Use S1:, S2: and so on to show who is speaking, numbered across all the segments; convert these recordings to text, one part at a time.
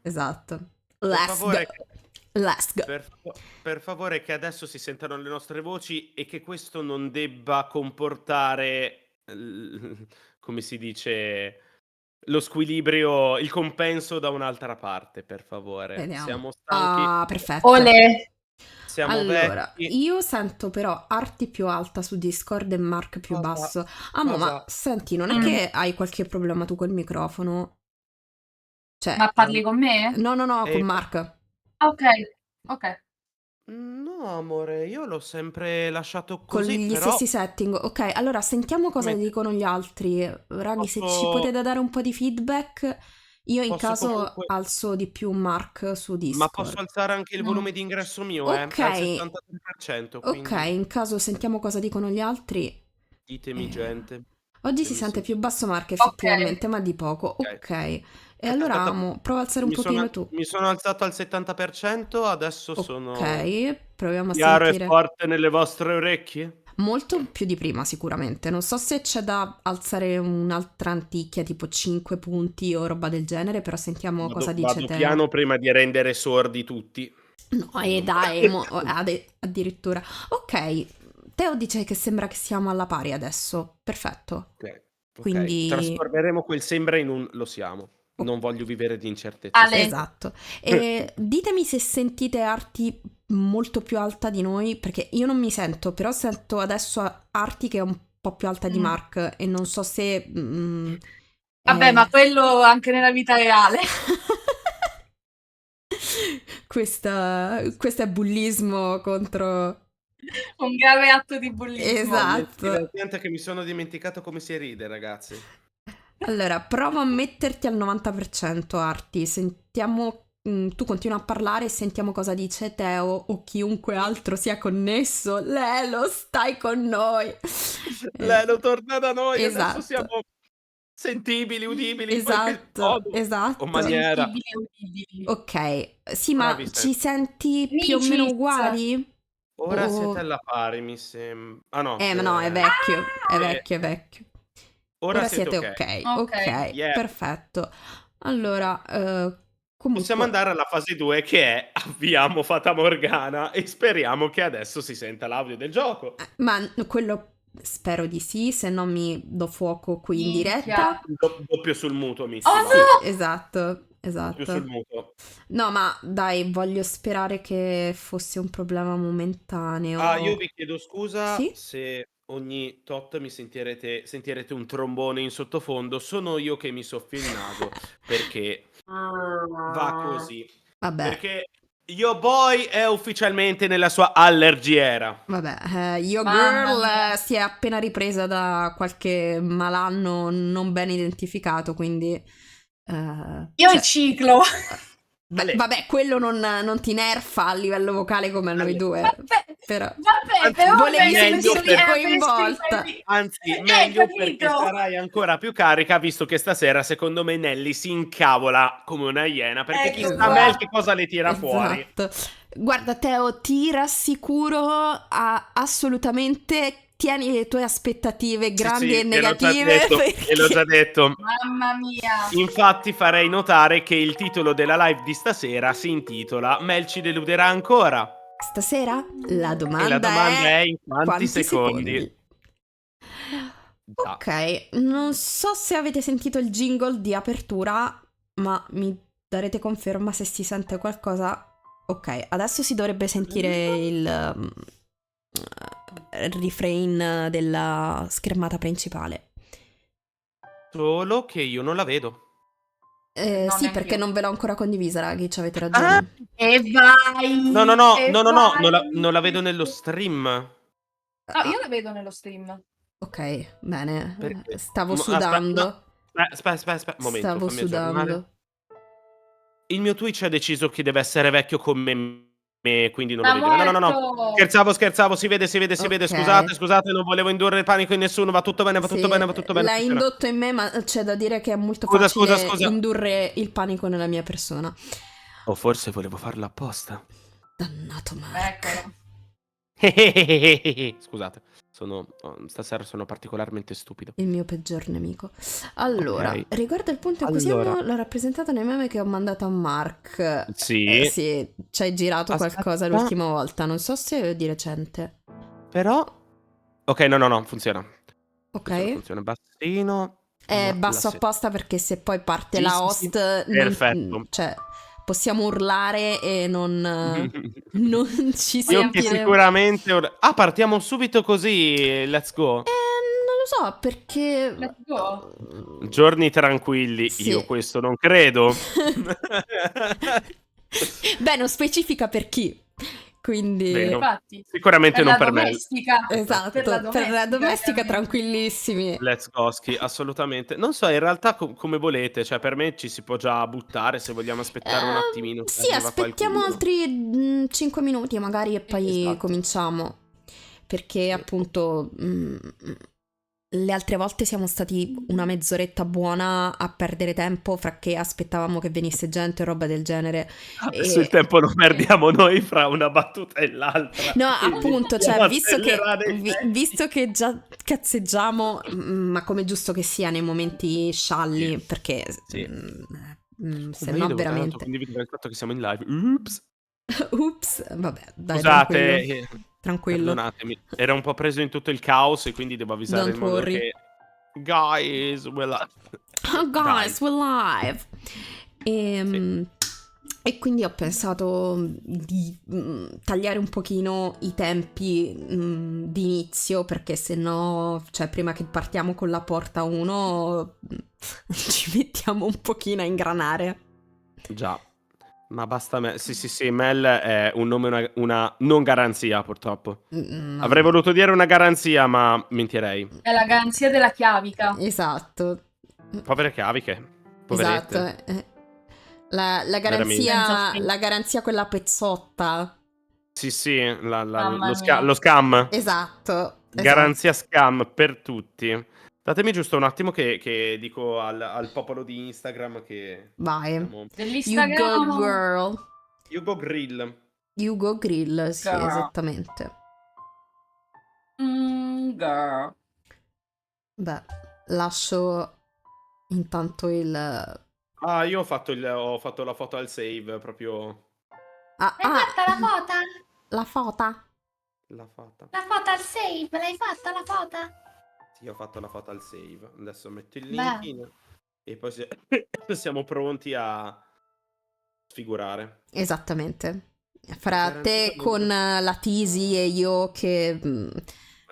S1: esatto.
S2: Per
S1: Let's go.
S2: favore,
S1: Let's go.
S2: per favore, che adesso si sentano le nostre voci e che questo non debba comportare, come si dice, lo squilibrio, il compenso da un'altra parte, per favore.
S1: Vediamo.
S2: Siamo stanchi,
S1: Ah, perfetto.
S3: Ole.
S2: siamo
S1: Allora,
S2: vecchi.
S1: io sento però Arti più alta su Discord e Mark più
S2: Cosa?
S1: basso. Amo, ma
S2: Cosa?
S1: senti, non è
S3: Mm.
S1: che hai qualche problema tu col microfono? Cioè,
S3: Ma parli con me?
S1: no, con
S2: Eh,
S1: Mark.
S3: Ah, ok, ok.
S2: No, amore, io l'ho sempre lasciato
S1: Con
S2: così,
S1: gli
S2: però
S1: stessi setting. Ok, allora sentiamo cosa
S2: come
S1: dicono gli altri. Raghi, se ci
S2: posso,
S1: potete dare un po' di feedback, io in
S2: posso
S1: caso
S2: comunque,
S1: alzo di più Mark su
S2: ma posso
S1: Discord.
S2: alzare anche il
S3: Mm.
S2: volume di ingresso mio,
S1: Ok,
S2: al 73%,
S1: ok,
S2: quindi
S1: in caso sentiamo cosa dicono gli altri.
S2: ditemi,
S1: Eh,
S2: gente,
S1: Oggi
S2: se
S1: si
S2: mi
S1: sente più
S2: sentite.
S1: basso Mark
S3: Ok.
S1: effettivamente, ma di poco.
S2: Ok.
S1: Ok. E allora
S2: Aspetta,
S1: amo, prova a alzare un pochino tu.
S2: mi sono alzato al 70%, adesso sono
S1: Ok, proviamo a
S2: chiaro e
S1: sentire.
S2: forte nelle vostre orecchie.
S1: Molto più di prima sicuramente. Non so se c'è da alzare un'altra anticchia, tipo 5 punti o roba del genere, però sentiamo cosa dice
S2: Vado
S1: Teo.
S2: piano prima di rendere sordi tutti.
S1: No, e
S2: Non-
S1: dai, addirittura. Ok, Teo dice che sembra che siamo alla pari adesso. Perfetto.
S2: Ok, ok.
S1: Quindi,
S2: Trasformeremo quel sembra in un lo siamo.
S1: oh,
S2: Non voglio vivere di incertezze su
S3: Ale.
S2: questo.
S1: esatto. E ditemi se sentite Arti molto più alta di noi, perché io non mi sento, però sento adesso Arti che è un po' più alta di
S3: Mm.
S1: Mark e non so se...
S3: Vabbè, ma
S1: è...
S3: quello anche nella vita reale.
S1: Questo è bullismo contro...
S3: Un grave atto di bullismo.
S2: No,
S1: Esatto.
S2: divertente che mi sono dimenticato come si ride, ragazzi.
S1: Allora, prova a metterti al 90% Arti, sentiamo, tu continua a parlare e sentiamo cosa dice Teo o chiunque altro sia connesso. Lelo, stai con noi.
S2: Lelo torna da noi, adesso
S1: Esatto,
S2: siamo sentibili, udibili in qualche modo o
S1: esatto.
S2: maniera.
S3: Sentibili e udibili.
S1: Ok, sì, ma
S2: Bravi
S1: ci
S2: siete.
S1: senti più o meno
S3: Micis.
S1: uguali?
S2: Ora siete
S1: O...
S2: alla pari, mi sembra. Ah no,
S1: Ma no, è vecchio, è
S2: eh,
S1: vecchio, è vecchio.
S2: ora
S1: Ora
S2: siete
S1: siete
S2: ok.
S1: ok,
S3: Ok.
S1: ok,
S2: Yeah.
S1: perfetto. Allora,
S2: Possiamo
S1: comunque...
S2: andare alla fase 2 che è avviamo Fata Morgana e speriamo che adesso si senta l'audio del gioco.
S1: Ma quello spero di sì, se no mi do fuoco qui in
S3: Minchia.
S1: diretta.
S2: Doppio sul muto,
S3: Oh
S2: missima.
S1: Sì,
S3: no!
S1: esatto,
S2: Doppio sul
S1: esatto.
S2: muto.
S1: No, ma dai, voglio sperare che fosse un problema
S2: Ah, io
S1: momentaneo.
S2: vi chiedo scusa
S1: Sì?
S2: se ogni tot mi sentirete un trombone in sottofondo. Sono io che mi soffio il naso perché va così.
S1: Vabbè,
S2: Perché Yo Boy è ufficialmente nella sua allergiera.
S1: vabbè, Yo
S3: Mamma
S1: Girl
S3: mia.
S1: si è appena ripresa da qualche malanno non ben identificato, quindi...
S3: Io il
S1: cioè,
S3: ciclo.
S1: beh,
S2: Ale,
S1: vabbè, quello non ti nerfa a livello vocale come a noi
S2: Ale.
S1: due,
S3: Vabbè,
S1: però
S3: vabbè,
S2: Anzi,
S3: però
S1: volevi
S3: meglio
S2: meglio
S1: sentirti
S2: per
S1: coinvolta.
S2: Anzi, meglio perché
S3: capito?
S2: sarai ancora più carica, visto che stasera, secondo me, Nelly si incavola come una iena, perché
S3: Ecco
S2: chissà
S3: qua.
S2: Mel che
S1: Esatto,
S2: cosa le tira fuori.
S1: esatto. Guarda, Teo, ti rassicuro, assolutamente tieni le tue aspettative
S2: Sì,
S1: grandi e
S2: sì,
S1: negative
S2: gliel'ho già
S1: perché
S2: detto.
S3: Mamma mia.
S2: Infatti farei notare che il titolo della live di stasera si intitola Mel ci deluderà ancora.
S1: stasera la
S2: E la
S1: domanda
S2: domanda
S1: è
S2: è in quanti
S1: quanti
S2: secondi?
S1: secondi?
S2: Già.
S1: Ok, non so se avete sentito il jingle di apertura, ma mi darete conferma se si sente qualcosa. Ok, adesso si dovrebbe sentire il refrain della schermata principale.
S2: Solo che io non la vedo.
S3: No,
S1: Sì,
S3: neanche
S1: perché
S3: io.
S1: non ve l'ho ancora condivisa, ragazzi, avete
S2: Ah!
S1: ragione.
S3: E
S2: No, no,
S3: vai!
S2: no,
S3: E
S2: no, no, no,
S3: vai!
S2: non la vedo nello stream.
S3: No, io
S1: Ah,
S3: la vedo nello stream.
S1: ok, bene.
S2: Perché?
S1: Stavo
S2: Aspetta, no.
S1: sudando.
S2: Aspetta. Momento,
S1: Stavo
S2: fammi aggiornare.
S1: sudando.
S2: Il mio Twitch ha deciso che deve essere vecchio come me, quindi non lo
S3: Sta
S2: vedi. No, no, no, no.
S3: morto!
S2: Scherzavo, si vede.
S1: Ok.
S2: Scusate, non volevo indurre panico in nessuno. Va tutto bene,
S1: Sì, l'ha
S2: funziona.
S1: indotto in me, ma c'è da dire che è molto
S2: Scusa.
S1: facile indurre il panico nella mia persona.
S2: O forse volevo farlo apposta.
S1: Dannato
S3: Eccolo.
S1: Mark.
S2: Scusate. Stasera sono particolarmente stupido.
S1: Il mio peggior nemico. Allora,
S2: Ok.
S1: riguardo al punto in cui
S2: Allora.
S1: siamo, l'ho rappresentato nei meme che ho mandato a Mark.
S2: Sì.
S1: Sì, ci hai girato qualcosa
S2: Aspetta.
S1: l'ultima volta, non so se di recente.
S2: Però. Ok, no, funziona.
S1: Ok?
S2: Funziona bassino.
S1: È
S2: ma
S1: basso
S2: la se-
S1: apposta perché se poi parte
S2: Sì,
S1: la
S2: sì, sì.
S1: host,
S2: Perfetto.
S1: cioè, possiamo urlare e non ci
S2: Io che
S1: sentiremo.
S2: sicuramente partiamo subito così. Let's go.
S1: Non lo so perché.
S3: Let's go.
S2: Giorni tranquilli,
S1: Sì.
S2: io questo non credo.
S1: Beh, non specifica per chi. Quindi.
S2: Vero.
S3: Infatti,
S2: Sicuramente
S3: per
S2: non
S3: la
S2: per me.
S3: domestica.
S1: Esatto,
S3: Per la
S1: domestica
S3: chiaramente.
S1: tranquillissimi.
S2: Let's go, assolutamente. Non so, in realtà come volete, cioè per me ci si può già buttare se vogliamo aspettare un attimino che
S1: Sì,
S2: arriva
S1: aspettiamo
S2: qualcuno.
S1: altri 5 minuti magari e poi
S2: Esatto.
S1: cominciamo. Perché
S2: Sì.
S1: appunto le altre volte siamo stati una mezz'oretta buona a perdere tempo fra che aspettavamo che venisse gente e roba del genere.
S2: Adesso il tempo lo perdiamo noi fra una battuta e l'altra.
S1: No,
S2: quindi
S1: appunto,
S2: dobbiamo
S1: cioè, visto che,
S2: accelerare i tempi.
S1: visto che già cazzeggiamo, ma come giusto che sia nei momenti scialli,
S2: Sì.
S1: perché
S2: Sì.
S1: se
S2: Ma io
S1: no
S2: devo
S1: veramente.
S2: condividere il fatto che siamo in live. Ups.
S1: Ups, vabbè, dai,
S2: Scusate,
S1: tranquillo.
S2: perdonatemi. Era un po' preso in tutto il caos e quindi devo avvisare
S1: Don't
S2: in modo
S1: worry.
S2: che guys, we're live.
S1: Oh, guys, we're live.
S2: Sì.
S1: E quindi ho pensato di tagliare un pochino i tempi di inizio, perché se no, cioè prima che partiamo con la porta 1 ci mettiamo un pochino a ingranare.
S2: Già. Ma basta me. Sì, Mel è un nome, una non garanzia, purtroppo.
S1: No.
S2: Avrei voluto dire una garanzia, ma mentirei.
S3: È la garanzia della chiavica.
S1: Esatto.
S2: Povere caviche. Poverette.
S1: Esatto. La
S3: Senza
S1: garanzia,
S3: fine.
S1: la garanzia quella pezzotta.
S2: Sì,
S3: Mamma
S2: lo
S3: mia.
S2: scam.
S1: Esatto.
S2: Garanzia scam per tutti. Datemi giusto un attimo che dico al popolo di Instagram che
S1: Vai.
S2: siamo...
S1: You
S3: Dell'Instagram.
S1: go girl.
S2: Hugo Grill.
S1: You go grill, sì,
S3: Girl.
S1: esattamente.
S3: Girl.
S1: Beh, lascio intanto il...
S2: Ah, io ho fatto la foto al save, proprio
S1: Ah,
S3: L'hai fatta la foto?
S1: la fota.
S2: l'ha fatta.
S3: La foto al save? L'hai fatta la foto?
S2: Sì, ho fatto la foto al save. Adesso metto il
S3: Beh.
S2: link e poi siamo pronti a sfigurare.
S1: Esattamente. Fra te
S2: Garantita
S1: con la Tisi e io che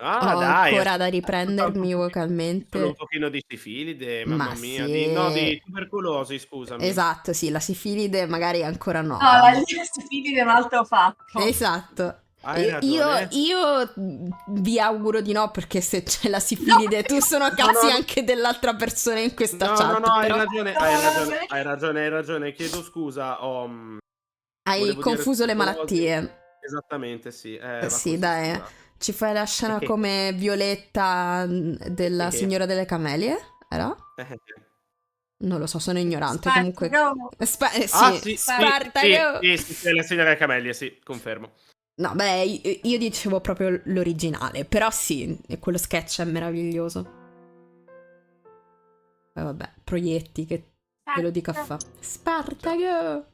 S2: Ah,
S1: ho
S2: dai,
S1: ancora da
S2: soltanto
S1: riprendermi
S2: solo un
S1: vocalmente.
S2: pochino di sifilide,
S1: Ma
S2: mamma mia,
S1: sì.
S2: di tubercolosi, scusami.
S1: Esatto, sì, la sifilide magari ancora no.
S3: No, la stupidi di un altro fatto.
S1: Esatto.
S2: Hai ragione.
S1: Io vi auguro di no, perché se c'è la sifilide tu sono cazzi anche dell'altra persona in questa chat.
S2: No, hai
S1: però
S2: ragione, chiedo scusa,
S1: hai
S2: volevo dire
S1: confuso le
S2: tubercolosi.
S1: malattie.
S2: Esattamente, sì. Va
S1: Sì,
S2: così,
S1: dai,
S2: scusa.
S1: ci fai la scena come Violetta della Signora delle Camelie? Era? Non lo so, sono ignorante. Comunque, sì,
S2: Sì,
S1: Spartaco!
S2: è la signora Camellia, sì, confermo.
S1: No, beh, io dicevo proprio l'originale, però sì, quello sketch è meraviglioso. Vabbè, proietti, che ve lo dico a fa. Spartaco!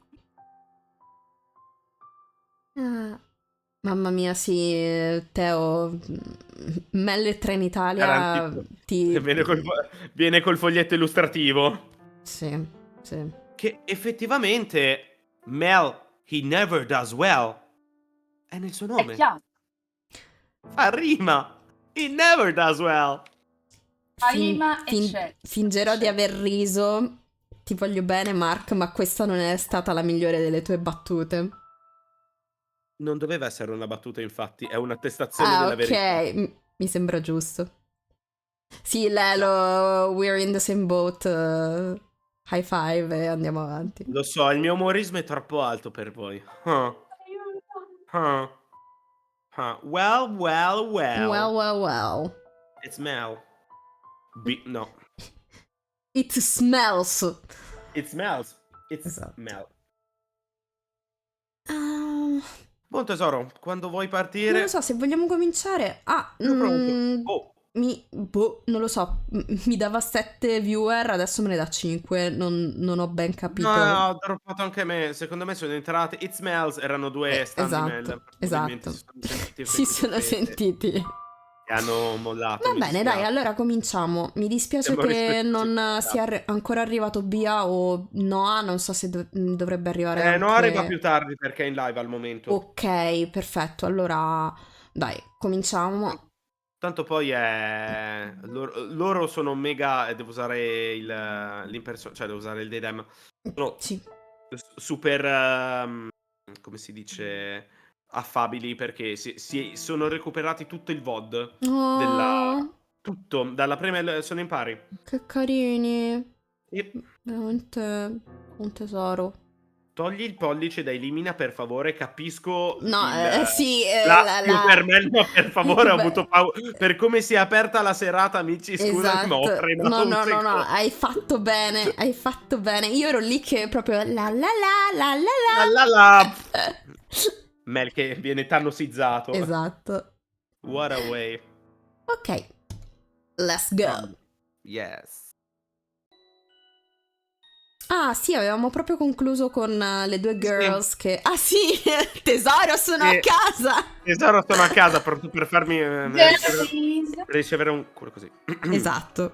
S1: Ah. Mamma mia, sì, Teo, Mel e Trenitalia
S2: Garantito.
S1: ti...
S2: Viene col foglietto illustrativo.
S1: Sì.
S2: Che effettivamente Mel, he never does well. È nel suo nome.
S3: È chiaro.
S2: Fa rima. He never does well.
S3: Rima e c'è.
S1: Fingerò di aver riso. Ti voglio bene, Mark, ma questa non è stata la migliore delle tue battute.
S2: Non doveva essere una battuta, infatti, è un'attestazione della verità.
S1: Ok, mi sembra giusto. Sì, Lelo, we're in the same boat. High five e andiamo avanti.
S2: Lo so, il mio umorismo è troppo alto per voi. Well.
S1: Well.
S2: It's Mel. No.
S1: It smells.
S2: It smells. It's
S1: Esatto.
S2: Mel. Buon tesoro, quando vuoi
S1: Non lo
S2: partire,
S1: so, se vogliamo cominciare...
S2: io pronto. Oh,
S1: non lo so, mi dava 7 viewer, adesso me ne dà 5, non ho ben
S2: no,
S1: capito.
S2: no, ho droppato anche me. Secondo me sono entrate. It Smells erano due stand email.
S1: Esatto,
S2: Probabilmente si
S1: esatto.
S2: sono sentiti
S1: Si
S2: queste
S1: sono
S2: offese
S1: sentiti.
S2: e hanno mollato.
S1: Va
S2: Mi
S1: bene, dai,
S2: dispiace.
S1: allora cominciamo. Mi dispiace
S2: Abbiamo
S1: che
S2: rispettato il
S1: non sia
S2: contratto.
S1: ancora arrivato Bia o Noah, non so se dovrebbe arrivare
S2: No, arriva più
S1: anche...
S2: tardi perché è in live al momento.
S1: Ok, perfetto, allora dai, cominciamo.
S2: Tanto poi è. Loro sono mega. Devo usare l'imperson. Cioè, devo usare il Dedem. Sono
S1: Sì.
S2: super. Come si dice? Affabili perché sono recuperati tutto il VOD della.
S1: Oh,
S2: Tutto, dalla prima sono in pari.
S1: che carini.
S2: Yep.
S1: Veramente un tesoro.
S2: Togli il pollice da elimina per favore, capisco
S1: No,
S2: il
S1: sì,
S2: l'astio per me, ma per favore ho avuto
S1: Beh,
S2: paura. Per come si è aperta la serata, amici, scusami, ma ho
S1: esatto.
S2: frenato
S1: No,
S2: un
S1: no, no, no,
S2: secondo.
S1: hai fatto bene, hai fatto bene. Io ero lì che proprio la la la la
S2: La la
S1: la
S2: la.
S1: la.
S2: Mel che viene tannosizzato.
S1: Esatto.
S2: What a way.
S1: Ok, let's go.
S2: Yes.
S1: Ah, sì, avevamo proprio concluso con le due
S2: Sì, sì.
S1: girls che... Ah, sì, tesoro, sono a
S2: Sì.
S1: casa.
S2: Tesoro, sono a casa pronto per farmi
S3: Girlies.
S2: ricevere un culo così.
S1: Esatto.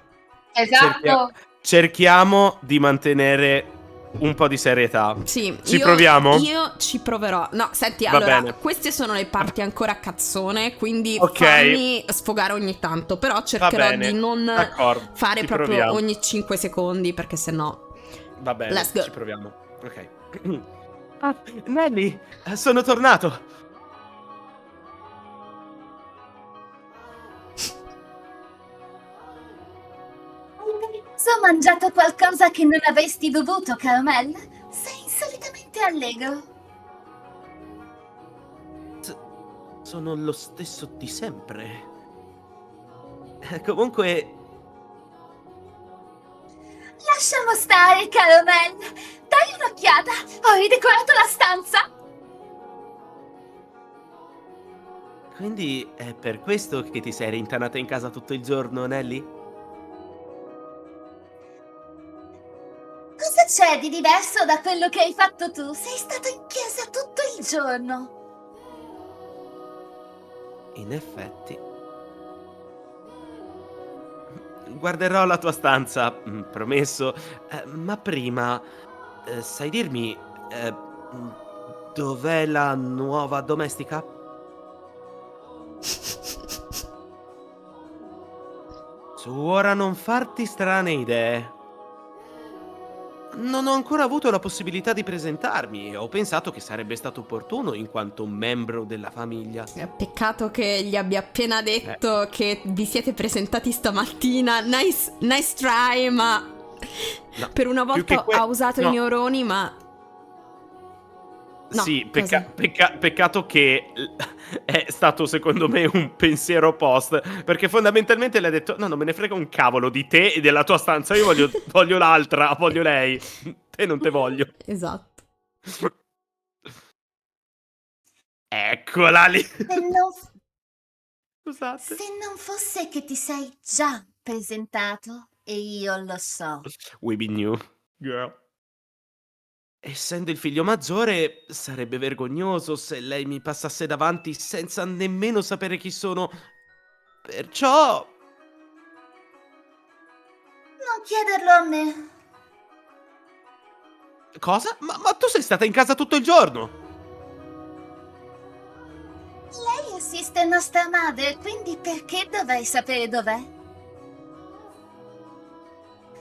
S3: Esatto.
S2: Cerchiamo di mantenere un po' di serietà.
S1: Sì,
S2: Ci proviamo?
S1: io ci proverò. No, senti,
S2: Va
S1: allora,
S2: bene.
S1: queste sono le parti ancora cazzone, quindi
S2: Ok.
S1: fammi sfogare ogni tanto, però
S2: Va
S1: cercherò
S2: bene.
S1: di non
S2: D'accordo.
S1: fare
S2: Ci
S1: proprio
S2: proviamo.
S1: ogni 5 secondi, perché sennò...
S2: Va bene,
S1: Let's go.
S2: ci proviamo. Ok. Ah, Nelly, sono tornato.
S3: Ho mangiato qualcosa che non avresti dovuto, Caramel? Sei insolitamente allegro.
S2: Sono lo stesso di sempre. Comunque,
S3: Lasciamo stare, Caramel. Dai un'occhiata. Ho ridecorato la stanza.
S2: quindi è per questo che ti sei rintanata in casa tutto il giorno, Nelly?
S3: Cosa c'è di diverso da quello che hai fatto tu? Sei stato in chiesa tutto il giorno.
S2: In effetti. Guarderò la tua stanza, promesso. Ma prima, sai dirmi, dov'è la nuova domestica? Su, ora non farti strane idee. Non ho ancora avuto la possibilità di presentarmi e ho pensato che sarebbe stato opportuno in quanto membro della famiglia.
S1: Peccato che gli abbia appena detto che vi siete presentati stamattina. Nice try, ma
S2: No,
S1: per una
S2: più che
S1: volta ha usato i
S2: no,
S1: neuroni, ma... No,
S2: sì,
S1: cosa?
S2: peccato che è stato secondo me un pensiero post, perché fondamentalmente le ha detto no, non me ne frega un cavolo di te e della tua stanza, io voglio l'altra, voglio lei, te non te voglio.
S1: Esatto.
S2: Eccola lì. Scusate.
S3: Se non fosse che ti sei già presentato, e io lo so.
S2: We be new, girl. Essendo il figlio maggiore, sarebbe vergognoso se lei mi passasse davanti senza nemmeno sapere chi sono. Perciò...
S3: Non chiederlo a me.
S2: Cosa? Ma tu sei stata in casa tutto il giorno?
S3: Lei assiste nostra madre, quindi perché dovrei sapere dov'è?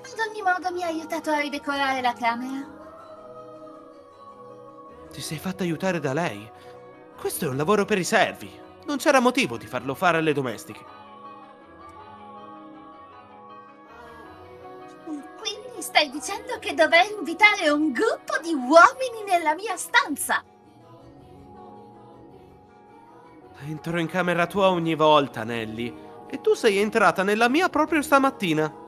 S3: Ad ogni modo mi ha aiutato a ridecorare la camera.
S2: Ti sei fatta aiutare da lei? Questo è un lavoro per i servi. Non c'era motivo di farlo fare alle domestiche.
S3: Quindi stai dicendo che dovrei invitare un gruppo di uomini nella mia stanza?
S2: Entro in camera tua ogni volta, Nelly. E tu sei entrata nella mia proprio stamattina.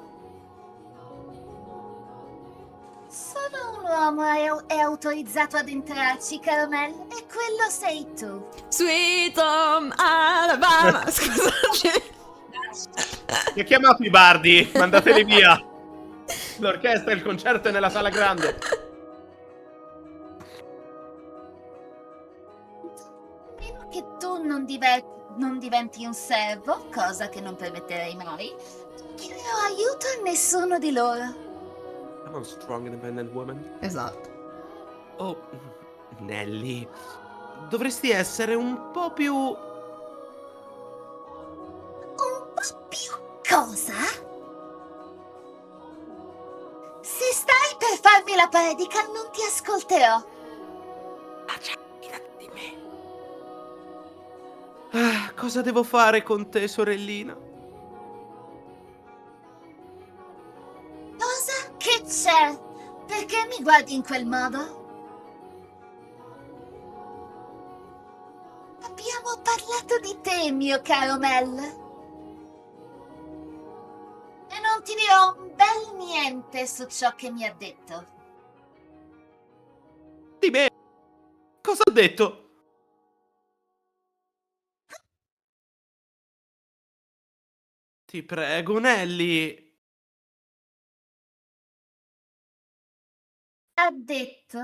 S3: Sono un uomo è autorizzato ad entrarci, Caramel, e quello sei tu.
S1: Sweet Home Alabama. Scusate.
S2: Ti ho chiamato i bardi, mandateli via. L'orchestra, il concerto è nella sala grande.
S3: A meno che tu non diventi un servo, cosa che non permetterei mai, non chiederò aiuto a nessuno di loro.
S2: I'm a strong independent woman.
S1: Esatto.
S2: Oh, Nelly, dovresti essere un po' più...
S3: Un po' più cosa? Se stai per farmi la predica, non ti ascolterò.
S2: Fidati di me. Ah, cosa devo fare con te, sorellina?
S3: Cosa? Che c'è? Perché mi guardi in quel modo? Abbiamo parlato di te, mio caro Mel. E non ti dirò un bel niente su ciò che mi ha detto.
S2: Di me? Cosa ho detto? Ti prego, Nelly.
S3: Ha detto?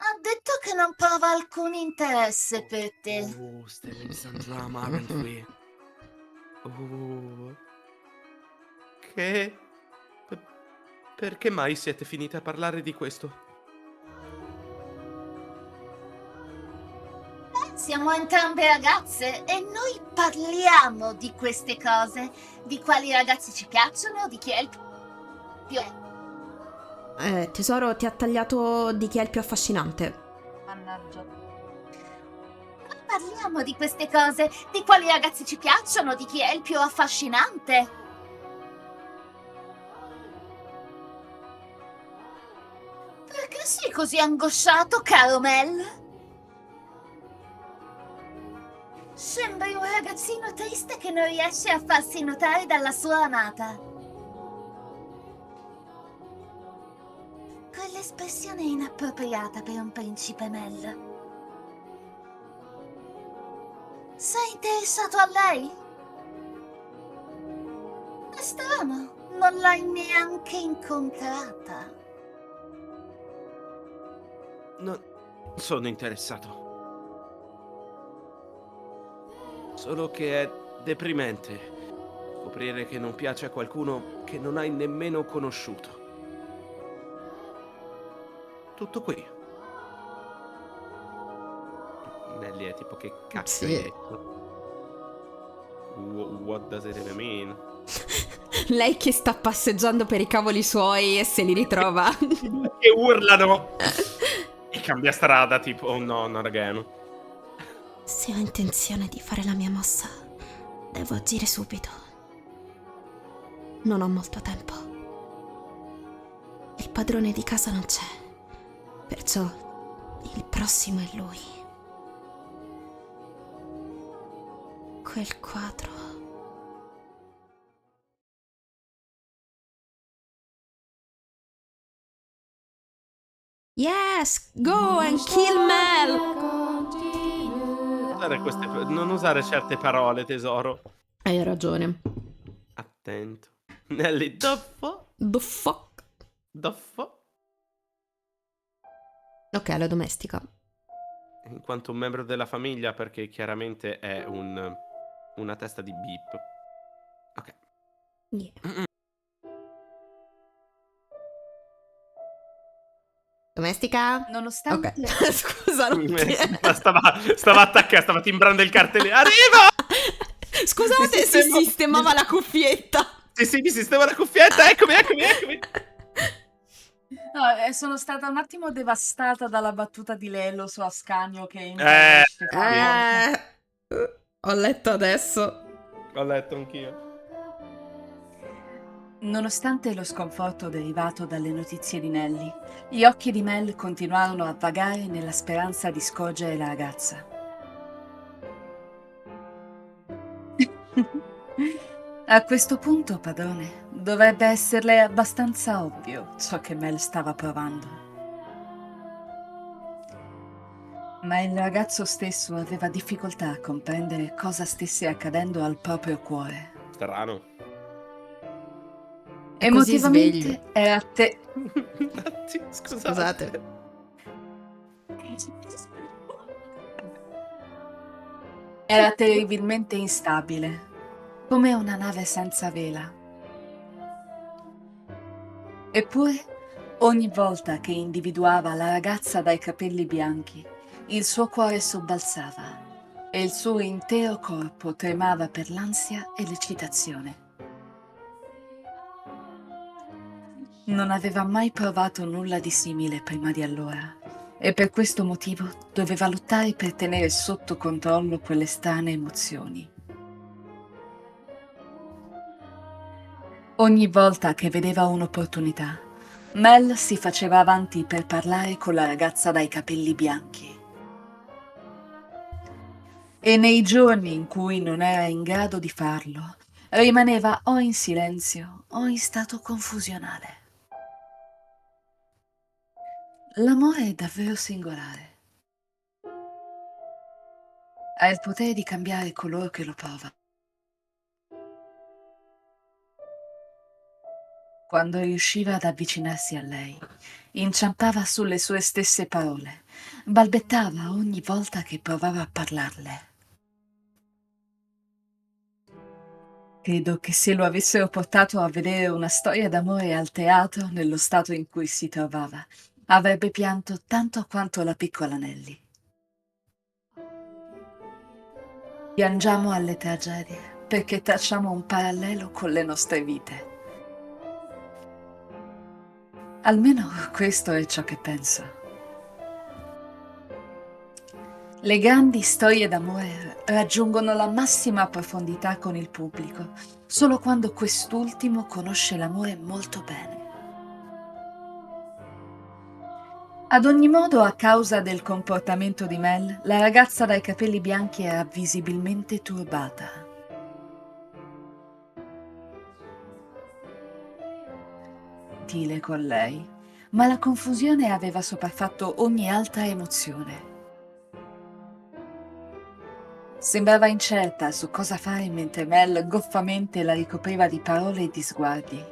S3: Ha detto che non prova alcun interesse per te.
S2: Oh, stiamo in some drama, aren't we? Oh. Che... Perché mai siete finite a parlare di questo?
S3: Siamo entrambe ragazze e noi parliamo di queste cose. Di quali ragazzi ci piacciono, di chi è il più...
S1: Tesoro, ti ha tagliato di chi è il più affascinante.
S3: Mannaggia. Noi parliamo di queste cose. Di quali ragazzi ci piacciono, di chi è il più affascinante. Perché sei così angosciato, caro Mel? Sembri un ragazzino triste che non riesce a farsi notare dalla sua amata. Quell'espressione è inappropriata per un principe, Mel. Sei interessato a lei? È strano, non l'hai neanche incontrata.
S2: Non sono interessato. Solo che è deprimente scoprire che non piace a qualcuno che non hai nemmeno conosciuto. Tutto qui. Nelly è tipo, che cazzo hai
S1: Sì.
S2: detto? What does it even mean?
S1: Lei che sta passeggiando per i cavoli suoi e se li ritrova.
S2: Che urlano e cambia strada, tipo, oh no, not again.
S1: Se ho intenzione di fare la mia mossa, devo agire subito. Non ho molto tempo. Il padrone di casa non c'è, perciò il prossimo è lui. Quel quadro. Yes, go and kill Mel.
S2: Non usare certe parole, tesoro.
S1: Hai ragione.
S2: Attento. Nelly, the
S1: fuck?
S2: fuck?
S1: Ok, la domestica.
S2: In quanto un membro della famiglia, perché chiaramente è una testa di beep. Ok.
S1: Yeah. Domestica?
S3: Nonostante...
S1: Ok, scusa, non ti...
S2: stava attaccando, stava timbrando il cartellino. Arriva!
S1: Scusate, si sistemava la cuffietta.
S2: Sì, mi sistema la cuffietta, eccomi.
S4: No, sono stata un attimo devastata dalla battuta di Lelo su Ascanio che
S1: Ho letto adesso.
S2: Ho letto anch'io.
S4: Nonostante lo sconforto derivato dalle notizie di Nelly, gli occhi di Mel continuarono a vagare nella speranza di scorgere la ragazza. A questo punto, padrone, dovrebbe esserle abbastanza ovvio ciò che Mel stava provando. Ma il ragazzo stesso aveva difficoltà a comprendere cosa stesse accadendo al proprio cuore.
S2: Strano.
S1: È così sveglio.
S4: Emotivamente era
S1: Scusate.
S4: Era terribilmente instabile, come una nave senza vela. Eppure, ogni volta che individuava la ragazza dai capelli bianchi, il suo cuore sobbalzava e il suo intero corpo tremava per l'ansia e l'eccitazione. Non aveva mai provato nulla di simile prima di allora e per questo motivo doveva lottare per tenere sotto controllo quelle strane emozioni. Ogni volta che vedeva un'opportunità, Mel si faceva avanti per parlare con la ragazza dai capelli bianchi. E nei giorni in cui non era in grado di farlo, rimaneva o in silenzio o in stato confusionale. L'amore è davvero singolare. Ha il potere di cambiare coloro che lo provano. Quando riusciva ad avvicinarsi a lei, inciampava sulle sue stesse parole, balbettava ogni volta che provava a parlarle. Credo che se lo avessero portato a vedere una storia d'amore al teatro nello stato in cui si trovava, avrebbe pianto tanto quanto la piccola Nelly. Piangiamo alle tragedie perché tracciamo un parallelo con le nostre vite. Almeno questo è ciò che penso. Le grandi storie d'amore raggiungono la massima profondità con il pubblico solo quando quest'ultimo conosce l'amore molto bene. Ad ogni modo, a causa del comportamento di Mel, la ragazza dai capelli bianchi era visibilmente turbata. Gentile con lei, ma la confusione aveva sopraffatto ogni altra emozione. Sembrava incerta su cosa fare mentre Mel goffamente la ricopriva di parole e di sguardi.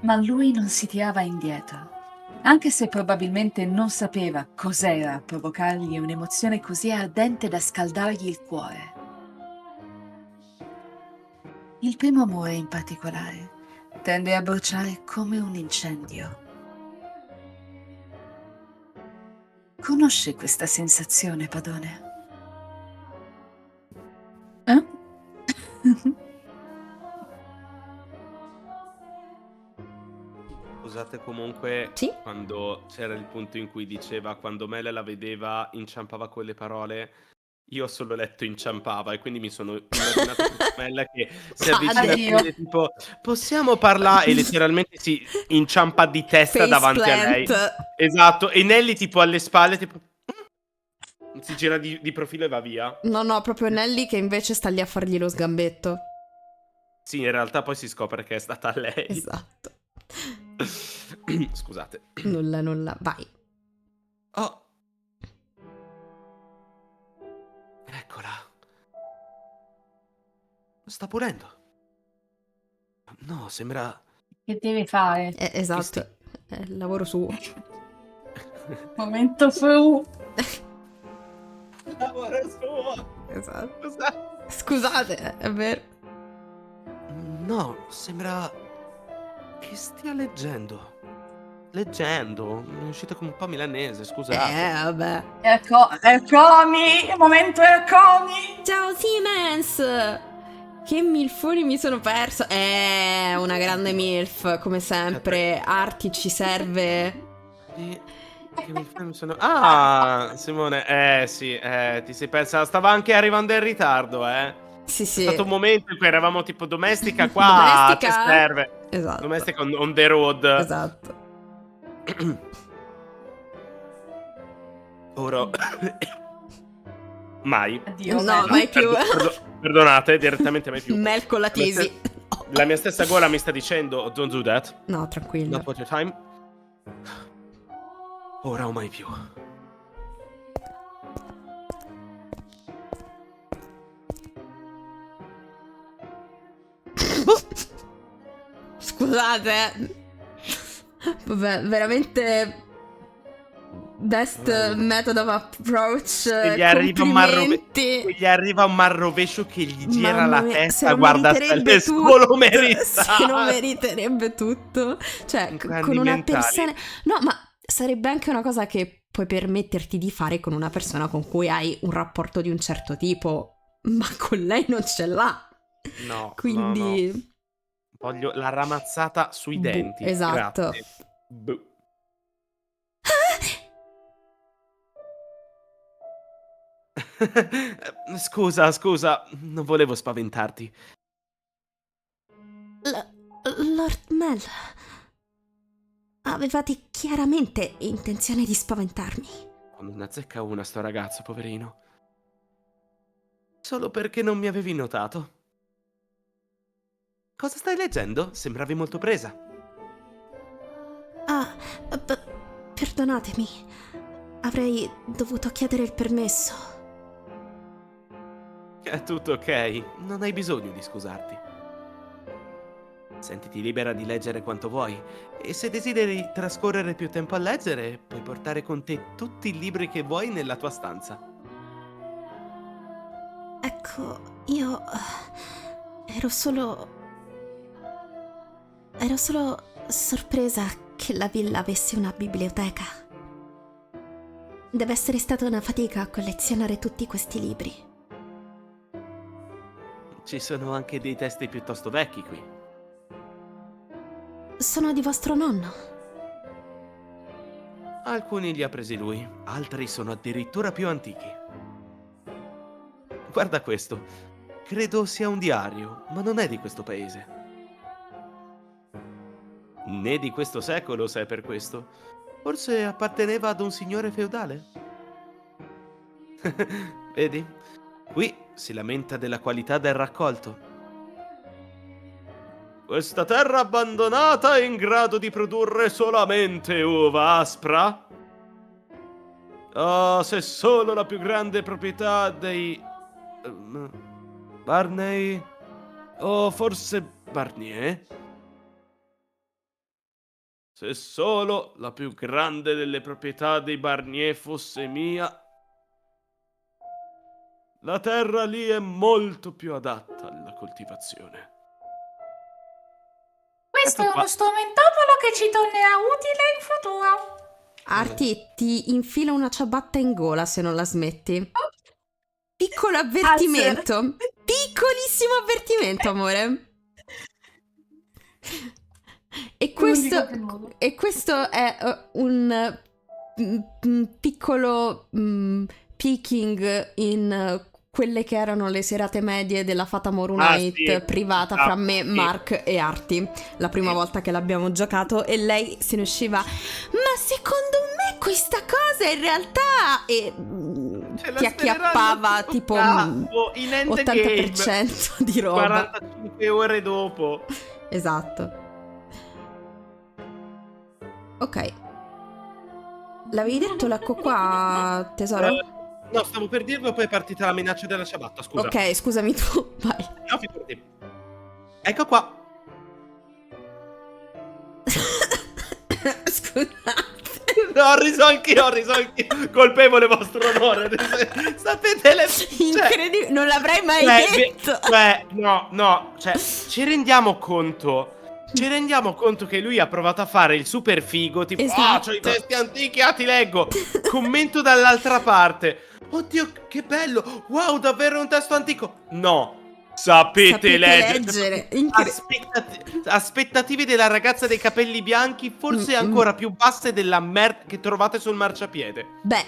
S4: Ma lui non si tirava indietro, anche se probabilmente non sapeva cos'era a provocargli un'emozione così ardente da scaldargli il cuore. Il primo amore in particolare tende a bruciare come un incendio. Conosce questa sensazione, padrone? Eh?
S2: Scusate comunque,
S1: Sì?
S2: quando c'era il punto in cui diceva quando Mele la vedeva inciampava con le parole, io ho solo letto inciampava e quindi mi sono immaginato Mele che si avvicina a
S4: Addio.
S2: te tipo possiamo parlare e letteralmente si inciampa di testa davanti a lei. Esatto, e Nelly tipo alle spalle tipo si gira di profilo e va via.
S1: No, proprio Nelly che invece sta lì a fargli lo sgambetto.
S2: Sì, in realtà poi si scopre che è stata lei.
S1: Esatto.
S2: Scusate.
S1: Nulla, vai.
S2: Oh. Eccola. Sta pulendo. No, sembra...
S4: Che deve fare?
S1: Esatto, è il lavoro suo.
S4: Momento fu.
S2: Lavoro suo.
S1: Esatto. Scusate, è vero.
S2: No, sembra che stia leggendo. Leggendo. È uscito come un po' milanese, scusate.
S1: Vabbè.
S4: Eccomi! Momento eccomi!
S1: Ciao Siemens! Che milfoni mi sono perso. Una grande milf, come sempre. Arti ci serve.
S2: Che mi sono... Ah, Simone, sì, ti sei persa. Stava anche arrivando in ritardo,
S1: Sì.
S2: C'è stato un momento in cui eravamo tipo domestica qua,
S1: Domestica?
S2: ci serve.
S1: Esatto.
S2: Domestica on the road.
S1: Esatto.
S2: Ora... Mai.
S4: Addio.
S1: No, mai più.
S2: Perdonate, direttamente mai più.
S1: Mel con la tesi.
S2: La mia stessa gola mi sta dicendo don't do that.
S1: No, tranquillo.
S2: Not waste your time. Ora o mai più.
S1: Scusate. Vabbè, veramente best method of approach.
S2: Gli arriva
S1: Complimenti.
S2: gli arriva un marrovescio che gli gira
S1: Mamma
S2: la
S1: mia, se
S2: testa,
S1: lo
S2: guarda,
S1: meriterebbe
S2: se lo
S1: tutto,
S2: merita.
S1: se lo meriterebbe tutto. Cioè,
S2: Grandi
S1: con una
S2: mentali.
S1: persona... No, ma sarebbe anche una cosa che puoi permetterti di fare con una persona con cui hai un rapporto di un certo tipo, ma con lei non ce l'ha.
S2: No,
S1: Quindi...
S2: no. Voglio la ramazzata sui
S1: Boh,
S2: denti.
S1: esatto.
S2: Grazie. Boh. Scusa, non volevo spaventarti.
S1: Lord Mel, avevate chiaramente intenzione di spaventarmi.
S2: Non ne azzecca una sto ragazzo, poverino. Solo perché non mi avevi notato. Cosa stai leggendo? Sembravi molto presa.
S1: Ah, perdonatemi. Avrei dovuto chiedere il permesso.
S2: È tutto ok, non hai bisogno di scusarti. Sentiti libera di leggere quanto vuoi e se desideri trascorrere più tempo a leggere, puoi portare con te tutti i libri che vuoi nella tua stanza.
S1: Ecco, io ero solo sorpresa che la villa avesse una biblioteca. Deve essere stata una fatica collezionare tutti questi libri.
S2: Ci sono anche dei testi piuttosto vecchi qui.
S1: Sono di vostro nonno.
S2: Alcuni li ha presi lui, altri sono addirittura più antichi. Guarda questo. Credo sia un diario, ma non è di questo paese. Né di questo secolo, se è per questo. Forse apparteneva ad un signore feudale? Vedi? Qui si lamenta della qualità del raccolto. Questa terra abbandonata è in grado di produrre solamente uva aspra? Oh, se solo la più grande proprietà dei... Barney? O forse Barnier? Se solo la più grande delle proprietà dei Barnier fosse mia... La terra lì è molto più adatta alla coltivazione.
S3: Questo è
S2: Ecco qua.
S3: uno strumentopolo che ci tornerà utile in futuro.
S1: Arti, ti infila una ciabatta in gola se non la smetti. Piccolo avvertimento. Piccolissimo avvertimento, amore. E questo è un piccolo peeking in quelle che erano le serate medie della Fata Moru Night
S2: sì.
S1: privata fra me, Mark e Arti. La prima volta che l'abbiamo giocato e lei se ne usciva: ma secondo me questa cosa in realtà... E ti acchiappava tipo
S2: in
S1: 80% di roba.
S2: 45 ore dopo.
S1: Esatto. Ok. L'avevi detto l'ecco qua, tesoro?
S2: No, stavo per dirlo, poi è partita la minaccia della ciabatta, scusa.
S1: Ok, scusami tu, vai.
S2: No, figurati. Ecco qua.
S1: Scusate.
S2: No, ho riso anch'io. Colpevole vostro onore. Sapete le...
S1: Incredibile, non l'avrei mai detto.
S2: No, ci rendiamo conto che lui ha provato a fare il super figo, tipo,
S1: Esatto.
S2: c'ho i testi antichi, ti leggo. Commento dall'altra parte. Oddio, che bello. Wow, davvero un testo antico. No. Sapete leggere. Aspettative della ragazza dei capelli bianchi forse ancora più basse della merda che trovate sul marciapiede.
S1: Beh,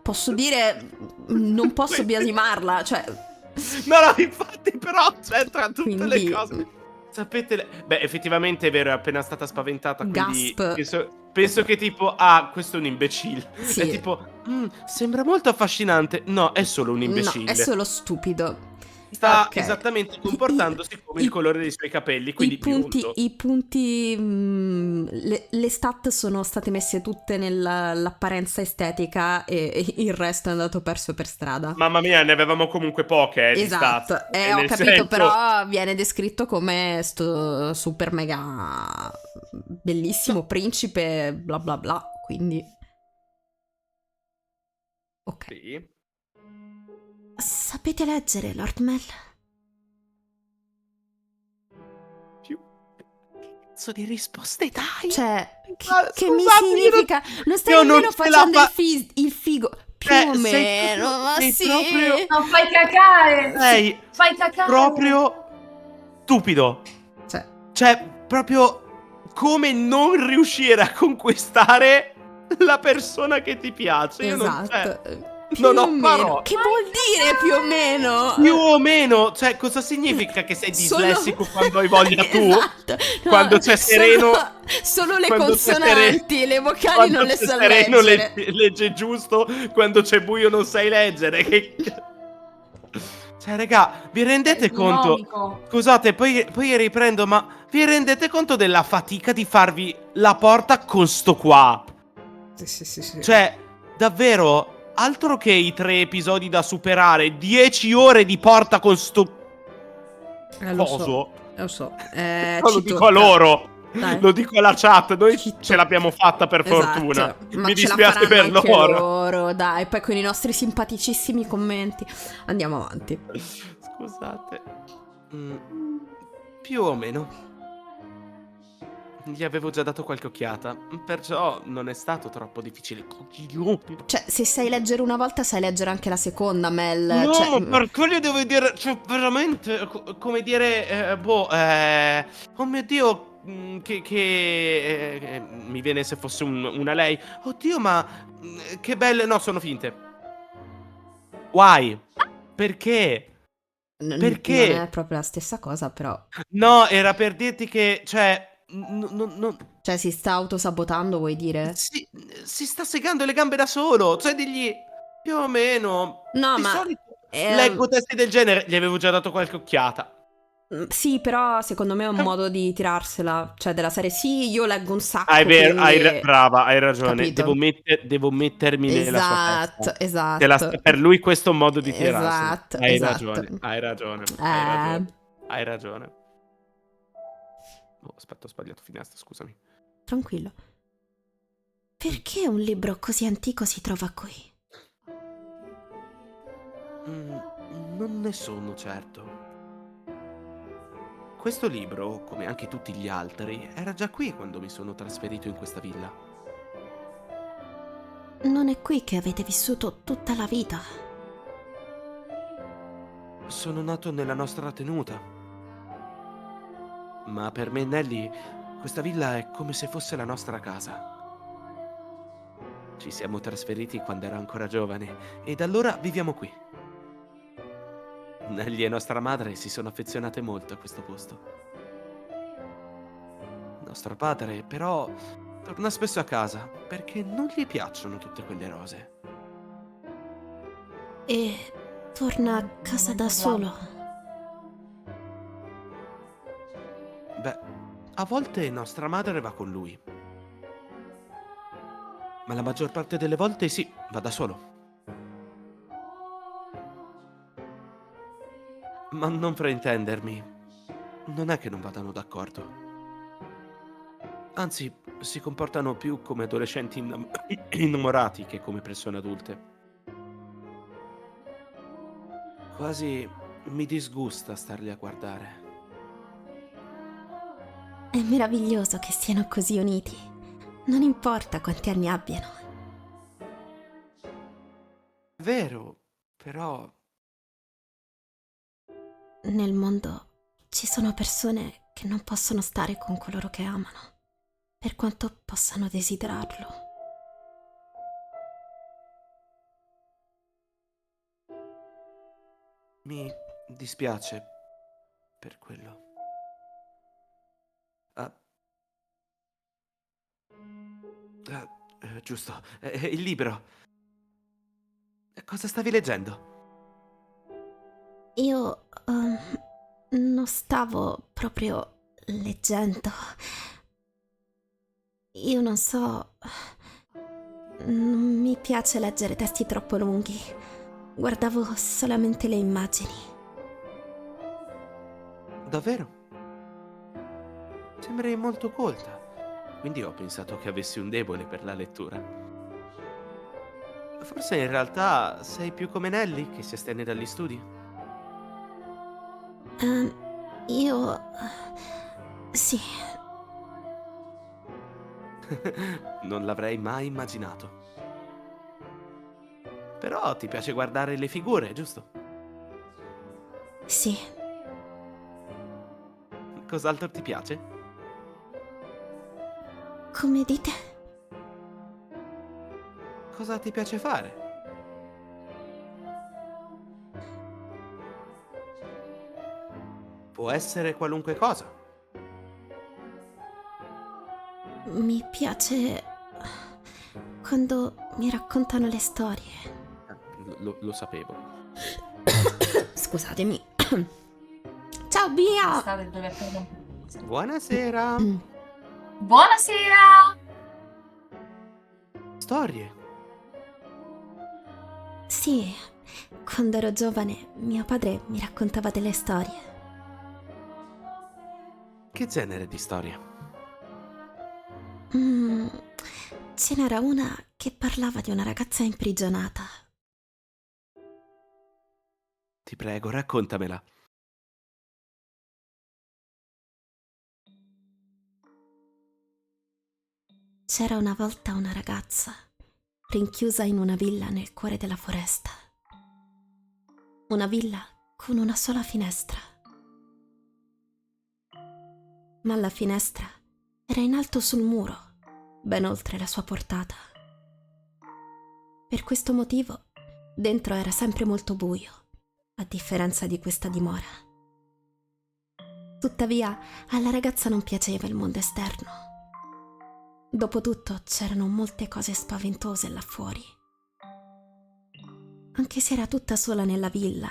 S1: posso dire, non posso biasimarla, cioè...
S2: No, infatti, però c'entra tutte le
S1: Quindi-
S2: cose. Sapete, beh, effettivamente è vero, è appena stata spaventata, quindi
S1: Gasp.
S2: penso che tipo, questo è un imbecille. È
S1: Sì.
S2: tipo, sembra molto affascinante. No, è solo un
S1: No, è
S2: imbecille.
S1: solo stupido.
S2: Sta
S1: Ok.
S2: esattamente comportandosi come il colore dei suoi capelli, quindi biondo.
S1: Le stat sono state messe tutte nell'apparenza estetica e il resto è andato perso per strada.
S2: Mamma mia, ne avevamo comunque poche, di stats.
S1: Esatto,
S2: E
S1: ho
S2: nel
S1: capito,
S2: senso,
S1: però viene descritto come sto super mega bellissimo principe, bla bla bla, quindi... Ok.
S2: sì.
S1: Sapete leggere, Lord Mel?
S2: Più... Che cazzo di risposte dai?
S1: Cioè, che mi
S2: Scusate,
S1: significa? Non stai
S2: io non
S1: nemmeno
S2: ce la
S1: facendo
S2: fa-
S1: il figo. Più o
S2: sei
S1: meno,
S2: proprio,
S1: ma
S2: sei
S1: sì.
S2: proprio,
S4: Non fai cacare!
S2: sei
S4: Fai cacare!
S2: proprio stupido. Cioè, proprio come non riuscire a conquistare la persona che ti piace. Io non,
S1: Esatto. Più
S2: non
S1: o
S2: ho
S1: meno.
S2: parole.
S1: Che vuol dire più o meno?
S2: Più o meno, cioè, cosa significa che sei dislessico quando hai voglia tu?
S1: Esatto. No,
S2: Quando c'è sereno,
S1: solo le
S2: quando c'è
S1: consonanti, le vocali
S2: quando
S1: non le
S2: c'è
S1: so
S2: sereno
S1: leggere.
S2: legge giusto, quando c'è buio non sai leggere. Cioè, raga, vi rendete conto?
S4: Gnomico.
S2: Scusate, poi riprendo, ma vi rendete conto della fatica di farvi la porta con sto qua?
S1: Sì.
S2: Cioè, davvero, altro che i 3 episodi da superare, 10 ore di porta con sto
S1: Lo so,
S2: coso.
S1: lo so.
S2: No, lo
S1: Ci
S2: dico a
S1: tocca.
S2: loro.
S1: Dai.
S2: Lo dico alla chat. Noi
S1: Ci
S2: ce l'abbiamo
S1: tocca.
S2: fatta per fortuna.
S1: Esatto, ma
S2: Mi
S1: ce la
S2: dispiace
S1: faranno
S2: per
S1: anche
S2: loro.
S1: loro, dai, poi con i nostri simpaticissimi commenti. Andiamo avanti.
S2: Scusate. Più o meno. Gli avevo già dato qualche occhiata, perciò non è stato troppo difficile.
S1: Cioè, se sai leggere una volta, sai leggere anche la seconda, Mel.
S2: No,
S1: Cioè,
S2: ma per quello devo dire, cioè, veramente, come dire, oh mio Dio, mi viene se fosse una lei. Oddio, ma che belle, no, sono finte. Why? Perché?
S1: non
S2: Perché?
S1: è proprio la stessa cosa, però.
S2: No, era per dirti che, cioè,
S1: Cioè, si sta autosabotando, vuoi dire?
S2: si sta segando le gambe da solo. Cioè, digli più o meno.
S1: No,
S2: Di
S1: ma...
S2: solito leggo testi del genere, gli avevo già dato qualche occhiata.
S1: Sì, però secondo me è un modo di tirarsela. Cioè, della serie, sì, io leggo un
S2: Ah, è
S1: sacco,
S2: vero,
S1: quindi...
S2: brava, hai ragione.
S1: Capito?
S2: Devo mettermi nella sua testa.
S1: Esatto.
S2: Per lui questo è un modo di tirarsela.
S1: Esatto.
S2: Hai ragione, hai ragione, hai ragione, hai ragione. Oh, aspetta, ho sbagliato finestra, scusami.
S1: Tranquillo. Perché un libro così antico si trova qui?
S2: Non ne sono certo. Questo libro, come anche tutti gli altri, era già qui quando mi sono trasferito in questa villa.
S1: Non è qui che avete vissuto tutta la vita.
S2: Sono nato nella nostra tenuta. Ma per me e Nelly, questa villa è come se fosse la nostra casa. Ci siamo trasferiti quando ero ancora giovane e da allora viviamo qui. Nelly e nostra madre si sono affezionate molto a questo posto. Nostro padre, però, torna spesso a casa perché non gli piacciono tutte quelle rose.
S1: E torna a casa da solo.
S2: Beh, a volte nostra madre va con lui. Ma la maggior parte delle volte sì, va da solo. Ma non fraintendermi, non è che non vadano d'accordo. Anzi, si comportano più come adolescenti innamorati che come persone adulte. Quasi mi disgusta starli a guardare.
S1: È meraviglioso che siano così uniti. Non importa quanti anni abbiano.
S2: Vero, però...
S1: Nel mondo ci sono persone che non possono stare con coloro che amano, per quanto possano desiderarlo.
S2: Mi dispiace per quello. Ah, giusto, il libro. Cosa stavi leggendo?
S1: Io non stavo proprio leggendo. Io non so. Non mi piace leggere testi troppo lunghi. Guardavo solamente le immagini.
S2: Davvero? Sembri molto colta. Quindi ho pensato che avessi un debole per la lettura. Forse in realtà sei più come Nelly che si astenne dagli studi?
S1: Io. Sì,
S2: Non l'avrei mai immaginato. Però ti piace guardare le figure, giusto?
S1: sì.
S2: Cos'altro ti piace?
S1: Come dite?
S2: Cosa ti piace fare? Può essere qualunque cosa.
S1: Mi piace quando mi raccontano le storie.
S2: Lo sapevo.
S1: Scusatemi. Ciao Bia!
S4: Stare dove appena.
S2: Buonasera.
S3: Buonasera!
S2: Storie.
S1: Sì, quando ero giovane mio padre mi raccontava delle storie.
S2: Che genere di storie?
S1: Ce n'era una che parlava di una ragazza imprigionata.
S2: Ti prego, raccontamela.
S1: C'era una volta una ragazza rinchiusa in una villa nel cuore della foresta. Una villa con una sola finestra. Ma la finestra era in alto sul muro, ben oltre la sua portata. Per questo motivo, dentro era sempre molto buio, a differenza di questa dimora. Tuttavia, alla ragazza non piaceva il mondo esterno. Dopotutto c'erano molte cose spaventose là fuori. Anche se era tutta sola nella villa,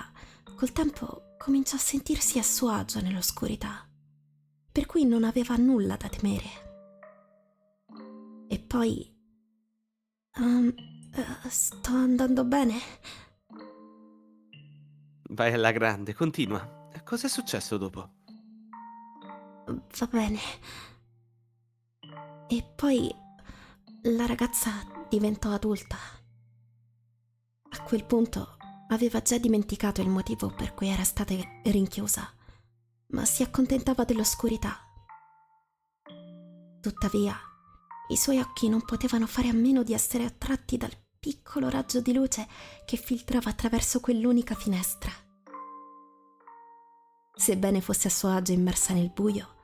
S1: col tempo cominciò a sentirsi a suo agio nell'oscurità, per cui non aveva nulla da temere. E poi... sto andando bene?
S2: Vai alla grande, continua. Cos'è successo dopo?
S1: Va bene. E poi la ragazza diventò adulta. A quel punto aveva già dimenticato il motivo per cui era stata rinchiusa, ma si accontentava dell'oscurità. Tuttavia, i suoi occhi non potevano fare a meno di essere attratti dal piccolo raggio di luce che filtrava attraverso quell'unica finestra. Sebbene fosse a suo agio immersa nel buio,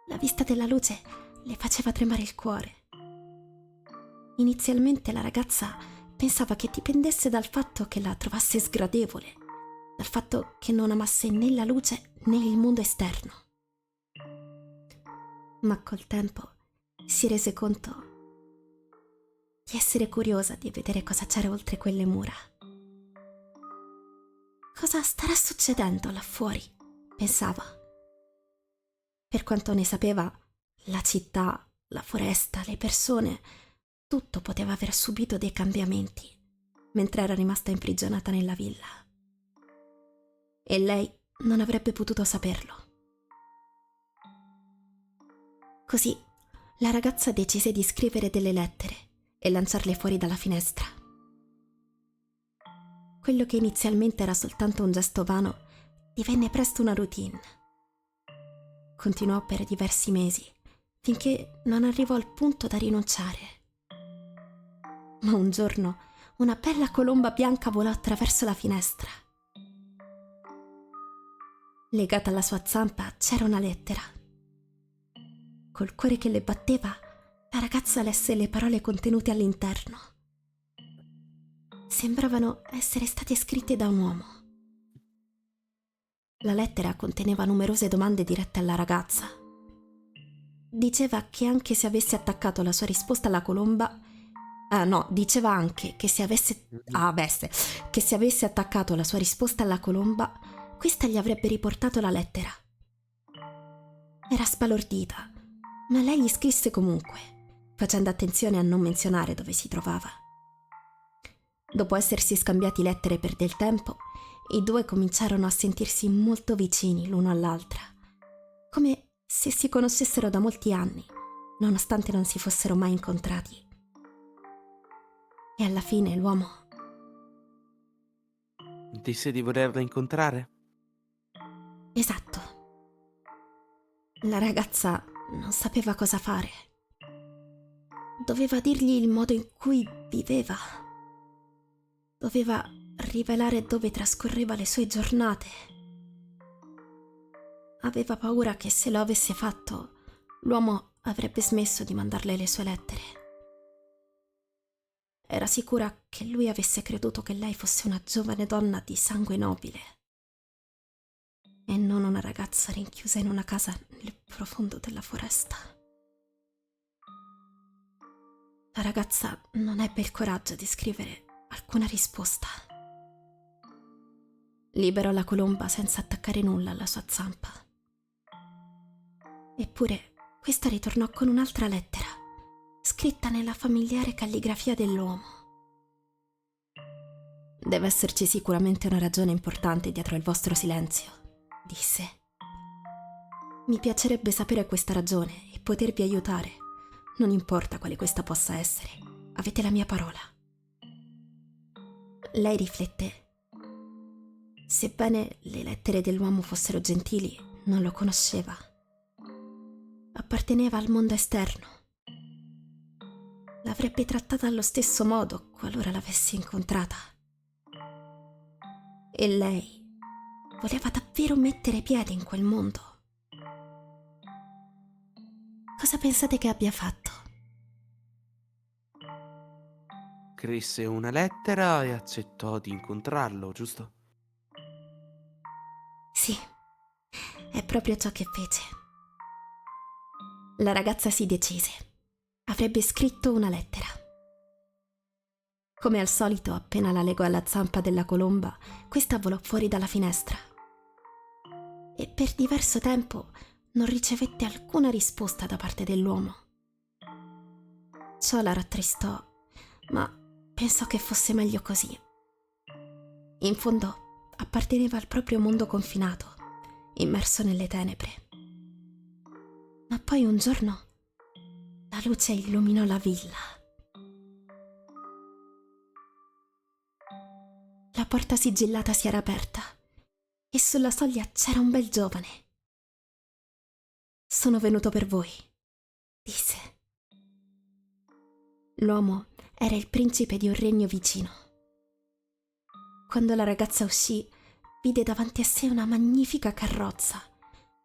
S1: la vista della luce le faceva tremare il cuore. Inizialmente la ragazza pensava che dipendesse dal fatto che la trovasse sgradevole, dal fatto che non amasse né la luce né il mondo esterno. Ma col tempo si rese conto di essere curiosa di vedere cosa c'era oltre quelle mura. Cosa starà succedendo là fuori? Pensava. Per quanto ne sapeva, la città, la foresta, le persone, tutto poteva aver subito dei cambiamenti, mentre era rimasta imprigionata nella villa. E lei non avrebbe potuto saperlo. Così la ragazza decise di scrivere delle lettere e lanciarle fuori dalla finestra. Quello che inizialmente era soltanto un gesto vano divenne presto una routine. Continuò per diversi mesi, finché non arrivò al punto da rinunciare. Ma un giorno una bella colomba bianca volò attraverso la finestra. Legata alla sua zampa c'era una lettera. Col cuore che le batteva, la ragazza lesse le parole contenute all'interno. Sembravano essere state scritte da un uomo. La lettera conteneva numerose domande dirette alla ragazza. diceva che anche se avesse attaccato la sua risposta alla colomba... no, diceva anche che se avesse... che se avesse attaccato la sua risposta alla colomba, questa gli avrebbe riportato la lettera. Era sbalordita, ma lei gli scrisse comunque, facendo attenzione a non menzionare dove si trovava. Dopo essersi scambiati lettere per del tempo, i due cominciarono a sentirsi molto vicini l'uno all'altra, come se si conoscessero da molti anni, nonostante non si fossero mai incontrati. E alla fine l'uomo...
S2: Disse di volerla incontrare?
S1: Esatto. La ragazza non sapeva cosa fare. Doveva dirgli il modo in cui viveva. Doveva rivelare dove trascorreva le sue giornate. Aveva paura che se lo avesse fatto, l'uomo avrebbe smesso di mandarle le sue lettere. Era sicura che lui avesse creduto che lei fosse una giovane donna di sangue nobile e non una ragazza rinchiusa in una casa nel profondo della foresta. La ragazza non ebbe il coraggio di scrivere alcuna risposta. Liberò la colomba senza attaccare nulla alla sua zampa. Eppure questa ritornò con un'altra lettera, scritta nella familiare calligrafia dell'uomo. Deve esserci sicuramente una ragione importante dietro il vostro silenzio, disse. Mi piacerebbe sapere questa ragione e potervi aiutare. Non importa quale questa possa essere. Avete la mia parola. Lei rifletté. Sebbene le lettere dell'uomo fossero gentili, non lo conosceva. Apparteneva al mondo esterno. L'avrebbe trattata allo stesso modo qualora l'avesse incontrata. E lei voleva davvero mettere piede in quel mondo. Cosa pensate che abbia fatto?
S2: Scrisse una lettera e accettò di incontrarlo, giusto?
S1: Sì, è proprio ciò che fece. La ragazza si decise. Avrebbe scritto una lettera. Come al solito, appena la legò alla zampa della colomba, questa volò fuori dalla finestra. E per diverso tempo non ricevette alcuna risposta da parte dell'uomo. Ciò la rattristò, ma pensò che fosse meglio così. In fondo, apparteneva al proprio mondo confinato, immerso nelle tenebre. Ma poi un giorno la luce illuminò la villa. La porta sigillata si era aperta e sulla soglia c'era un bel giovane. Sono venuto per voi, disse. L'uomo era il principe di un regno vicino. Quando la ragazza uscì, vide davanti a sé una magnifica carrozza,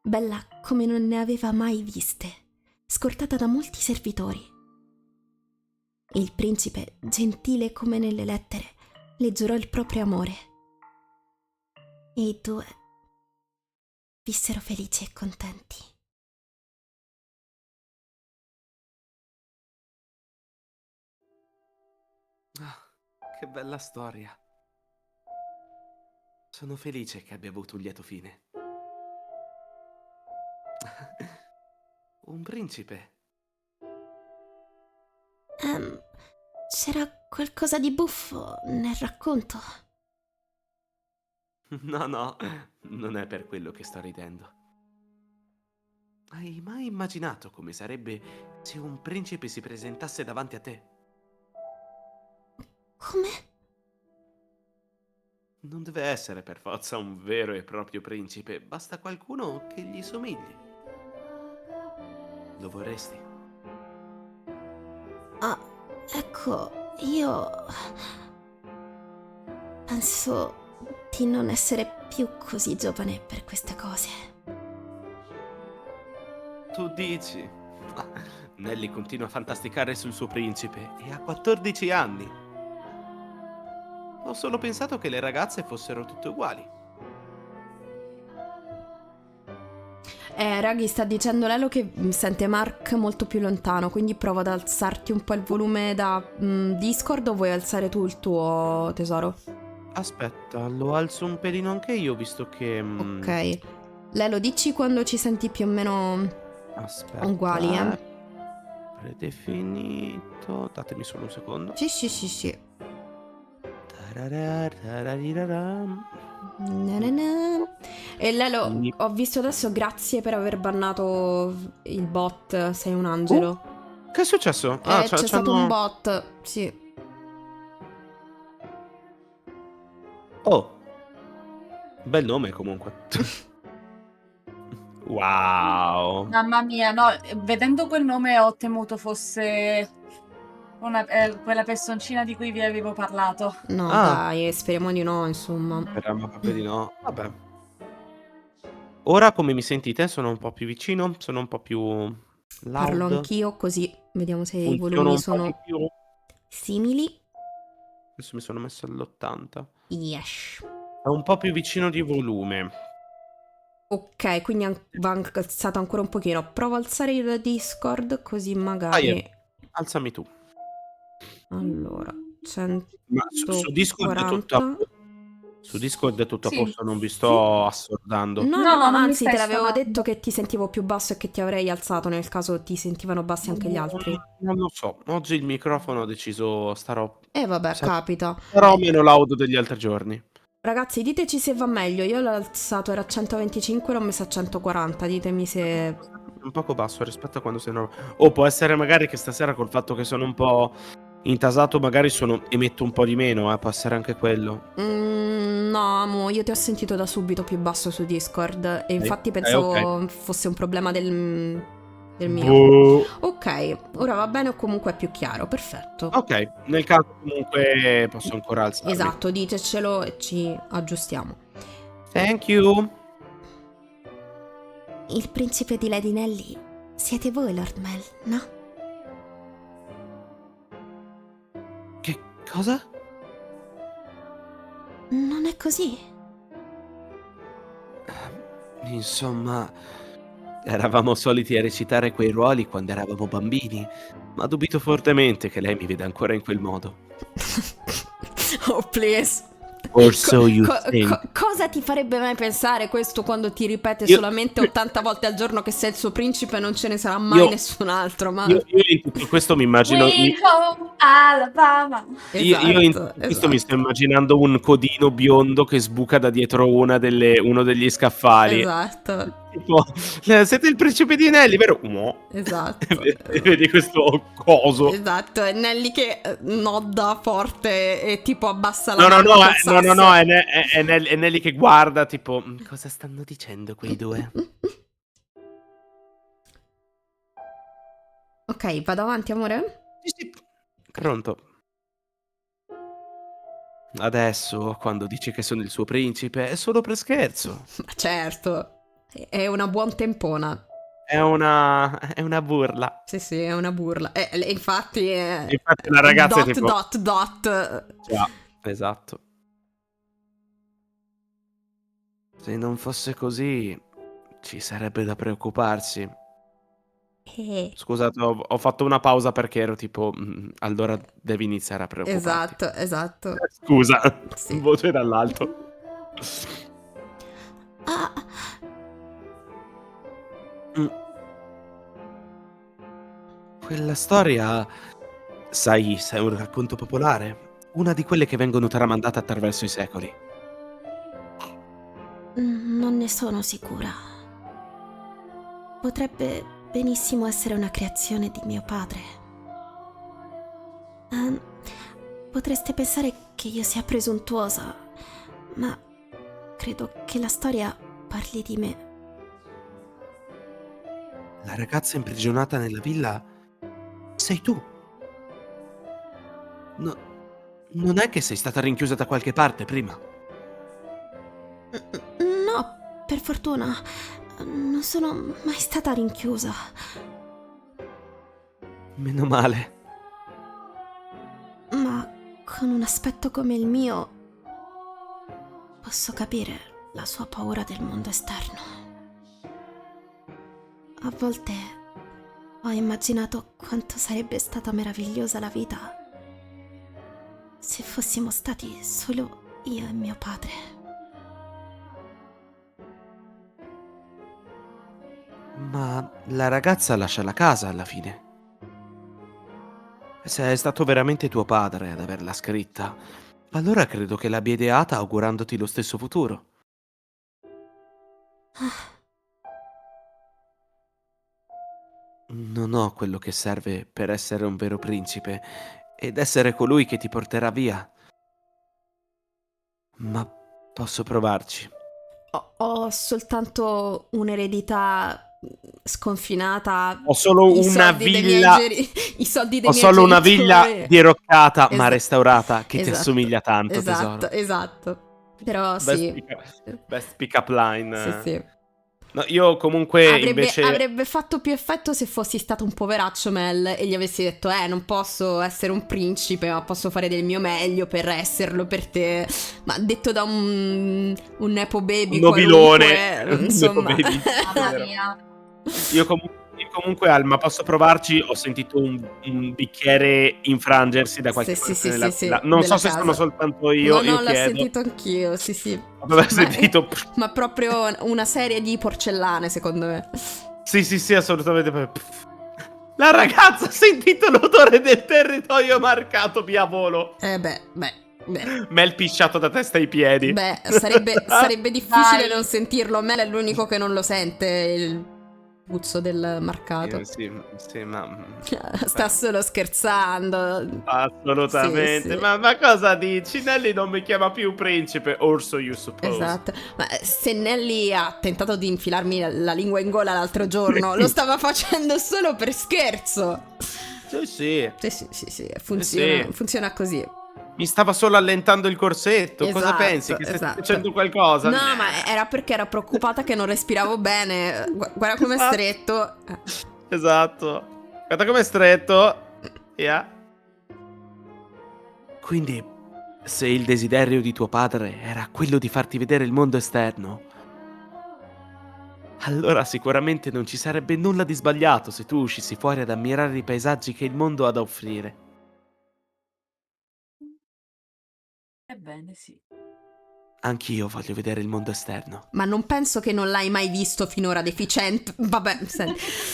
S1: bella come non ne aveva mai viste, scortata da molti servitori. Il principe, gentile come nelle lettere, le giurò il proprio amore. E i due vissero felici e contenti.
S2: Che bella storia. Sono felice che abbia avuto un lieto fine. Un principe.
S1: C'era qualcosa di buffo nel racconto.
S2: No, non è per quello che sto ridendo. Hai mai immaginato come sarebbe se un principe si presentasse davanti a te?
S1: Come?
S2: Non deve essere per forza un vero e proprio principe, basta qualcuno che gli somigli. Lo vorresti?
S1: Ah, ecco, io penso di non essere più così giovane per queste cose.
S2: Tu dici? Nelly continua a fantasticare sul suo principe e ha 14 anni. Ho solo pensato che le ragazze fossero tutte uguali.
S1: Raghi, sta dicendo Lelo che sente Mark molto più lontano, quindi prova ad alzarti un po' il volume da Discord, o vuoi alzare tu il tuo, tesoro?
S2: Aspetta, lo alzo un pelino anche io, visto che...
S1: Ok. Lelo, dici quando ci senti più o meno
S2: Aspetta.
S1: uguali, eh?
S2: Predefinito. Datemi solo un secondo.
S1: Sì.
S2: Tararararararam.
S1: E Lelo,
S2: Mi-
S1: ho visto adesso, grazie per aver bannato il bot, sei un angelo.
S2: Che è successo? Ah,
S1: C'è stato un bot, sì.
S2: Oh, bel nome comunque. Wow.
S4: Mamma mia, no, vedendo quel nome ho temuto fosse quella personcina di cui vi avevo parlato.
S1: No,
S2: Ah.
S1: dai, speriamo di no, insomma.
S2: Speriamo proprio di no. Vabbè. Ora come mi sentite? Sono un po' più vicino? Sono un po' più
S1: Parlo
S2: loud?
S1: anch'io, così vediamo se i
S2: Funziona
S1: volumi
S2: un po' di
S1: sono
S2: più?
S1: simili.
S2: Adesso mi sono messo all'80.
S1: Yes.
S2: È un po' più vicino di volume.
S1: Ok, quindi va alzato ancora un pochino. Provo a alzare il Discord, così magari...
S2: Alzami tu.
S1: Allora,
S2: Ma su Discord è tutto a
S1: 140.
S2: posto? Su Discord è tutto a
S4: Sì.
S2: posto, non vi sto assordando.
S1: No,
S4: No, non mi
S1: anzi,
S4: stai
S1: te l'avevo
S4: suonando.
S1: detto che ti sentivo più basso e che ti avrei alzato nel caso ti sentivano bassi anche gli altri.
S2: Non lo so. Oggi il microfono ho deciso starò
S1: E vabbè, capita.
S2: meno loud degli altri giorni.
S1: Ragazzi, diteci se va meglio. Io l'ho alzato, era a 125, l'ho messo a 140. Ditemi se...
S2: Un poco basso rispetto a quando sei o può essere magari che stasera col fatto che sono un po' intasato magari emetto un po' di meno, può essere anche quello.
S1: No, amo, io ti ho sentito da subito più basso su Discord e infatti pensavo
S2: ok.
S1: fosse un problema del mio.
S2: Boh.
S1: Ok, ora va bene o comunque è più chiaro, perfetto.
S2: Ok, nel caso comunque posso ancora alzarmi.
S1: Esatto, ditecelo e ci aggiustiamo.
S2: Thank you.
S1: Il principe di Lady Nelly siete voi, Lord Mel, no?
S2: Che cosa?
S1: Non è così?
S2: Insomma, eravamo soliti a recitare quei ruoli quando eravamo bambini, ma dubito fortemente che lei mi veda ancora in quel modo.
S1: Oh, please.
S2: Or so you think.
S1: Cosa ti farebbe mai pensare questo quando ti ripete
S2: Io-
S1: solamente 80 volte al giorno che sei il suo principe e non ce ne sarà mai
S2: Io-
S1: nessun altro? Ma...
S2: Io in tutto questo mi immagino...
S4: We home Alabama.
S2: Io in tutto questo mi sto immaginando un codino biondo che sbuca da dietro uno degli scaffali.
S1: Esatto,
S2: Tipo, siete il principe di Nelly, vero? No.
S1: esatto.
S2: E vedi questo coso.
S1: Esatto, è Nelly che nodda forte e tipo abbassa la
S2: No,
S1: mano col sasso.
S2: è Nelly che guarda, tipo, cosa stanno dicendo quei due?
S1: Ok, vado avanti, amore?
S2: Sì. Pronto. Adesso, quando dici che sono il suo principe, è solo per scherzo.
S1: Ma certo, è una buon tempona.
S2: È una burla.
S1: Sì, è una burla. Infatti è...
S2: Infatti la ragazza è
S1: dot,
S2: tipo...
S1: dot.
S2: Già, esatto. Se non fosse così, ci sarebbe da preoccuparsi. Scusate, ho fatto una pausa perché ero tipo, allora devi iniziare a preoccuparti.
S1: Esatto.
S2: Scusa,
S1: Sì.
S2: voce dall'alto.
S1: Ah,
S2: Mm. Quella storia, sai un racconto popolare? Una di quelle che vengono tramandate attraverso i secoli.
S1: non ne sono sicura. Potrebbe benissimo essere una creazione di mio padre. Potreste pensare che io sia presuntuosa, ma credo che la storia parli di me.
S2: La ragazza imprigionata nella villa sei tu. No, non è che sei stata rinchiusa da qualche parte prima?
S1: No, per fortuna, non sono mai stata rinchiusa.
S2: Meno male.
S1: Ma con un aspetto come il mio, posso capire la sua paura del mondo esterno. A volte ho immaginato quanto sarebbe stata meravigliosa la vita se fossimo stati solo io e mio padre.
S2: Ma la ragazza lascia la casa alla fine. Se è stato veramente tuo padre ad averla scritta, allora credo che l'abbia ideata augurandoti lo stesso futuro. Non ho quello che serve per essere un vero principe ed essere colui che ti porterà via. Ma posso provarci.
S1: Ho soltanto un'eredità sconfinata.
S2: Ho solo
S1: I
S2: una
S1: soldi dei miei
S2: villa.
S1: i soldi dei
S2: Ho
S1: miei
S2: solo una villa
S1: genitori.
S2: diroccata ma
S1: Esa-
S2: restaurata che ti
S1: esatto,
S2: assomiglia tanto,
S1: esatto,
S2: tesoro.
S1: esatto. Però
S2: Best
S1: sì.
S2: best pick-up line.
S1: Sì, sì.
S2: No, io comunque invece
S1: Avrebbe fatto più effetto se fossi stato un poveraccio Mel e gli avessi detto non posso essere un principe, ma posso fare del mio meglio per esserlo per te. Ma detto da un nepo baby
S2: un nobilone,
S1: qualunque,
S2: un
S1: insomma.
S2: nepo baby,
S3: Mamma
S2: vero.
S3: mia.
S2: Io comunque Alma, posso provarci? Ho sentito un bicchiere infrangersi da qualche
S1: Sì,
S2: parte nella
S1: sì,
S2: villa. Non
S1: della
S2: so se sono
S1: casa.
S2: soltanto io
S1: No, l'ho
S2: chiedo.
S1: sentito anch'io, sì.
S2: Dopo aver
S1: Ma,
S2: sentito
S1: ma proprio una serie di porcellane, secondo me.
S2: Sì, assolutamente. La ragazza ha sentito l'odore del territorio marcato via volo.
S1: Beh.
S2: Mel pisciato da testa ai piedi.
S1: Beh, sarebbe difficile
S3: Dai.
S1: non sentirlo. Mel è l'unico che non lo sente, il puzzo del marcato.
S2: Sì, ma
S1: Sta solo scherzando.
S2: assolutamente.
S1: Sì.
S2: Ma cosa dici? Nelly non mi chiama più principe, or so you suppose.
S1: Esatto. Ma se Nelly ha tentato di infilarmi la lingua in gola l'altro giorno, lo stava facendo solo per scherzo.
S2: Sì.
S1: Sì,
S2: Sì.
S1: funziona così.
S2: Mi stava solo allentando il corsetto. Cosa
S1: Esatto,
S2: pensi? Che stai
S1: esatto.
S2: facendo qualcosa?
S1: No, ma era perché era preoccupata che non respiravo bene. Guarda com'è
S2: Esatto.
S1: stretto.
S2: Esatto. Guarda com'è stretto. Yeah. Quindi, se il desiderio di tuo padre era quello di farti vedere il mondo esterno, allora sicuramente non ci sarebbe nulla di sbagliato se tu uscissi fuori ad ammirare i paesaggi che il mondo ha da offrire.
S4: Ebbene sì.
S2: Anch'io voglio vedere il mondo esterno.
S1: Ma non penso che non l'hai mai visto finora deficient. Vabbè,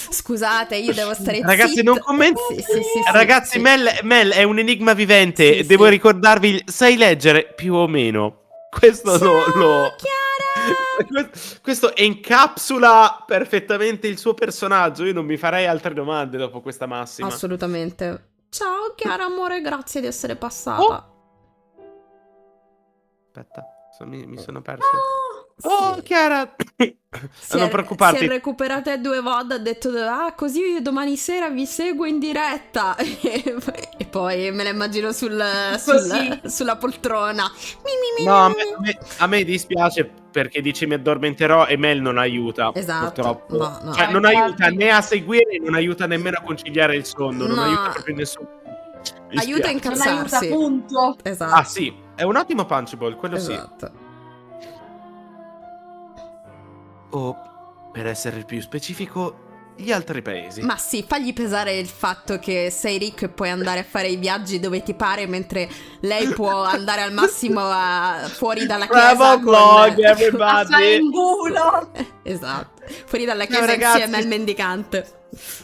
S1: scusate, io devo stare
S2: Ragazzi,
S1: zitta.
S2: non commento.
S1: Sì,
S2: Ragazzi,
S1: sì.
S2: Mel è un enigma vivente.
S1: Sì,
S2: Devo
S1: sì.
S2: ricordarvi, sai leggere più o meno. Questo
S1: Ciao, Chiara!
S2: Questo encapsula perfettamente il suo personaggio. Io non mi farei altre domande dopo questa massima.
S1: Assolutamente. Ciao Chiara, amore, grazie di essere passata.
S2: Oh. Aspetta, mi sono perso. Oh,
S1: Sì.
S2: Chiara! Non
S1: Si
S2: preoccuparti.
S1: è recuperate 2 VOD, ha detto così domani sera vi seguo in diretta. E poi me la immagino sulla poltrona.
S2: No, a me dispiace perché dici mi addormenterò e Mel non aiuta.
S1: Esatto.
S2: Purtroppo.
S1: No.
S2: Cioè, non
S3: infatti.
S2: aiuta né a seguire, non aiuta nemmeno a conciliare il sonno. Non
S1: No.
S2: aiuta proprio nessuno. Mi
S1: Aiuta a
S2: spiace.
S3: Non aiuta,
S1: incazzarsi.
S3: punto.
S1: Esatto.
S2: Ah, sì, è un ottimo punchable, quello sì.
S1: Esatto.
S2: O, per essere più specifico, gli altri paesi.
S1: Ma sì, fagli pesare il fatto che sei ricco e puoi andare a fare i viaggi dove ti pare, mentre lei può andare al massimo fuori dalla chiesa
S2: Bravo vlog,
S3: A fare
S2: everybody!
S3: in culo.
S1: Esatto, fuori dalla
S2: Ciao,
S1: chiesa
S2: ragazzi.
S1: insieme al mendicante.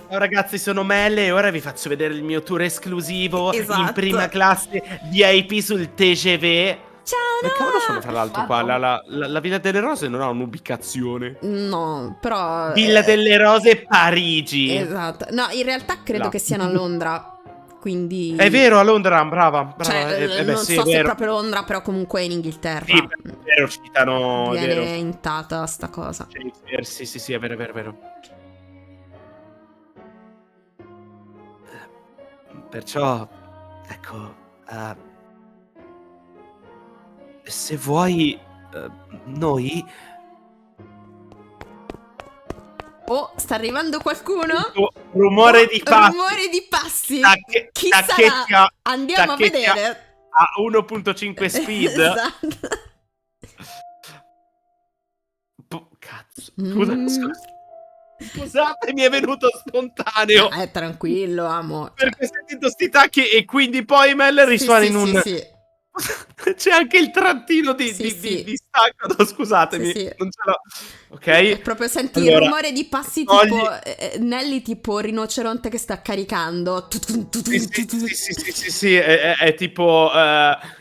S2: Ciao ragazzi, sono Mel e ora vi faccio vedere il mio tour esclusivo
S1: Esatto.
S2: in prima classe VIP sul TGV.
S1: Ciao,
S2: Ma cavolo sono fra l'altro qua?
S3: Madonna.
S2: La Villa delle Rose non ha un'ubicazione.
S1: No, però...
S2: Villa delle Rose, Parigi.
S1: Esatto. No, in realtà credo
S2: No.
S1: che siano a Londra, quindi...
S2: È vero, a Londra, brava.
S1: Cioè,
S2: beh,
S1: non
S2: sì,
S1: so
S2: è
S1: se è
S2: vero.
S1: proprio Londra, però comunque è in Inghilterra.
S2: Sì, è vero, citano, è
S1: Viene
S2: vero.
S1: intata sta cosa.
S2: Sì, è vero. Perciò, ecco, se vuoi, noi...
S1: Oh, sta arrivando qualcuno?
S2: Rumore di passi.
S1: Rumore di passi.
S2: Tacche-
S1: Chi
S2: tacchetti
S1: sarà?
S2: a-
S1: Andiamo a
S2: tacchetti a-
S1: vedere.
S2: A 1.5 speed.
S1: Esatto.
S2: Cazzo. Scusa. Scusate, mi è venuto spontaneo.
S1: Tranquillo, amo. Cioè,
S2: Perché ho sentito sti tacchi e quindi poi Mel
S1: sì,
S2: risuona
S1: sì,
S2: in un...
S1: sì,
S2: C'è anche il trattino di,
S1: sì, sì.
S2: di stacco, no, scusatemi,
S1: Sì, sì.
S2: non ce l'ho.
S1: E
S2: Ok?
S1: proprio senti il
S2: Allora,
S1: rumore di passi
S2: togli...
S1: tipo Nelly tipo rinoceronte che sta caricando.
S2: Sì, è tipo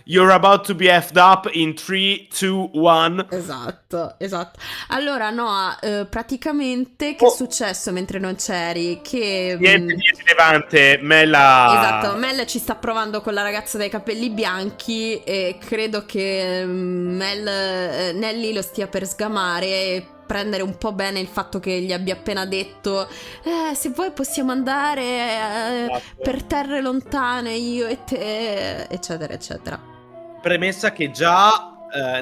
S2: you're about to be effed up in 3, 2, 1.
S1: Esatto, esatto. Allora, Noah, praticamente che è successo mentre non c'eri? Che
S2: Niente di rilevante,
S1: esatto,
S2: Mela...
S1: Mel ci sta provando con la ragazza dai capelli bianchi e credo che Nelly lo stia per sgamare e prendere un po' bene il fatto che gli abbia appena detto se vuoi possiamo andare per terre lontane io e te, eccetera, eccetera.
S2: Premessa che già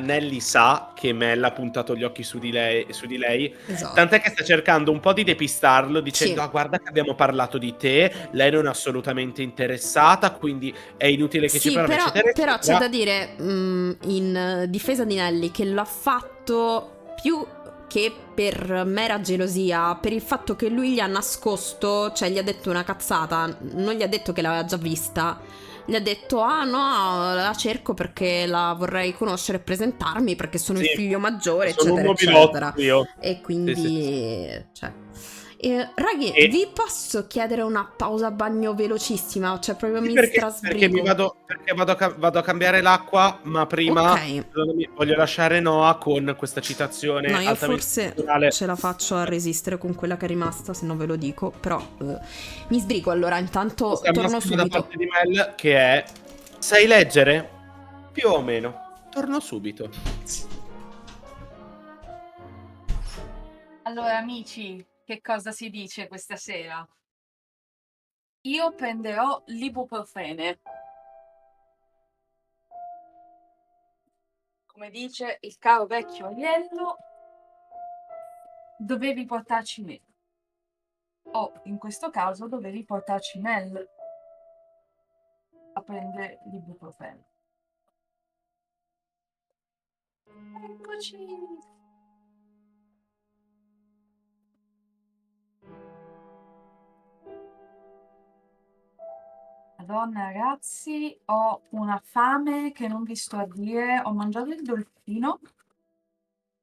S2: Nelly sa che Mel ha puntato gli occhi su di lei,
S1: Esatto.
S2: tant'è che sta cercando un po' di depistarlo dicendo
S1: Sì.
S2: ah guarda che abbiamo parlato di te, lei non è assolutamente interessata, quindi è inutile che ci
S1: Sì,
S2: parli, eccetera,
S1: però c'è
S2: eccetera.
S1: da dire in difesa di Nelly che l'ha fatto più che per mera gelosia, per il fatto che lui gli ha nascosto, cioè gli ha detto una cazzata, non gli ha detto che l'aveva già vista, gli ha detto ah no, la cerco perché la vorrei conoscere e presentarmi perché sono il
S2: Sì,
S1: figlio maggiore,
S2: sono un
S1: eccetera,
S2: mobilotto
S1: eccetera.
S2: io.
S1: E quindi,
S2: Sì.
S1: cioè... raghi,
S2: E-
S1: vi posso chiedere una pausa bagno velocissima? Cioè proprio
S2: Sì,
S1: mi
S2: perché
S1: strasbrigo.
S2: vado a cambiare l'acqua, ma prima
S1: Ok.
S2: perdonami, voglio lasciare Noah con questa citazione
S1: No, io
S2: altamente
S1: forse
S2: culturale.
S1: ce la faccio a resistere con quella che è rimasta, se non ve lo dico, però mi sbrigo allora, intanto
S2: Questa
S1: torno
S2: massima da
S1: subito.
S2: parte di Mel che è sai leggere? Più o meno. Torno subito.
S4: Allora, amici, che cosa si dice questa sera? Io prenderò l'ibuprofene. Come dice il caro vecchio Aiello, dovevi portarci me. O, in questo caso, dovevi portarci Mel a prendere l'ibuprofene. Eccoci! Madonna, ragazzi, ho una fame che non vi sto a dire. Ho mangiato il dolfino.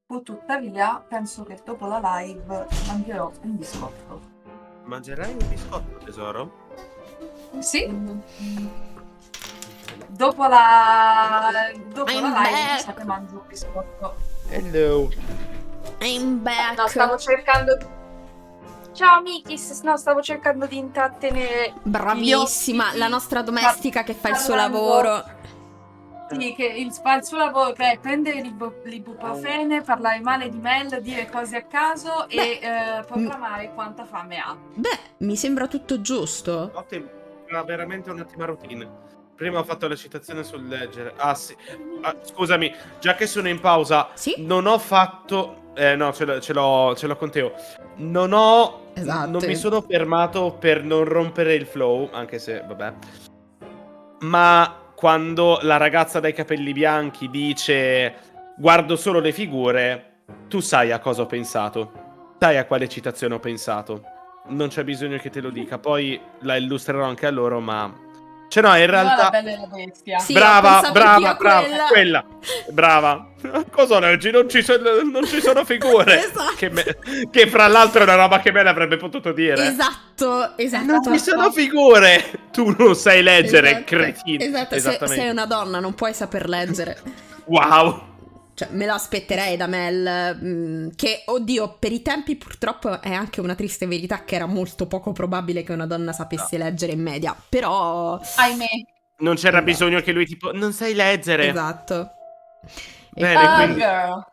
S4: Pur tuttavia, penso che dopo la live mangerò un biscotto.
S2: Mangerai un biscotto, tesoro?
S4: Sì. Dopo la
S1: I'm
S4: live, mi
S1: back.
S4: sa che mangio un biscotto.
S2: Hello.
S1: I'm back.
S4: No, stavo cercando... Ciao Mikis, no, stavo cercando di intrattenere
S1: Bravissima,
S4: gli ospiti
S1: la nostra domestica che fa il suo
S4: parlando-
S1: lavoro.
S4: Sì, che fa il suo lavoro, che è prendere l'ibuprofene, parlare male di Mel, dire cose a caso e proclamare quanta fame ha.
S1: Beh, mi sembra tutto giusto.
S2: Ottimo. Era veramente un'ottima routine. Prima ho fatto la citazione sul leggere. Ah, sì. Ah, scusami, già che sono in pausa,
S1: Sì?
S2: non ho fatto. No, ce l'ho con Teo. Non
S1: Esatto.
S2: mi sono fermato per non rompere il flow, anche se, vabbè. Ma quando la ragazza dai capelli bianchi dice guardo solo le figure, tu sai a cosa ho pensato. Sai a quale citazione ho pensato. Non c'è bisogno che te lo dica. Poi la illustrerò anche a loro, ma... Cioè no, in
S4: Io la
S2: realtà...
S4: Bella e la Bestia.
S1: Sì, ho
S2: Brava,
S1: pensato anch'io a
S2: quella. Brava. Cosa leggi? Non ci sono figure.
S1: Esatto.
S2: Che fra l'altro è una roba che me l'avrebbe potuto dire.
S1: Esatto.
S2: Non ci sono figure. Tu non sai leggere,
S1: Esatto.
S2: cretino.
S1: Esatto,
S2: Esattamente.
S1: sei una donna, non puoi saper leggere.
S2: Wow.
S1: Cioè, me lo aspetterei da Mel, che, oddio, per i tempi purtroppo è anche una triste verità che era molto poco probabile che una donna sapesse leggere in media, però...
S4: Ahimè.
S2: Non c'era
S1: Esatto.
S2: bisogno che lui tipo, non sai leggere.
S1: Esatto.
S2: Bene,
S4: Girl.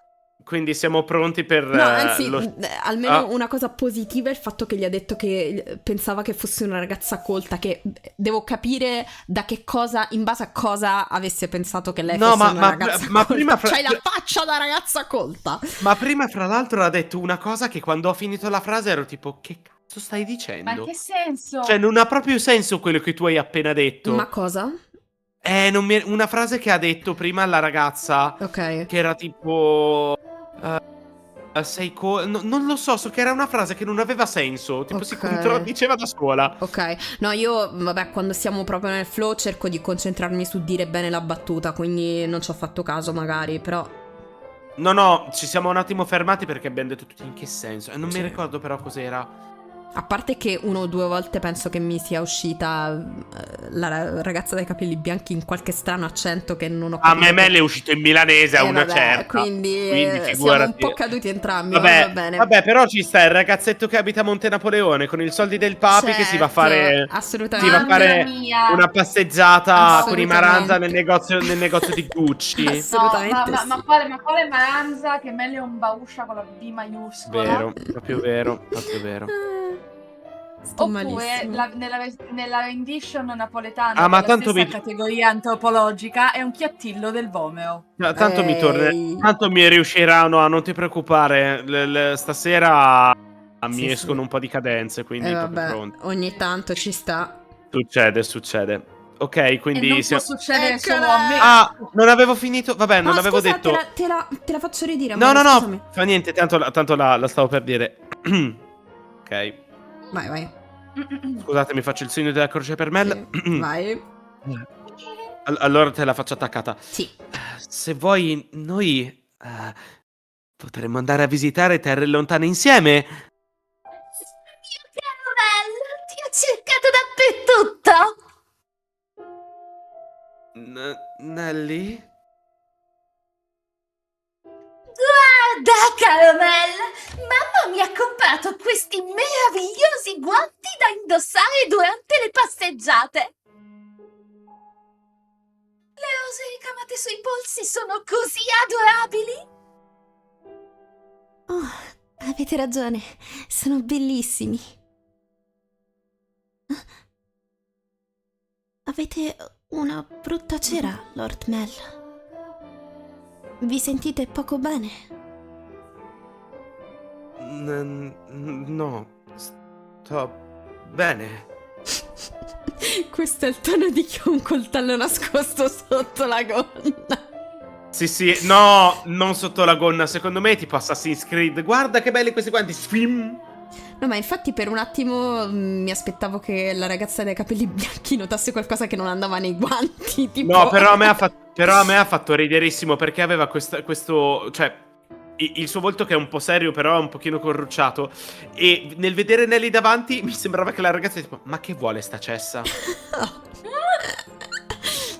S2: quindi siamo pronti per
S1: No, anzi,
S2: lo...
S1: almeno una cosa positiva è il fatto che gli ha detto che pensava che fosse una ragazza colta, che devo capire da che cosa, in base a cosa avesse pensato che lei
S2: No,
S1: fosse una ragazza colta.
S2: prima
S1: C'hai la faccia da ragazza colta.
S2: Ma prima, fra l'altro, ha detto una cosa che quando ho finito la frase ero tipo, che cazzo stai dicendo?
S4: Ma in che senso?
S2: Cioè, non ha proprio senso quello che tu hai appena detto.
S1: Ma cosa?
S2: Una frase che ha detto prima alla ragazza,
S1: Ok.
S2: che era tipo... Non lo so che era una frase che non aveva senso. Tipo si
S1: Ok.
S2: contraddiceva da sola.
S1: Ok, no, io, vabbè, quando siamo proprio nel flow cerco di concentrarmi su dire bene la battuta, quindi non ci ho fatto caso magari, però...
S2: No, ci siamo un attimo fermati perché abbiamo detto tutti in che senso. E non mi
S1: Sì.
S2: ricordo però cos'era.
S1: A parte che 1 o 2 volte penso che mi sia uscita la ragazza dai capelli bianchi in qualche strano accento che non ho
S2: A
S1: capito.
S2: me è uscito in milanese a una
S1: vabbè,
S2: certa.
S1: quindi siamo un
S2: figurati.
S1: po' caduti entrambi, ma va bene.
S2: Vabbè, però ci sta il ragazzetto che abita a Monte Napoleone con i soldi del papi che si va a
S1: Certo,
S2: fare
S1: assolutamente.
S2: si va a fare
S4: Mamma mia.
S2: una passeggiata con i Maranza
S1: Assolutamente.
S2: nel negozio di Gucci.
S1: Assolutamente
S4: No,
S1: sì.
S4: ma quale Maranza che meglio un bauscia con la B maiuscola?
S2: Vero, proprio vero.
S1: Sto
S4: Oppure
S1: malissimo.
S4: nella rendition napoletana
S2: Ma
S4: della
S2: tanto
S4: stessa
S2: mi
S4: categoria antropologica è un chiattillo del vomero.
S2: tanto mi torna.
S1: Ehi.
S2: Tanto mi riusciranno a non ti preoccupare. Stasera mi
S1: Sì,
S2: escono
S1: sì.
S2: un po' di cadenze, quindi proprio
S1: Vabbè,
S2: pronto.
S1: ogni tanto ci sta.
S2: Succede. Ok,
S4: E
S2: quindi
S4: non può
S2: siamo.
S4: succedere
S1: Eccola!
S4: solo a me.
S2: Non avevo finito. Vabbè, non
S1: Ah,
S2: avevo
S1: scusa,
S2: detto.
S1: te la faccio ridire,
S2: No,
S1: amore, scusami.
S2: fa niente, tanto la stavo per dire. Ok.
S1: Vai.
S2: Scusate, mi faccio il segno della croce per Mel.
S1: Sì, vai.
S2: Allora te la faccio attaccata.
S1: Sì.
S2: Se vuoi, noi potremmo andare a visitare terre lontane insieme.
S3: Mio caro Mel, ti ho cercato dappertutto.
S2: Nelly?
S3: Guarda, caro Mel, mamma mi ha comprato questi meravigliosi guanti da indossare durante le passeggiate. Le rose ricamate sui polsi sono così adorabili.
S1: Oh, avete ragione, sono bellissimi. Avete una brutta cera, Lord Mel. Vi sentite poco bene?
S2: No, sto bene.
S1: Questo è il tono di chi ha un coltello nascosto sotto la gonna.
S2: Sì, no, non sotto la gonna. Secondo me è tipo Assassin's Creed. Guarda che belli questi guanti. Sfim.
S1: No, ma infatti per un attimo mi aspettavo che la ragazza dai capelli bianchi notasse qualcosa che non andava nei guanti. Tipo...
S2: No, però a me ha fatto riderissimo perché aveva questo. Cioè, il suo volto che è un po' serio, però è un pochino corrucciato. E nel vedere Nelly davanti mi sembrava che la ragazza tipo, ma che vuole sta cessa?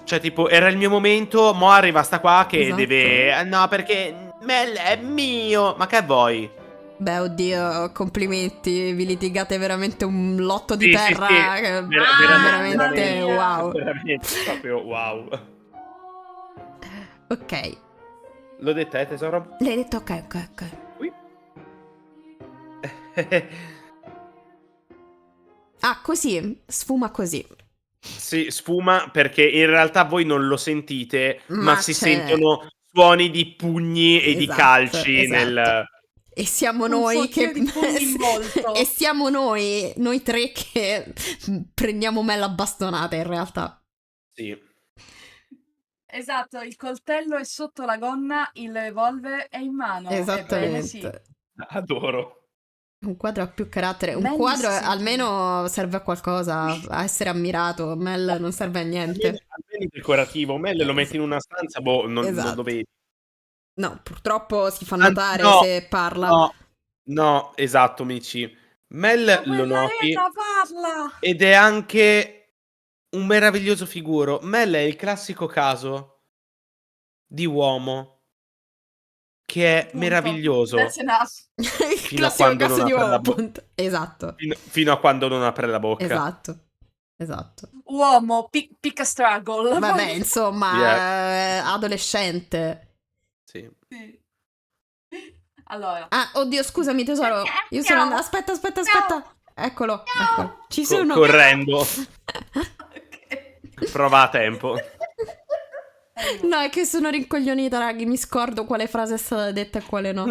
S2: Cioè, tipo, era il mio momento, mo arriva sta qua che
S1: Esatto.
S2: deve. No, perché Mel è mio. Ma che vuoi?
S1: Beh, oddio, complimenti, vi litigate veramente un lotto di
S2: Sì,
S1: terra.
S2: sì.
S1: Che-
S2: Veramente,
S1: veramente wow.
S2: veramente, proprio wow.
S1: Ok,
S2: L'ho detta, tesoro?
S1: l'hai detto ok.
S2: Ui.
S1: Ah, così, sfuma così.
S2: Sì, sfuma perché in realtà voi non lo sentite, ma si
S1: c'è-
S2: sentono suoni di pugni e di
S1: Esatto,
S2: calci
S1: esatto. E siamo
S4: Un
S1: noi
S4: soffio
S1: che...
S4: di pugni in volto.
S1: e siamo noi tre che prendiamo me la bastonata in realtà.
S2: Sì.
S4: Esatto, il coltello è sotto la gonna, il revolver è in mano. Ebbene sì.
S1: Esattamente.
S2: Adoro.
S1: Un quadro ha più carattere. Un
S4: Mel
S1: quadro
S4: si sente-
S1: almeno serve a qualcosa, a essere ammirato. Mel non serve a niente.
S2: Almeno decorativo. Mel lo metti in una stanza, boh, non
S1: Esatto.
S2: lo vedi.
S1: No, purtroppo si fa
S2: Anzi,
S1: notare
S2: no,
S1: se parla.
S2: No, esatto, Mici. Mel
S4: Ma
S2: lo
S4: quella
S2: noti
S4: Rena parla!
S2: ed è anche un meraviglioso figuro. Mel è il classico caso di uomo che è
S4: Punto.
S2: meraviglioso
S4: That's enough.
S1: Il
S2: fino a
S1: classico
S2: quando
S1: caso
S2: non
S1: di
S2: apre
S1: uomo,
S2: la bocca.
S1: appunto. Esatto.
S2: Fino a quando non apre la bocca.
S1: Esatto.
S4: Uomo, pick a struggle.
S1: Vabbè, insomma,
S2: Yeah.
S1: adolescente.
S2: Sì.
S4: Sì. Allora,
S1: Ah, oddio, scusami tesoro. Io sono andata... Aspetta. Eccolo. Ci sono.
S2: Correndo.
S4: ok.
S2: Prova a tempo.
S1: No, è che sono rincoglionita, raghi. Mi scordo quale frase è stata detta e quale no.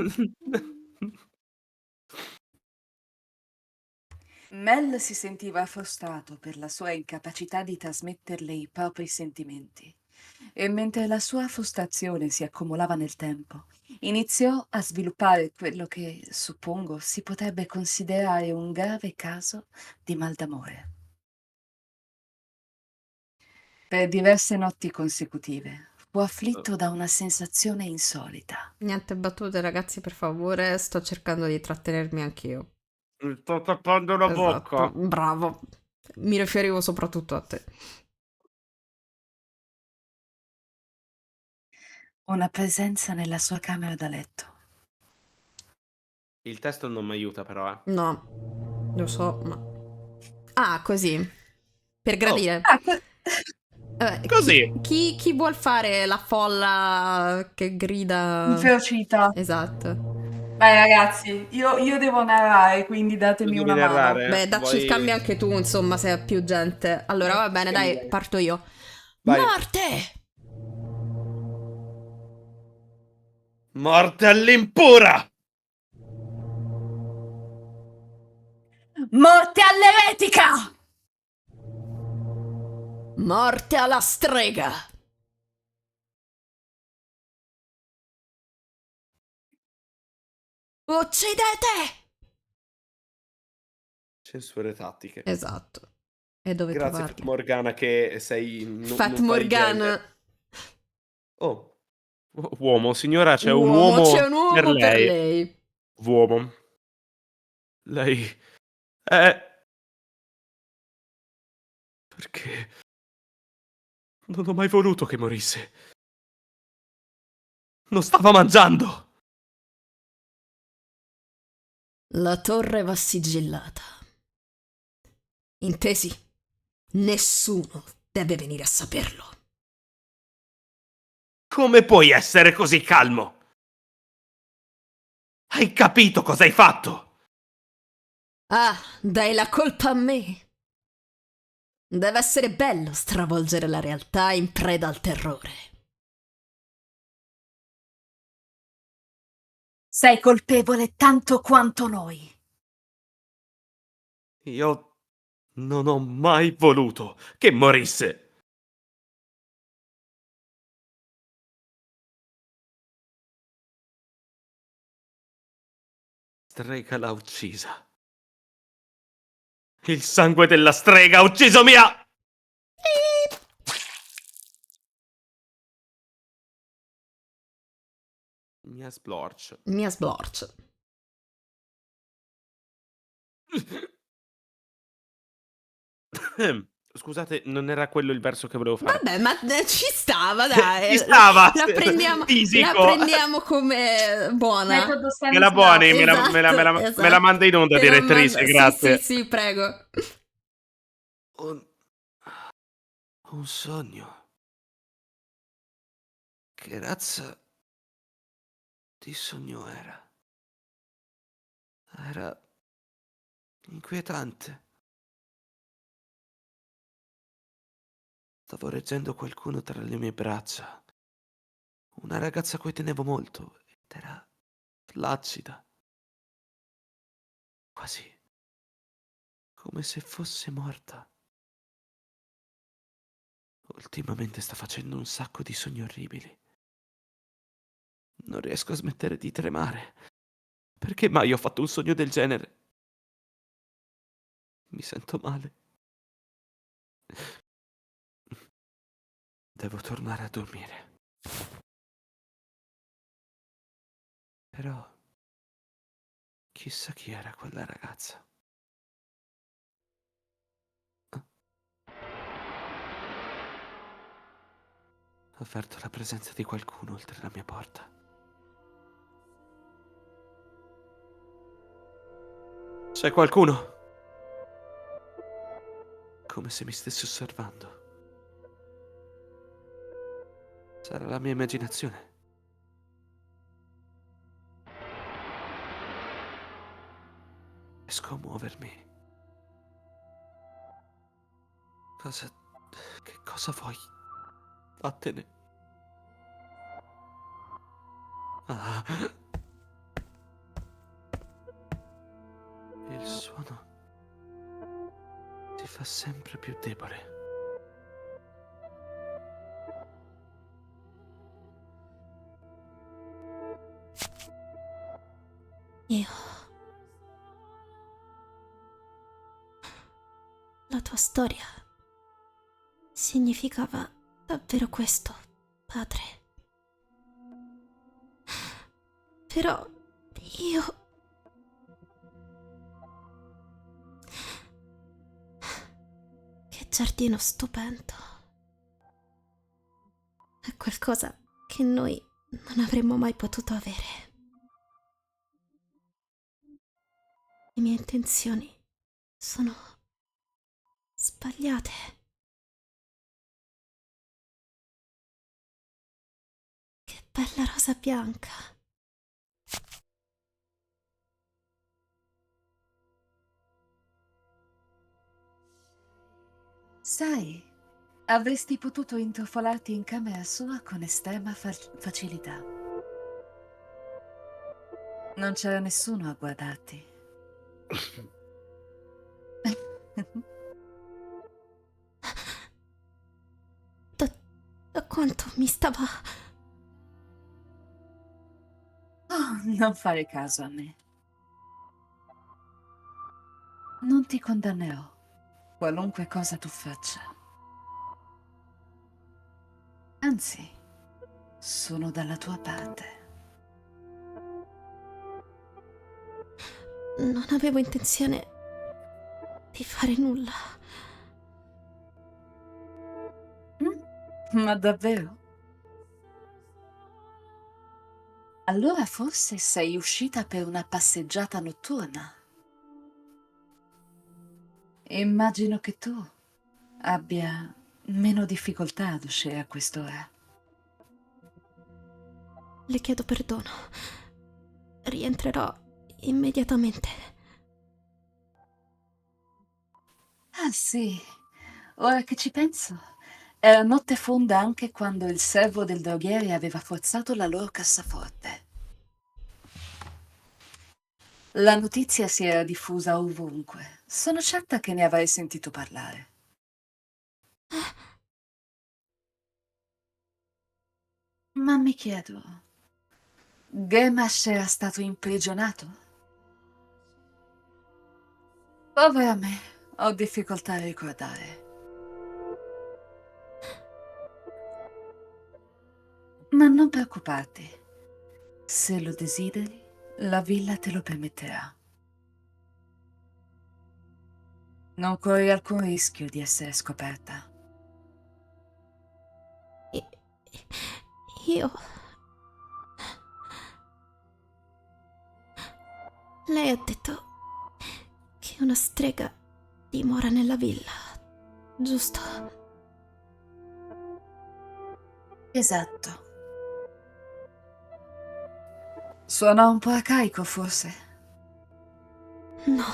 S4: Mel si sentiva frustrato per la sua incapacità di trasmetterle i propri sentimenti. e mentre la sua frustrazione si accumulava nel tempo, iniziò a sviluppare quello che, suppongo, si potrebbe considerare un grave caso di mal d'amore. Per diverse notti consecutive fu afflitto da una sensazione insolita.
S1: Niente battute, ragazzi, per favore. Sto cercando di trattenermi anch'io.
S2: Mi sto tappando la
S1: Esatto,
S2: bocca.
S1: bravo. Mi riferivo soprattutto a te.
S4: Una presenza nella sua camera da letto.
S2: Il testo non mi aiuta però, eh.
S1: No, lo so, ma... Ah, così. Per
S2: Oh,
S1: gradire.
S4: Ah,
S2: così.
S1: Chi vuol fare la folla che grida?
S4: inferocita.
S1: Esatto.
S4: Vai ragazzi, io devo narrare, quindi
S2: Tu
S4: datemi
S2: devi
S4: una mano.
S2: narrare?
S1: Beh, dacci il cambio anche tu, insomma, se hai più gente. Allora, va bene, dai, parto io.
S2: Vai.
S1: Morte!
S2: Morte all'impura!
S3: Morte all'eretica!
S1: Morte alla strega! Uccidete!
S2: Censure tattiche.
S1: Esatto. E dove
S2: Grazie,
S1: trovarle?
S2: Morgana, che sei...
S1: Fat
S2: non fai
S1: Morgana.
S2: gente. Oh, uomo, signora, c'è un
S1: Uomo, c'è
S2: uomo
S1: un
S2: per
S1: uomo per
S2: lei.
S1: lei.
S2: Uomo. Lei è... Perché non ho mai voluto che morisse. Non stava mangiando.
S1: La torre va sigillata. Intesi? Nessuno deve venire a saperlo.
S2: Come puoi essere così calmo? Hai capito cosa hai fatto?
S1: Ah, dai la colpa a me. Deve essere bello stravolgere la realtà in preda al terrore.
S3: Sei colpevole tanto quanto noi.
S2: Io non ho mai voluto che morisse. Strega l'ha uccisa. Il sangue della strega ha ucciso mia... Mia sblorch.
S1: Mia sblorch.
S2: Scusate, non era quello il verso che volevo fare.
S1: Vabbè, ma ci stava, dai.
S2: Ci stava!
S1: La
S2: Fisico!
S1: prendiamo come buona.
S3: Metodo
S2: Me la
S3: Stanislavski.
S2: buoni,
S1: Esatto,
S2: me la
S1: esatto.
S2: manda in onda,
S1: Te la
S2: direttrice,
S1: Sì, sì,
S2: grazie.
S1: sì, prego.
S2: Un sogno. Che razza di sogno era? Era inquietante. Stavo reggendo qualcuno tra le mie braccia. Una ragazza a cui tenevo molto ed era flaccida. Quasi come se fosse morta. Ultimamente sta facendo un sacco di sogni orribili. Non riesco a smettere di tremare. Perché mai ho fatto un sogno del genere? Mi sento male. Devo tornare a dormire. Però chissà chi era quella ragazza. Avverto la presenza di qualcuno oltre la mia porta. C'è qualcuno? Come se mi stesse osservando. Sarà la mia immaginazione. Riesco a muovermi. Che cosa vuoi? Vattene. Ah. Il suono si fa sempre più debole.
S1: Io... La tua storia significava davvero questo, padre. Però io... Che giardino stupendo. È qualcosa che noi non avremmo mai potuto avere. Le mie intenzioni sono sbagliate. Che bella rosa bianca.
S4: Sai, avresti potuto intrufolarti in camera sua con estrema facilità. Non c'era nessuno a guardarti.
S1: Da quanto mi stava...
S4: Oh, non fare caso a me. Non ti condannerò, qualunque cosa tu faccia. Anzi, sono dalla tua parte.
S1: Non avevo intenzione di fare nulla.
S4: Ma davvero? Allora forse sei uscita per una passeggiata notturna. Immagino che tu abbia meno difficoltà ad uscire a quest'ora.
S1: Le chiedo perdono. Rientrerò immediatamente.
S4: Ah sì, ora che ci penso, era notte fonda anche quando il servo del droghiere aveva forzato la loro cassaforte. La notizia si era diffusa ovunque. Sono certa che ne avrai sentito parlare. Ma mi chiedo, Gamash era stato imprigionato? Povera me, ho difficoltà a ricordare. Ma non preoccuparti. Se lo desideri, la villa te lo permetterà. Non corri alcun rischio di essere scoperta.
S1: Io... Lei ha detto che una strega dimora nella villa, giusto?
S4: Esatto. Suona un po' arcaico, forse?
S1: No.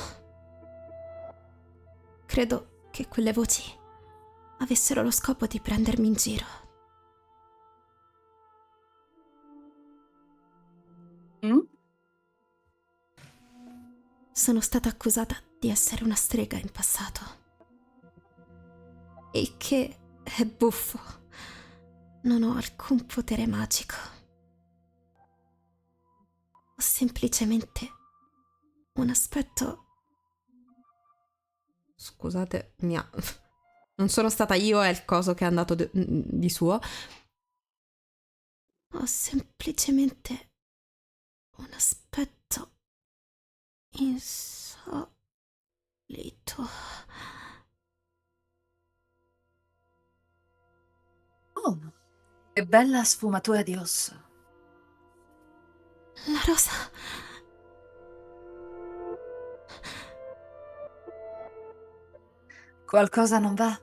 S1: Credo che quelle voci avessero lo scopo di prendermi in giro.
S4: Mm?
S1: Sono stata accusata di essere una strega in passato. Il che è buffo. Non ho alcun potere magico. Ho semplicemente un aspetto... Scusate, non sono stata io, è il coso che è andato di suo. Ho semplicemente un aspetto insolito.
S4: Oh, che bella sfumatura di rosso.
S1: La rosa...
S4: Qualcosa non va?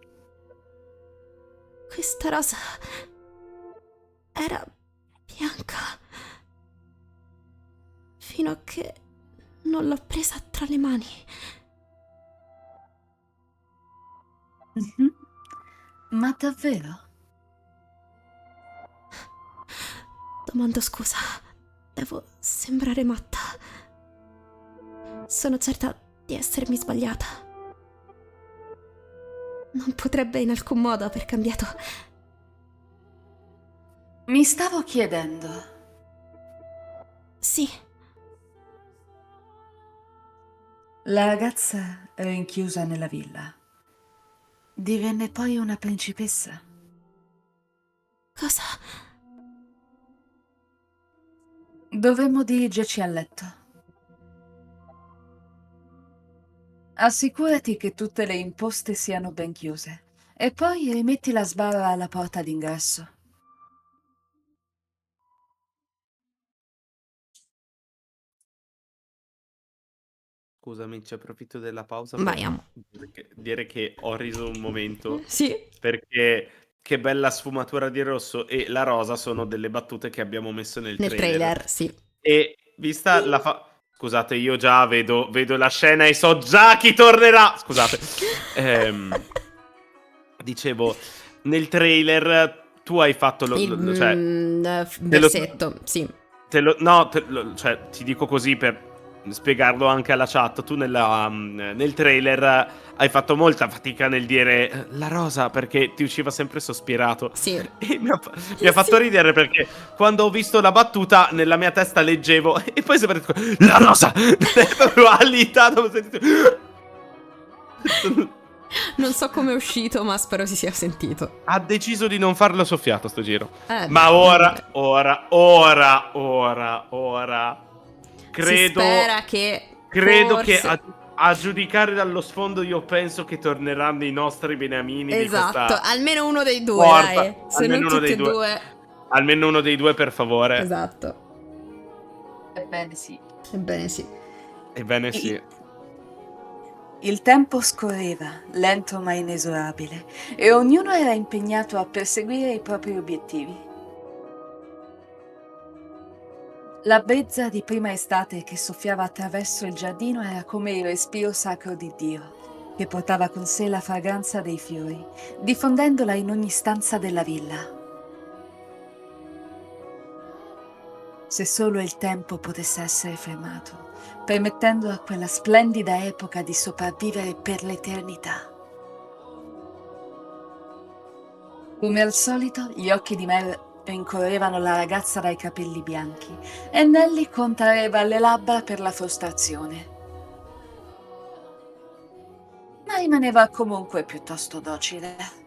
S1: Questa rosa era bianca fino a che non l'ho presa tra le mani.
S4: Mhm. Ma davvero?
S1: Domando scusa, devo sembrare matta. Sono certa di essermi sbagliata. Non potrebbe in alcun modo aver cambiato.
S4: Mi stavo chiedendo.
S1: Sì,
S4: La ragazza rinchiusa nella villa divenne poi una principessa.
S1: Cosa?
S4: Dovremmo dirigerci a letto. Assicurati che tutte le imposte siano ben chiuse e poi rimetti la sbarra alla porta d'ingresso.
S2: Scusami, ci approfitto della pausa
S1: Vai,
S2: per
S1: amo.
S2: dire che ho riso un momento
S1: Sì.
S2: perché che bella sfumatura di rosso e la rosa sono delle battute che abbiamo messo nel
S1: Nel trailer, sì.
S2: E vista la scusate, io già vedo la scena e so già chi tornerà. Scusate. Dicevo, nel trailer tu hai fatto cioè,
S1: versetto, sì.
S2: cioè, ti dico così per spiegarlo anche alla chat. Tu nel trailer hai fatto molta fatica nel dire la rosa perché ti usciva sempre sospirato.
S1: Sì.
S2: E mi ha fatto ridere perché quando ho visto la battuta nella mia testa leggevo e poi sempre detto la rosa. Proprio allitato.
S1: Non so come è uscito, ma spero si sia sentito.
S2: Ha deciso di non farlo soffiato sto giro.
S1: beh,
S2: Ma ora.
S1: si spera che
S2: Credo
S1: forse...
S2: che a giudicare dallo sfondo io penso che torneranno i nostri beniamini di
S1: Esatto,
S2: questa
S1: almeno uno dei due,
S2: porta.
S1: dai. Se
S2: Almeno
S1: non
S2: uno
S1: tutti
S2: dei
S1: e
S2: due.
S1: due.
S2: Almeno uno dei due, per favore.
S1: Esatto.
S4: Ebbene sì.
S1: Ebbene sì.
S2: Ebbene sì.
S4: Il tempo scorreva, lento ma inesorabile, e ognuno era impegnato a perseguire i propri obiettivi. La brezza di prima estate che soffiava attraverso il giardino era come il respiro sacro di Dio, che portava con sé la fragranza dei fiori, diffondendola in ogni stanza della villa. Se solo il tempo potesse essere fermato, permettendo a quella splendida epoca di sopravvivere per l'eternità. Come al solito, gli occhi di Mel rincorrevano la ragazza dai capelli bianchi e Nelly contraeva le labbra per la frustrazione. Ma rimaneva comunque piuttosto docile.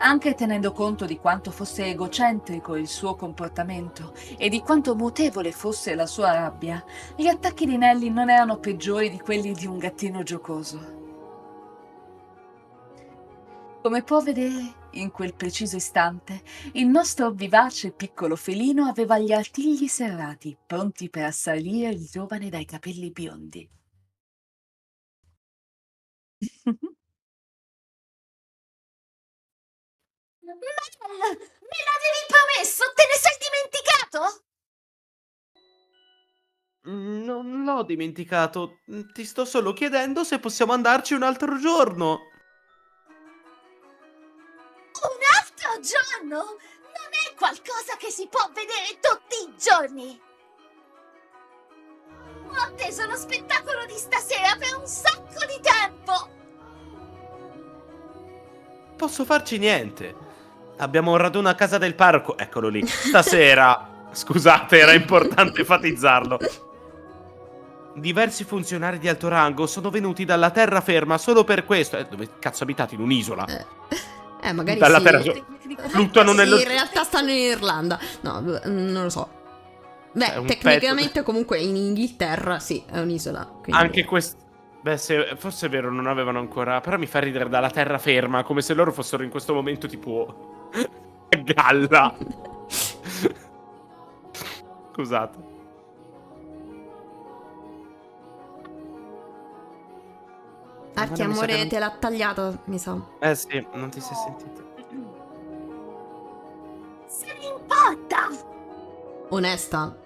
S4: Anche tenendo conto di quanto fosse egocentrico il suo comportamento e di quanto mutevole fosse la sua rabbia, gli attacchi di Nelly non erano peggiori di quelli di un gattino giocoso. Come può vedere, in quel preciso istante, il nostro vivace piccolo felino aveva gli artigli serrati, pronti per assalire il giovane dai capelli biondi.
S3: Mel, me l'avevi promesso, te ne sei dimenticato?
S2: Non l'ho dimenticato. Ti sto solo chiedendo se possiamo andarci un altro giorno.
S3: Un altro giorno? Non è qualcosa che si può vedere tutti i giorni! Ho atteso lo spettacolo di stasera per un sacco di tempo!
S2: Posso farci niente. Abbiamo un raduno a casa del parco. Eccolo lì. Stasera. Scusate, era importante enfatizzarlo. Diversi funzionari di alto rango sono venuti dalla terraferma solo per questo. Dove cazzo abitate? In un'isola?
S1: Magari
S2: Dalla
S1: sì.
S2: terra fluttuano nello...
S1: In realtà stanno in Irlanda. No, non lo so. Beh,
S2: un
S1: tecnicamente comunque in Inghilterra sì, è un'isola. Quindi...
S2: Anche questo... Beh, forse è vero, non avevano ancora... Però mi fa ridere dalla terraferma, come se loro fossero in questo momento tipo... a galla. Scusate.
S1: Arti, amore, te l'ha tagliato, mi sa.
S2: Sì, non ti sei sentito.
S3: Se ne importa!
S1: Onesta.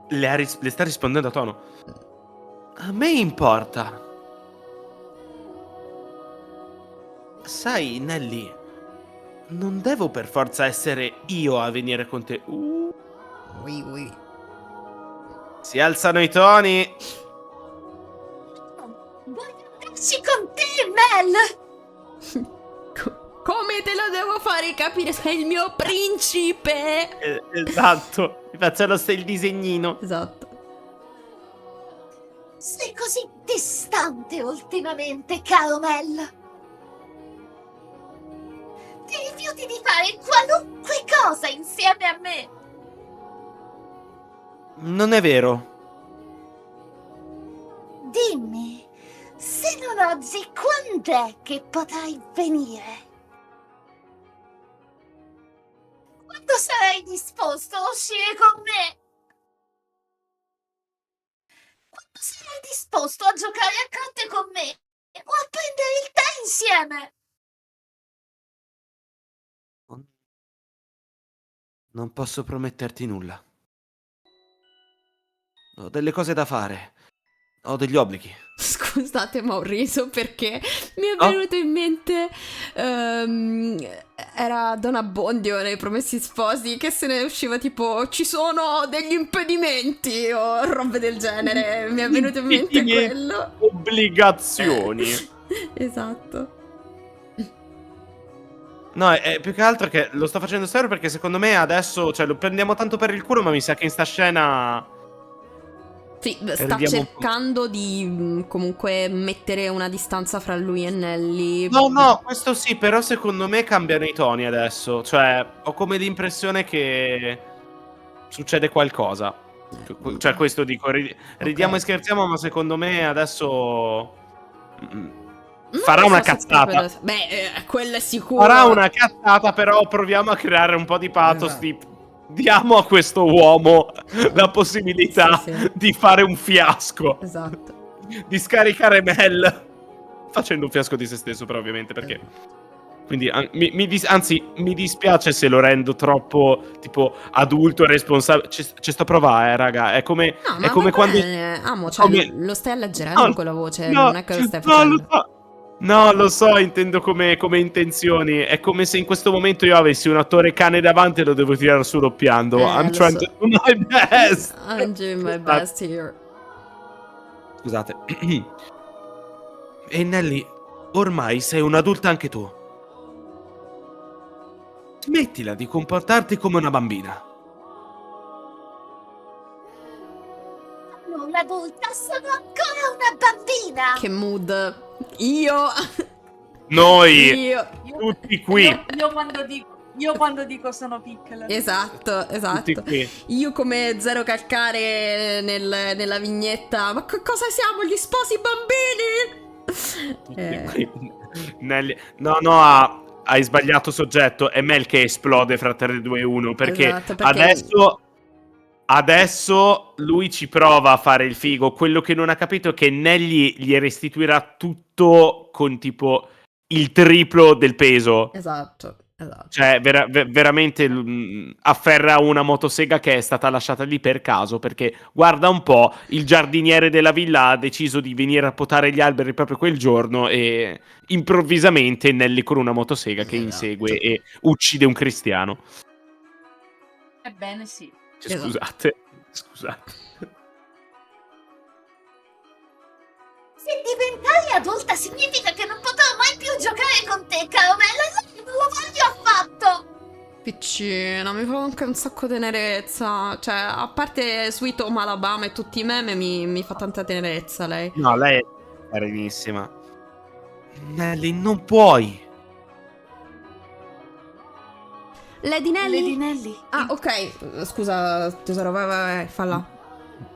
S2: Le sta rispondendo a tono. A me importa. Sai, Nelly, non devo per forza essere io a venire con te.
S1: Ui.
S2: Si alzano i toni.
S3: Voglio andarci con te, Mel!
S1: Come come te lo devo fare capire? Sei il mio principe.
S2: Esatto, mi faccio il disegnino.
S1: Esatto.
S3: Sei così distante ultimamente, caro Mel. Ti rifiuti di fare qualunque cosa insieme a me.
S2: Non è vero.
S3: Dimmi, se non oggi, quand'è che potrai venire? Quando sarai disposto a uscire con me? Quando sarai disposto a giocare a carte con me? O a prendere il tè insieme?
S2: Non posso prometterti nulla. Ho delle cose da fare. Ho degli obblighi.
S1: Scusate, ma ho riso perché mi è
S2: Oh.
S1: venuto in mente era Don Abbondio nei Promessi Sposi che se ne usciva tipo ci sono degli impedimenti o robe del genere. Mi è venuto in mente quello.
S2: Obbligazioni.
S1: Esatto.
S2: No, è più che altro che lo sto facendo serio perché secondo me adesso, cioè, lo prendiamo tanto per il culo, ma mi sa che in sta scena...
S1: Sì, sta
S2: Ridiamo un po'.
S1: cercando di comunque mettere una distanza fra lui e Nelly.
S2: No, questo sì, però secondo me cambiano i toni adesso. Cioè, ho come l'impressione che succede qualcosa. Cioè, questo dico, ridiamo
S1: Ok.
S2: e scherziamo, ma secondo me adesso
S1: Non
S2: farà
S1: lo
S2: una
S1: so se
S2: cazzata.
S1: proprio Beh, quello è sicuro.
S2: Farà una cazzata, però proviamo a creare un po' di pathos.
S1: Esatto.
S2: Diamo a questo uomo la possibilità
S1: Sì.
S2: di fare un fiasco.
S1: Esatto.
S2: Di scaricare Mel facendo un fiasco di se stesso, però ovviamente perché quindi anzi mi dispiace se lo rendo troppo tipo adulto e responsabile. Ci sto a provare, raga, è come
S1: No, ma
S2: come
S1: va
S2: quando
S1: bene, amo, cioè
S2: come-
S1: lo stai alleggerendo
S2: No,
S1: con la voce,
S2: no,
S1: non è che lo stai
S2: no,
S1: facendo.
S2: lo so. No, lo so, intendo come intenzioni. È come se in questo momento io avessi un attore cane davanti e lo devo tirare su doppiando. I'm
S1: lo
S2: trying
S1: so.
S2: to do my best.
S1: I'm doing my best here.
S2: Scusate. E Nelly, ormai sei un'adulta anche tu. Smettila di comportarti come una bambina.
S3: Sono un'adulta, sono ancora una bambina.
S1: Che mood. Io.
S2: Noi,
S1: Io.
S2: tutti qui.
S4: Io quando dico sono piccola.
S1: Esatto,
S2: Tutti
S1: esatto.
S2: qui.
S1: Io come Zero Calcare nella vignetta. Ma cosa siamo? Gli sposi bambini?
S2: Tutti qui. Nelly. No, hai sbagliato soggetto. È Mel che esplode fra 3, 2, 1. Perché,
S1: Esatto, perché-
S2: adesso lui ci prova a fare il figo. Quello che non ha capito è che Nelly gli restituirà tutto con tipo il triplo del peso.
S1: Esatto.
S2: Cioè, veramente afferra una motosega che è stata lasciata lì per caso, perché guarda un po', il giardiniere della villa ha deciso di venire a potare gli alberi proprio quel giorno e improvvisamente Nelly con una motosega che insegue e uccide un cristiano.
S4: Ebbene sì.
S2: Cioè,
S1: Esatto.
S2: Scusate.
S3: Se diventare adulta significa che non potrò mai più giocare con te, caro Mel, allora non lo voglio affatto.
S1: Piccina, mi fa anche un sacco tenerezza. Cioè, a parte Sweet Home Alabama e tutti i meme, mi fa tanta tenerezza lei.
S2: No, lei è carinissima. Nelly, non puoi.
S1: Lady Nelly?
S4: Lady Nelly.
S1: Ah, ok. Scusa, tesoro, vai, falla. No,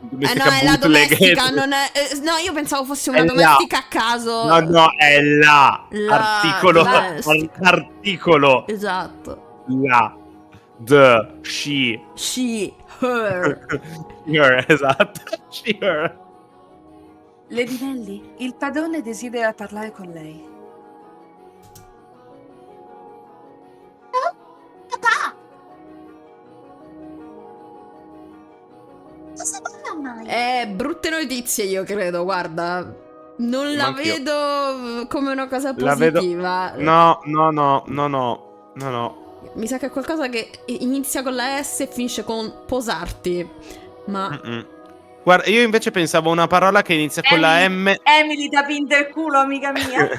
S2: Domestica
S1: è la
S2: bootleg.
S1: domestica, non è... no, io pensavo fosse una
S2: È là.
S1: domestica a caso.
S2: No, è là.
S1: La
S2: Articolo.
S1: domestica.
S2: Articolo.
S1: Esatto.
S2: La. The. She.
S1: She, her.
S2: Her, esatto. She, her.
S4: Lady Nelly, il padrone desidera parlare con lei.
S3: Papà! Cosa vorrà mai?
S1: Brutte notizie, io credo, guarda. Non la
S2: Anch'io.
S1: vedo come una cosa
S2: La vedo-
S1: positiva.
S2: No.
S1: Mi sa che è qualcosa che inizia con la S e finisce con posarti. Ma
S2: Mm-mm. Guarda, io invece pensavo a una parola che inizia con la M.
S5: Emily da pinta il culo, amica mia.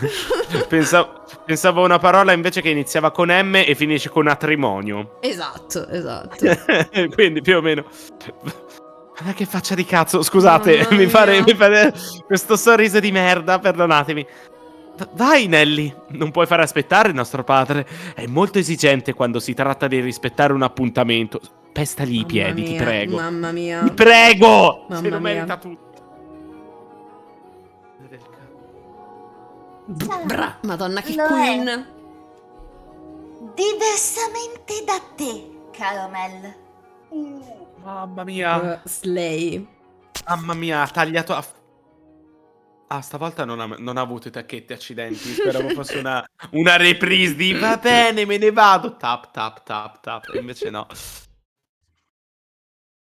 S2: Pensavo a una parola invece che iniziava con M e finisce con matrimonio.
S1: Esatto.
S2: Quindi più o meno. Ma che faccia di cazzo, scusate,
S1: Mamma
S2: mi
S1: mia.
S2: fare questo sorriso di merda, perdonatemi. Vai Nelly, non puoi fare aspettare il nostro padre. È molto esigente quando si tratta di rispettare un appuntamento. Pestagli i piedi, ti prego.
S1: Mamma mia.
S2: Ti prego!
S1: Mamma
S2: Se lo
S1: mia.
S2: merita tutto.
S1: Madonna che
S3: Lo è.
S1: queen.
S3: Diversamente da te, caro Mel.
S2: Mamma mia.
S1: Slay.
S2: Mamma mia, ha tagliato. Stavolta non ha avuto i tacchetti, accidenti. Speravo fosse una reprise di va bene, me ne vado. Tap, tap, tap, tap. E invece no.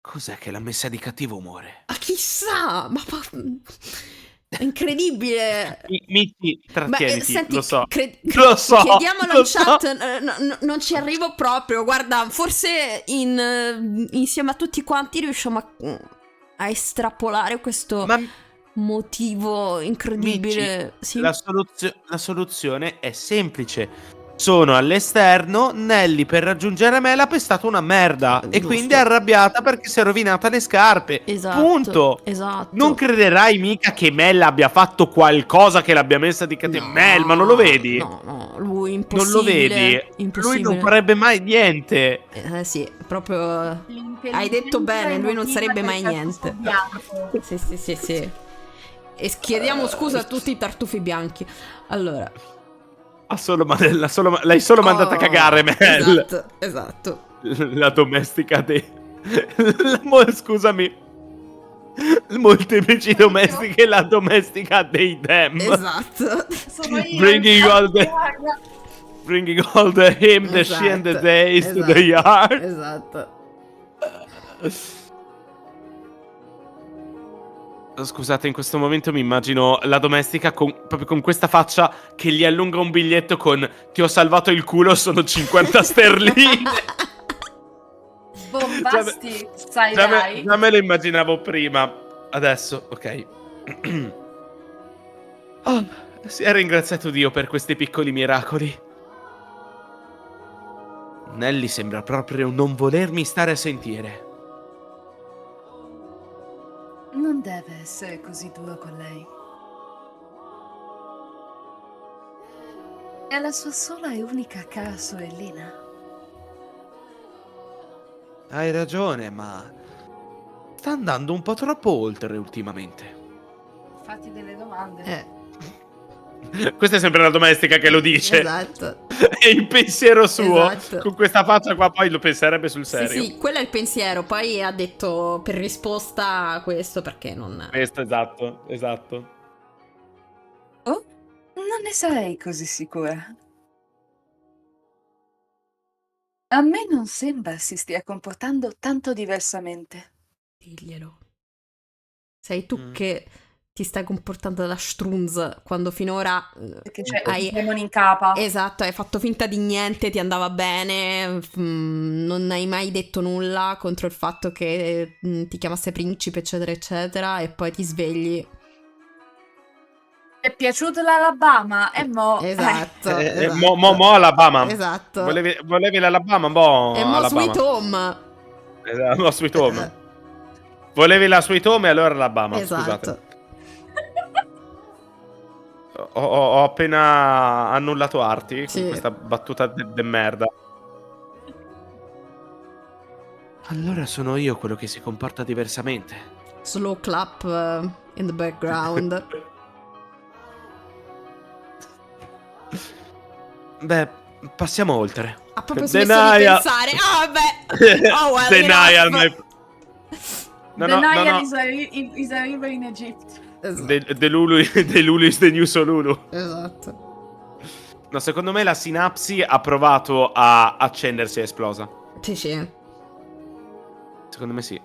S2: Cos'è che l'ha messa di cattivo umore?
S1: Ma chissà, è incredibile.
S2: Miti, trattieniti,
S1: Senti,
S2: lo so.
S1: lo
S2: so,
S1: chiediamolo
S2: lo
S1: in
S2: so.
S1: chat, non ci arrivo proprio. Guarda, forse insieme a tutti quanti riusciamo a estrapolare questo
S2: Ma
S1: motivo incredibile. Sì.
S2: la soluzione è semplice. Sono all'esterno, Nelly per raggiungere me l'ha pestato una merda. E
S1: Giusto.
S2: quindi è arrabbiata perché si è rovinata le scarpe.
S1: Esatto.
S2: Punto.
S1: Esatto.
S2: Non crederai mica che Mel abbia fatto qualcosa che l'abbia messa di cattivo.
S1: No,
S2: Mel, ma non lo vedi?
S1: No, lui
S2: Non
S1: impossibile.
S2: lo vedi?
S1: Impossibile.
S2: Lui non farebbe mai niente.
S1: Sì, proprio. Hai detto bene, lui non sarebbe mai niente. Sì. E chiediamo scusa a tutti i tartufi bianchi. Allora.
S2: L'hai solo mandata a cagare, Mel.
S1: Esatto.
S2: La domestica scusami. Molteplici domestiche, la domestica dei dem.
S1: Esatto.
S5: Sono io.
S2: Bringing all the him, the she and the days to the yard.
S1: Esatto.
S2: Scusate, in questo momento mi immagino la domestica proprio con questa faccia che gli allunga un biglietto con ti ho salvato il culo, sono 50 sterline.
S5: Bombasti, sai
S2: Già
S5: dai.
S2: me lo immaginavo prima. Adesso, ok. Si è ringraziato Dio per questi piccoli miracoli. Nelly sembra proprio non volermi stare a sentire.
S4: Non deve essere così duro con lei. È la sua sola e unica cara sorellina.
S2: Hai ragione, ma sta andando un po' troppo oltre ultimamente.
S5: Fatti delle domande.
S2: Questa è sempre la domestica che lo dice.
S1: Esatto.
S2: È il pensiero suo.
S1: Esatto.
S2: Con questa faccia qua poi lo penserebbe sul serio.
S1: Sì, quello è il pensiero. Poi ha detto per risposta a questo perché non.
S2: Questo, esatto.
S4: Oh, non ne sarei così sicura. A me non sembra si stia comportando tanto diversamente.
S1: Diglielo. Sei tu che ti stai comportando da strunz quando finora
S5: Perché c'è
S1: hai.
S5: il demone in capa.
S1: Esatto, hai fatto finta di niente, ti andava bene, non hai mai detto nulla contro il fatto che ti chiamasse principe, eccetera, eccetera, e poi ti svegli.
S5: È piaciuto l'Alabama? E mo.
S1: Esatto.
S2: Mo Alabama.
S1: Esatto.
S2: Volevi l'Alabama? Mo
S1: E mo
S2: Alabama.
S1: Sweet Home.
S2: Esatto, no, Sweet Home. Volevi la Sweet Home e allora Alabama,
S1: Esatto.
S2: scusate. Ho appena annullato Arti
S1: Sì.
S2: con questa battuta de merda. Allora sono io quello che si comporta diversamente.
S1: Slow clap in the background.
S2: Beh, passiamo oltre.
S1: Ha proprio smesso di pensare. Vabbè. Oh, well,
S2: Denial,
S1: enough.
S5: Denial is a river in Egypt.
S1: Esatto.
S2: The Lulu is the new Solulu.
S1: Esatto.
S2: No, secondo me la sinapsi ha provato a accendersi e è esplosa.
S1: Sì.
S2: Secondo me sì.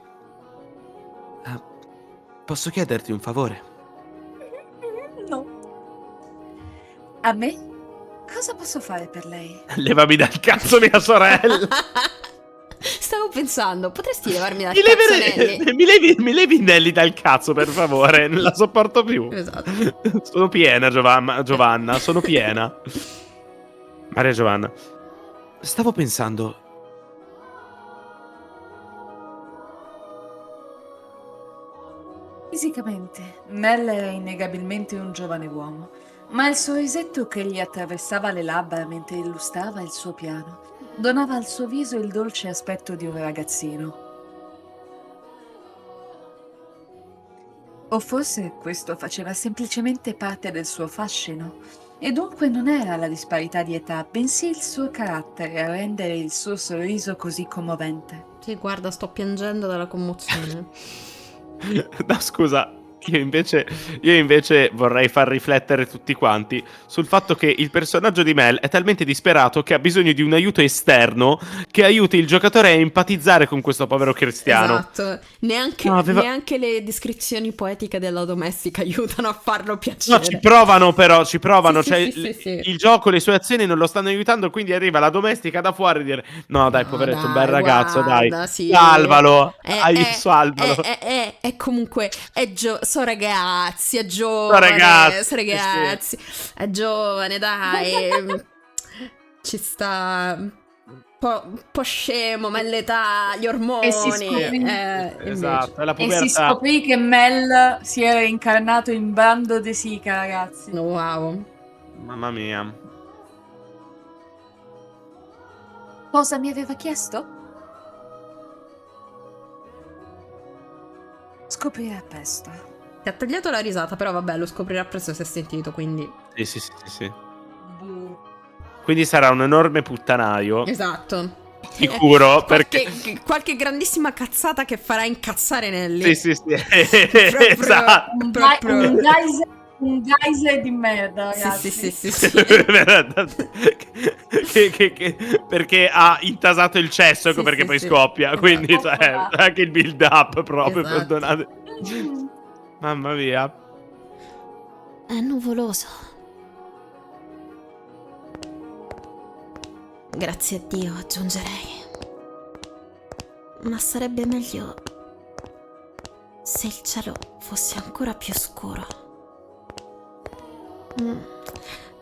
S2: Posso chiederti un favore?
S5: No.
S4: A me? Cosa posso fare per lei?
S2: Levami dal cazzo mia sorella.
S1: Stavo pensando, potresti levarmi dal cazzo Nelly?
S2: Mi levi Nelly dal cazzo, per favore. Non la sopporto più.
S1: Esatto.
S2: Sono piena, Giovanna. Sono piena. Maria Giovanna. Stavo pensando.
S4: Fisicamente, Mel era innegabilmente un giovane uomo, ma il sorrisetto che gli attraversava le labbra mentre illustrava il suo piano donava al suo viso il dolce aspetto di un ragazzino. O forse questo faceva semplicemente parte del suo fascino, e dunque non era la disparità di età, bensì il suo carattere a rendere il suo sorriso così commovente.
S1: Sì, guarda, sto piangendo dalla commozione.
S2: No, scusa. Io invece vorrei far riflettere tutti quanti sul fatto che il personaggio di Mel è talmente disperato che ha bisogno di un aiuto esterno che aiuti il giocatore a empatizzare con questo povero cristiano.
S1: Esatto. Neanche le descrizioni poetiche della domestica aiutano a farlo piacere.
S2: No, ci provano.
S1: Sì,
S2: Cioè,
S1: sì.
S2: il gioco, le sue azioni non lo stanno aiutando, quindi arriva la domestica da fuori a dire: no, dai, poveretto,
S1: dai,
S2: un bel ragazzo,
S1: guarda,
S2: dai.
S1: sì.
S2: Salvalo. Salvalo.
S1: È comunque sono ragazzi, è
S2: Sono
S1: giovane,
S2: ragazzi.
S1: è giovane, dai. Ci sta un po' scemo, ma è l'età, gli ormoni.
S5: E si scoprì-
S2: Esatto, è la
S5: E si
S2: pubertà.
S5: scoprì che Mel si era incarnato in Brando De Sica, ragazzi.
S1: Wow.
S2: Mamma mia.
S4: Cosa mi aveva chiesto? Scoprirà presto.
S1: Ti ha tagliato la risata, però vabbè, lo scoprirà presto se è sentito, quindi...
S2: Sì. Quindi sarà un enorme puttanaio.
S1: Esatto.
S2: Sicuro, perché...
S1: Qualche grandissima cazzata che farà incazzare Nelly.
S2: Sì.
S1: Proprio-
S2: Esatto.
S1: proprio-
S5: Un geyser di merda, ragazzi.
S1: Sì.
S2: Perché ha intasato il cesso, ecco
S1: Sì,
S2: perché
S1: sì,
S2: poi
S1: sì.
S2: scoppia.
S1: Esatto.
S2: Quindi cioè, anche il build up proprio,
S1: Esatto.
S2: perdonate. Mamma mia.
S1: È nuvoloso. Grazie a Dio, aggiungerei. Ma sarebbe meglio se il cielo fosse ancora più scuro.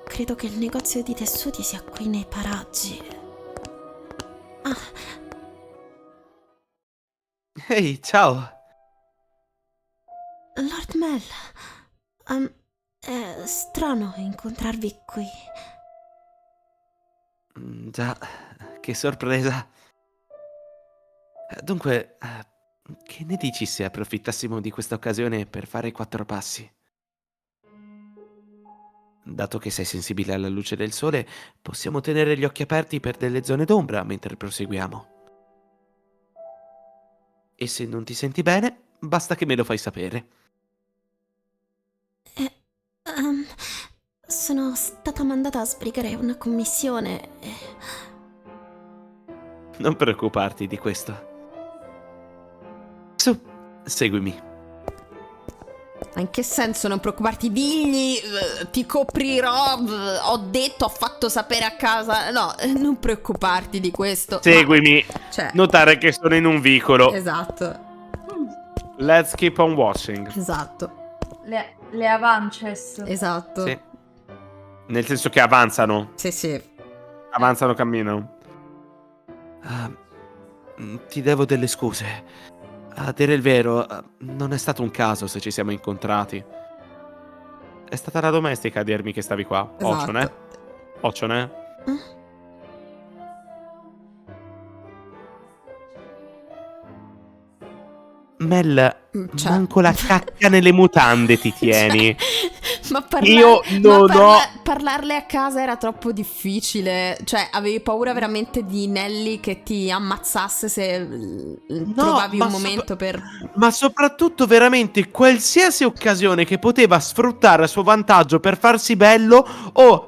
S1: Credo che il negozio di tessuti sia qui nei paraggi.
S2: Ehi, ciao.
S1: Lord Mel, è strano incontrarvi qui.
S2: Già, che sorpresa. Dunque, che ne dici se approfittassimo di questa occasione per fare 4 passi? Dato che sei sensibile alla luce del sole, possiamo tenere gli occhi aperti per delle zone d'ombra mentre proseguiamo. E se non ti senti bene, basta che me lo fai sapere.
S1: Sono stata mandata a sbrigare una commissione.
S2: Non preoccuparti di questo. Su, seguimi.
S1: Ma in che senso non preoccuparti? Digli, ti coprirò, ho detto, ho fatto sapere a casa. No, non preoccuparti di questo.
S2: Seguimi.
S1: Cioè,
S2: Notare che sono in un vicolo.
S1: esatto,
S2: Let's keep on watching.
S1: esatto,
S5: Le avances.
S1: esatto.
S2: Sì. Nel senso che avanzano.
S1: Sì.
S2: Avanzano, camminano. Ti devo delle scuse. A dire il vero, non è stato un caso se ci siamo incontrati. È stata la domestica a dirmi che stavi qua.
S1: Esatto.
S2: Occione? Mel,
S1: Cioè.
S2: manco la cacca nelle mutande ti tieni.
S1: Ma
S2: Io non ho...
S1: parlarle a casa era troppo difficile. Cioè, avevi paura veramente di Nelly che ti ammazzasse se trovavi
S2: ma
S1: un momento per...
S2: Ma soprattutto veramente qualsiasi occasione che poteva sfruttare a suo vantaggio per farsi bello,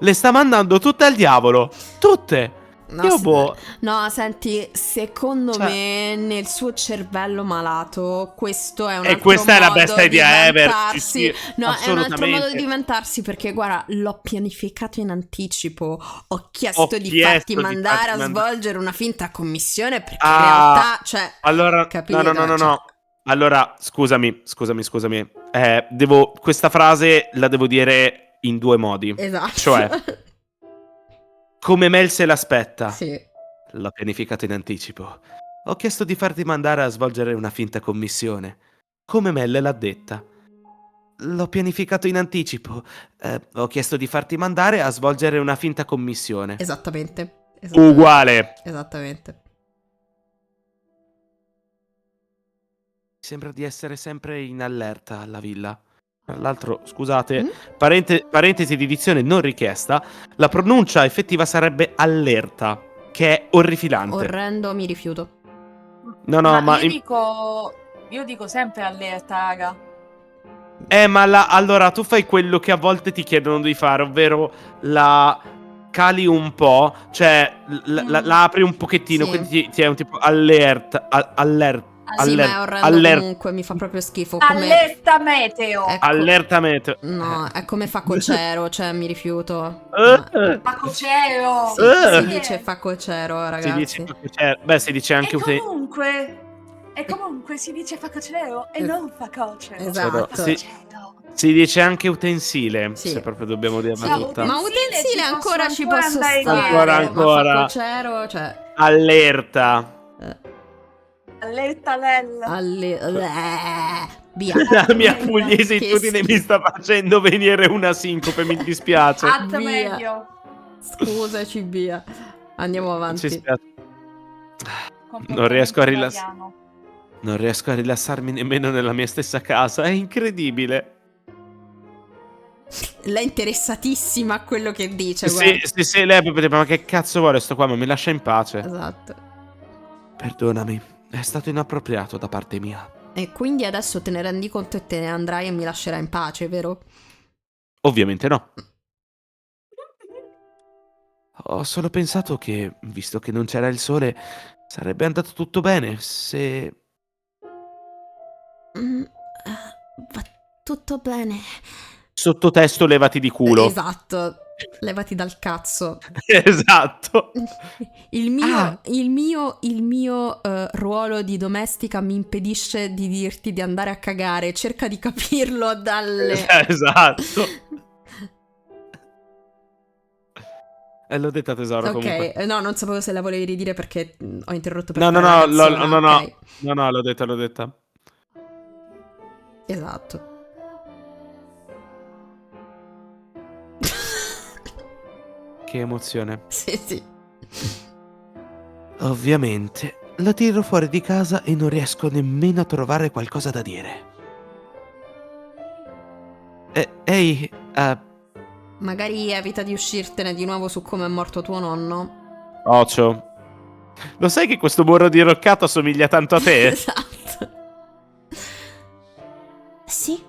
S2: le sta mandando tutte al diavolo. Tutte.
S1: No,
S2: Io boh.
S1: no, senti, secondo
S2: Cioè-
S1: me nel suo cervello malato questo è un
S2: E
S1: altro
S2: questa è la
S1: modo
S2: best
S1: di
S2: idea ever.
S1: vantarsi.
S2: Sì,
S1: No, è un altro modo di
S2: assolutamente.
S1: vantarsi perché guarda, l'ho pianificato in anticipo. Ho chiesto
S2: Ho
S1: di
S2: chiesto
S1: farti
S2: di
S1: mandare
S2: farti
S1: a
S2: mandare-
S1: svolgere una finta commissione perché in
S2: Ah,
S1: realtà, cioè,
S2: allora,
S1: capito?
S2: no.
S1: Cioè,
S2: Allora, scusami. Questa frase la devo dire in due modi.
S1: esatto.
S2: Cioè, come Mel se l'aspetta.
S1: Sì.
S2: L'ho pianificato in anticipo. Ho chiesto di farti mandare a svolgere una finta commissione. Come Mel l'ha detta. L'ho pianificato in anticipo. Ho chiesto di farti mandare a svolgere una finta commissione.
S1: Esattamente.
S2: Uguale.
S1: Esattamente.
S2: Sembra di essere sempre in allerta alla villa. Tra l'altro, scusate,
S1: Mm?
S2: parentesi di dizione non richiesta, la pronuncia effettiva sarebbe allerta, che è orrifilante.
S1: Orrendo, mi rifiuto.
S2: No, ma...
S5: io dico sempre allerta, raga.
S2: Allora tu fai quello che a volte ti chiedono di fare, ovvero la cali un po', cioè la apri un pochettino,
S1: Sì.
S2: quindi ti è un tipo allerta,
S1: Sì, ma è orrendo
S2: allerta,
S1: comunque, mi fa proprio schifo. Come...
S5: Allerta meteo.
S1: Ecco.
S2: allerta meteo.
S1: No, è come facocero, cioè mi rifiuto.
S5: Facocero.
S1: Sì,
S2: Eh.
S1: si dice facocero,
S2: Si
S1: ragazzi.
S2: dice beh, si dice anche
S5: E comunque si dice facocero e non facocero.
S1: Esatto.
S5: Facocero.
S2: si dice anche utensile,
S1: Sì.
S2: se proprio dobbiamo dirla
S1: Sì,
S2: tutta.
S1: ma
S5: Utensile
S1: utensile
S5: ci
S1: ancora
S5: posso
S1: ci
S5: ancora
S1: posso
S5: andare
S1: stare.
S5: dietro.
S2: Ancora.
S1: Ma facocero, cioè...
S2: Allerta.
S5: Allerta Lella.
S1: Via.
S2: La mia
S5: Che
S2: pugliesitudine mi sta facendo venire una sincope, mi dispiace.
S5: At
S1: Via.
S5: meglio.
S1: Scusaci, via. Andiamo
S2: Ci
S1: avanti.
S2: spiace. Non riesco a
S5: Italiano.
S2: Non riesco a rilassarmi nemmeno nella mia stessa casa, è incredibile.
S1: Lei è interessatissima a quello che dice,
S2: Sì,
S1: guarda.
S2: sì, lei proprio ma che cazzo vuole sto qua, ma mi lascia in pace.
S1: Esatto.
S2: Perdonami, è stato inappropriato da parte mia.
S1: E quindi adesso te ne rendi conto e te ne andrai e mi lascerai in pace, vero?
S2: Ovviamente no. Ho solo pensato che, visto che non c'era il sole, sarebbe andato tutto bene se...
S1: Va tutto bene.
S2: Sottotesto levati di culo.
S1: Esatto. Levati dal cazzo.
S2: Esatto.
S1: Il mio,
S2: Ah.
S1: il mio ruolo di domestica mi impedisce di dirti di andare a cagare. Cerca di capirlo dalle...
S2: Esatto. E l'ho detta tesoro comunque.
S1: Ok, no, non sapevo se la volevi ridire perché ho interrotto per
S2: No,
S1: fare la canzone,
S2: no,
S1: ok.
S2: no, l'ho detta.
S1: Esatto.
S2: Che emozione.
S1: Sì.
S2: Ovviamente, la tiro fuori di casa e non riesco nemmeno a trovare qualcosa da dire. Ehi,
S1: Magari evita di uscirtene di nuovo su come è morto tuo nonno.
S2: Ocio. Lo sai che questo burro di roccato assomiglia tanto a te?
S1: Esatto. Sì.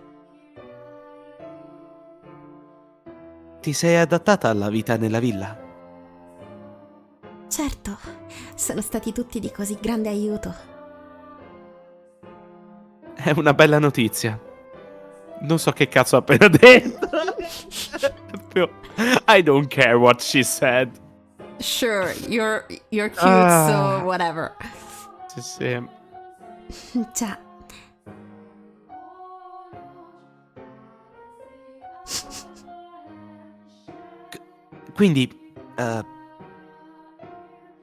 S2: Ti sei adattata alla vita nella villa?
S1: Certo, sono stati tutti di così grande aiuto.
S2: È una bella notizia. Non so che cazzo ha appena detto. I don't care what she said.
S1: Sure, you're cute,
S2: Ah.
S1: so whatever.
S2: Sì.
S1: Già.
S2: Quindi,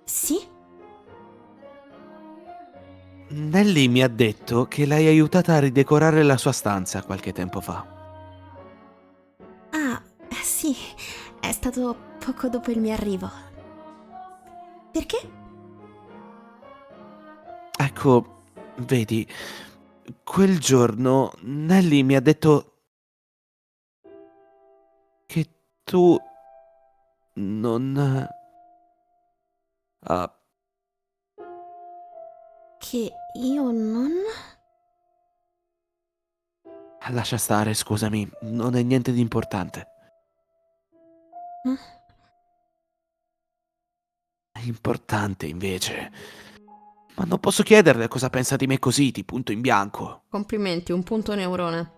S1: Sì?
S2: Nelly mi ha detto che l'hai aiutata a ridecorare la sua stanza qualche tempo fa.
S1: Ah, sì, è stato poco dopo il mio arrivo. Perché?
S2: Ecco, vedi, quel giorno Nelly mi ha detto che tu non...
S1: Che io non...
S2: lascia stare, scusami, non è niente di importante.
S6: importante, invece. Ma non posso chiederle cosa pensa di me così, di punto in bianco.
S1: Complimenti, un punto neurone.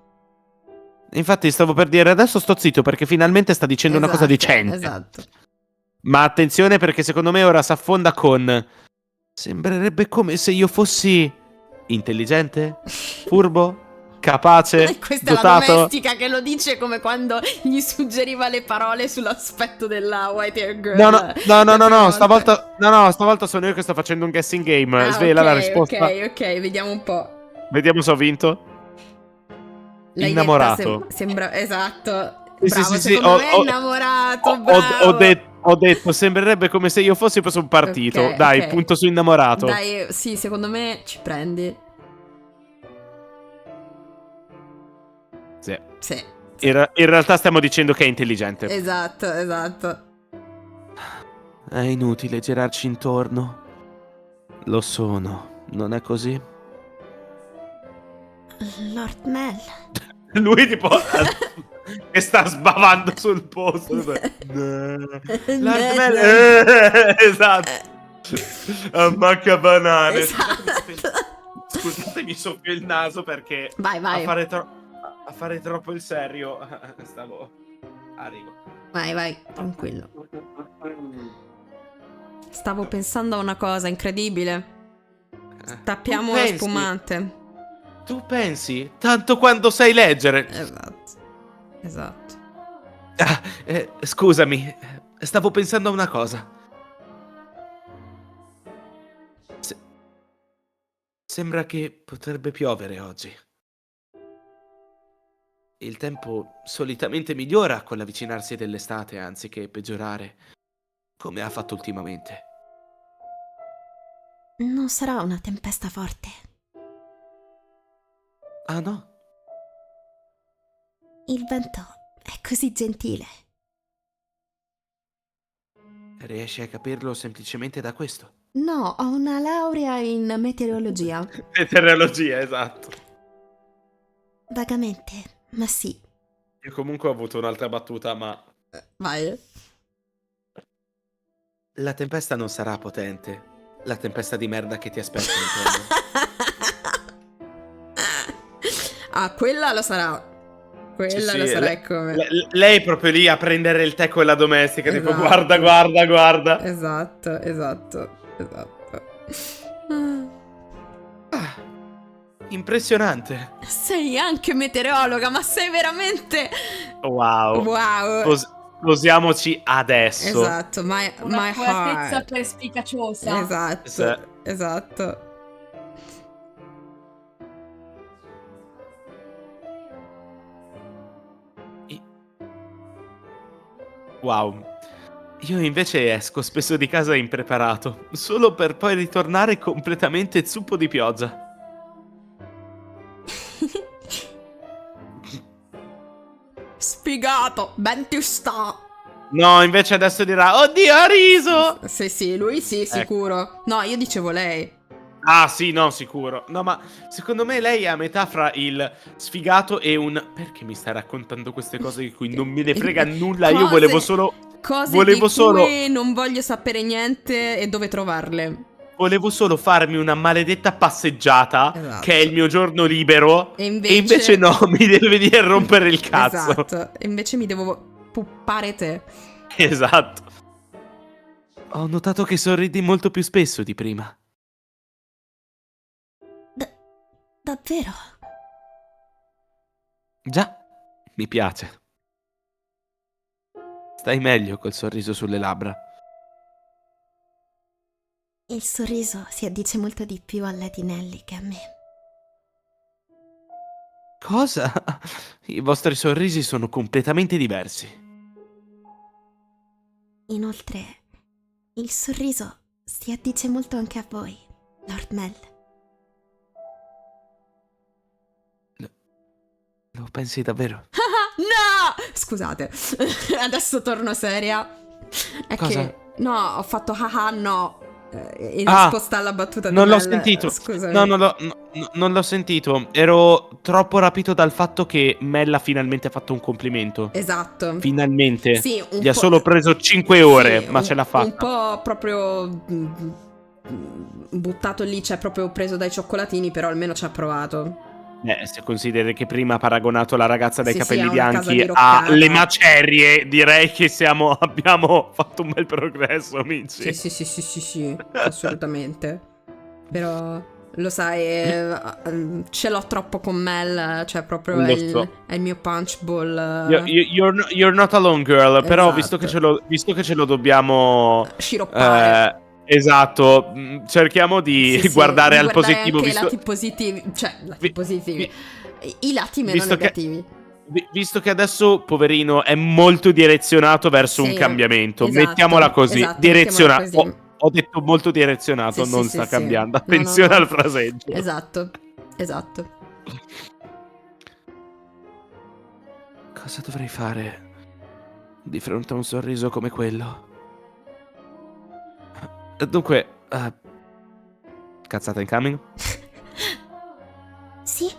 S6: Infatti stavo per dire, adesso sto zitto perché finalmente sta dicendo una cosa decente.
S1: Esatto.
S6: Ma attenzione perché secondo me ora s'affonda con... Sembrerebbe come se io fossi intelligente, furbo, capace,
S1: Questa è la
S6: dotato.
S1: domestica che lo dice come quando gli suggeriva le parole sull'aspetto della white hair girl.
S6: No, stavolta sono io che sto facendo un guessing game. Svela la risposta.
S1: Ok, vediamo un po'.
S6: Vediamo se ho vinto.
S1: L'hai
S6: Innamorato.
S1: detta, sembra esatto.
S6: Sì,
S1: Bravo,
S6: sì,
S1: secondo me è innamorato, bravo.
S6: Ho detto, sembrerebbe come se io fossi preso un partito.
S1: Ok,
S6: Dai,
S1: ok.
S6: punto su innamorato.
S1: Dai, sì, secondo me ci prendi.
S6: Sì.
S1: Sì.
S6: In realtà stiamo dicendo che è intelligente.
S1: Esatto.
S6: È inutile girarci intorno. Lo sono, non è così?
S1: Lord Mel.
S6: Lui tipo che sta sbavando sul posto. Esatto. Ammacca banane.
S1: Esatto.
S6: Scusate, mi soffio il naso perché
S1: Vai.
S6: a fare troppo il serio arrivo.
S1: Vai, tranquillo. Stavo pensando a una cosa incredibile. Tappiamo
S6: Tu
S1: lo
S6: pensi?
S1: spumante.
S6: Tu pensi? Tanto quando sai leggere.
S1: Esatto.
S6: Scusami, stavo pensando a una cosa. Sembra che potrebbe piovere oggi. Il tempo solitamente migliora con l'avvicinarsi dell'estate anziché peggiorare, come ha fatto ultimamente.
S1: Non sarà una tempesta forte.
S6: Ah no?
S1: Il vento è così gentile.
S6: Riesci a capirlo semplicemente da questo?
S1: No, ho una laurea in meteorologia.
S6: Meteorologia, esatto.
S1: Vagamente, ma sì.
S6: Io comunque ho avuto un'altra battuta, ma...
S1: Vai.
S6: La tempesta non sarà potente. La tempesta di merda che ti aspetta intorno.
S1: Quella lo sarà. Quella
S6: Sì,
S1: lo
S6: sì,
S1: sarà come.
S6: Lei è proprio lì a prendere il tè con la domestica, tipo
S1: Esatto.
S6: guarda.
S1: Esatto.
S6: Ah, impressionante.
S1: Sei anche meteorologa, ma sei veramente.
S6: Wow. Sposiamoci adesso.
S1: Esatto, my
S5: Un'accuratezza
S1: heart.
S5: perspicaciosa.
S1: Esatto.
S6: Wow. Io invece esco spesso di casa impreparato, solo per poi ritornare completamente zuppo di pioggia.
S1: Sfigato, ben ti sta.
S6: No, invece adesso dirà, oddio, ha riso!
S1: Sì, lui sì, sicuro. No, io dicevo lei.
S6: Ah sì, no, sicuro. No, ma secondo me lei è a metà fra il sfigato e un... Perché mi stai raccontando queste cose di cui non me ne frega nulla? Io volevo solo...
S1: Cose di cui non voglio sapere niente e dove trovarle.
S6: Volevo solo farmi una maledetta passeggiata,
S1: Esatto.
S6: che è il mio giorno libero.
S1: E
S6: E invece no, mi devi venire a rompere il cazzo.
S1: Esatto. E invece mi devo puppare te.
S6: Esatto. Ho notato che sorridi molto più spesso di prima.
S1: Davvero?
S6: Già, mi piace. Stai meglio col sorriso sulle labbra.
S1: Il sorriso si addice molto di più a Lady Nelly che a me.
S6: Cosa? I vostri sorrisi sono completamente diversi.
S1: Inoltre, il sorriso si addice molto anche a voi, Lord Mel.
S6: Lo pensi davvero?
S1: No! Scusate, adesso torno seria. È
S6: Cosa?
S1: che... No, ho fatto no. in risposta alla battuta di
S6: non l'ho
S1: Mel,
S6: sentito.
S1: scusami.
S6: No, non l'ho sentito. Ero troppo rapito dal fatto che Mel ha finalmente fatto un complimento.
S1: Esatto.
S6: Finalmente.
S1: Sì, un
S6: Gli ha
S1: po'-
S6: solo preso 5 ore,
S1: sì,
S6: ma ce l'ha fatta.
S1: Un po' proprio buttato lì, cioè proprio preso dai cioccolatini, però almeno ci ha provato.
S6: Se consideri che prima ha paragonato la ragazza dai
S1: Sì, sì,
S6: capelli
S1: a una casa
S6: bianchi
S1: diroccata.
S6: alle macerie, direi che abbiamo fatto un bel progresso, amici.
S1: Sì, assolutamente. Però lo sai, ce l'ho troppo con Mel, cioè proprio
S6: Lo
S1: è
S6: so.
S1: il mio punch ball.
S6: You're not alone, girl. Però
S1: Esatto.
S6: visto che ce lo dobbiamo
S1: Sciroppare.
S6: esatto, cerchiamo di
S1: Sì,
S6: guardare
S1: di
S6: al
S1: guardare
S6: positivo.
S1: anche i
S6: Visto,
S1: lati positivi, cioè lati
S6: vi-
S1: positivi,
S6: vi-
S1: i lati meno
S6: visto che-
S1: negativi.
S6: visto che adesso, poverino, è molto direzionato verso un
S1: Sì,
S6: cambiamento.
S1: esatto,
S6: mettiamola così.
S1: esatto, mettiamola così.
S6: Ho detto molto direzionato,
S1: Sì,
S6: non
S1: sì,
S6: sta
S1: sì.
S6: cambiando.
S1: No,
S6: Attenzione
S1: no.
S6: al fraseggio.
S1: Esatto.
S6: Cosa dovrei fare di fronte a un sorriso come quello? Dunque, cazzata incoming?
S1: Sì.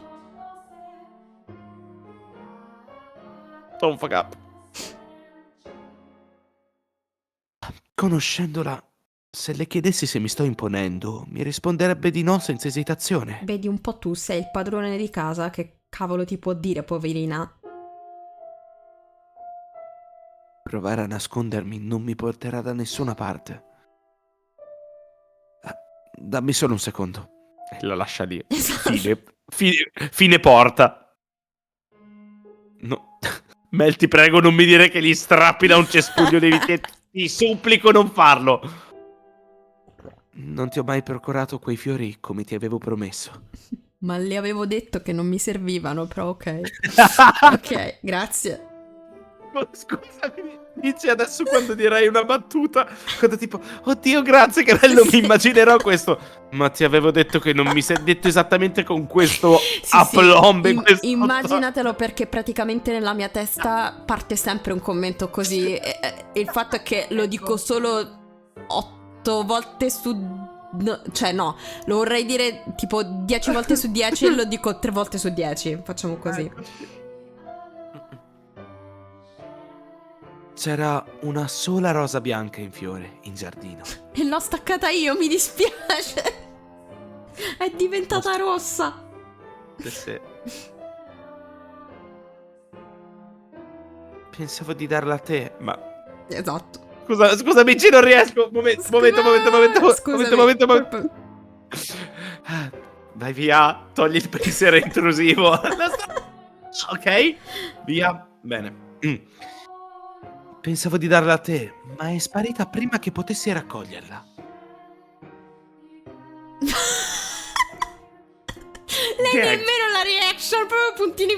S6: Don't fuck up. Conoscendola, se le chiedessi se mi sto imponendo, mi risponderebbe di no senza esitazione.
S1: Vedi un po' tu, sei il padrone di casa, che cavolo ti può dire, poverina?
S6: Provare a nascondermi non mi porterà da nessuna parte. Dammi solo un secondo. E la lascia lì.
S1: Esatto.
S6: Fine porta. No. Mel, ti prego, non mi dire che gli strappi da un cespuglio di vite. Ti supplico, non farlo. Non ti ho mai procurato quei fiori come ti avevo promesso.
S1: Ma le avevo detto che non mi servivano, però ok. Ok, grazie.
S6: Scusami, dici adesso quando direi una battuta, quando tipo, oddio grazie che bello,
S1: Sì.
S6: mi immaginerò questo. Ma ti avevo detto che non mi sei detto esattamente con questo aplomb.
S1: Immaginatelo, perché praticamente nella mia testa parte sempre un commento così. E il fatto è che lo dico solo 8 volte su... no, cioè no, lo vorrei dire tipo 10 volte su 10 e lo dico 3 volte su 10. Facciamo così.
S6: C'era una sola rosa bianca in fiore in giardino.
S1: E l'ho staccata io, mi dispiace. È diventata rossa.
S6: Sì. Pensavo di darla a te, ma...
S1: Esatto.
S6: Scusa amici, non riesco. Momento.
S1: Scusami.
S6: Vai via, togli il pensiero intrusivo. Ok, via. Bene. Pensavo di darla a te, ma è sparita prima che potessi raccoglierla.
S1: Lei
S6: Gag.
S1: nemmeno la reaction, proprio puntini.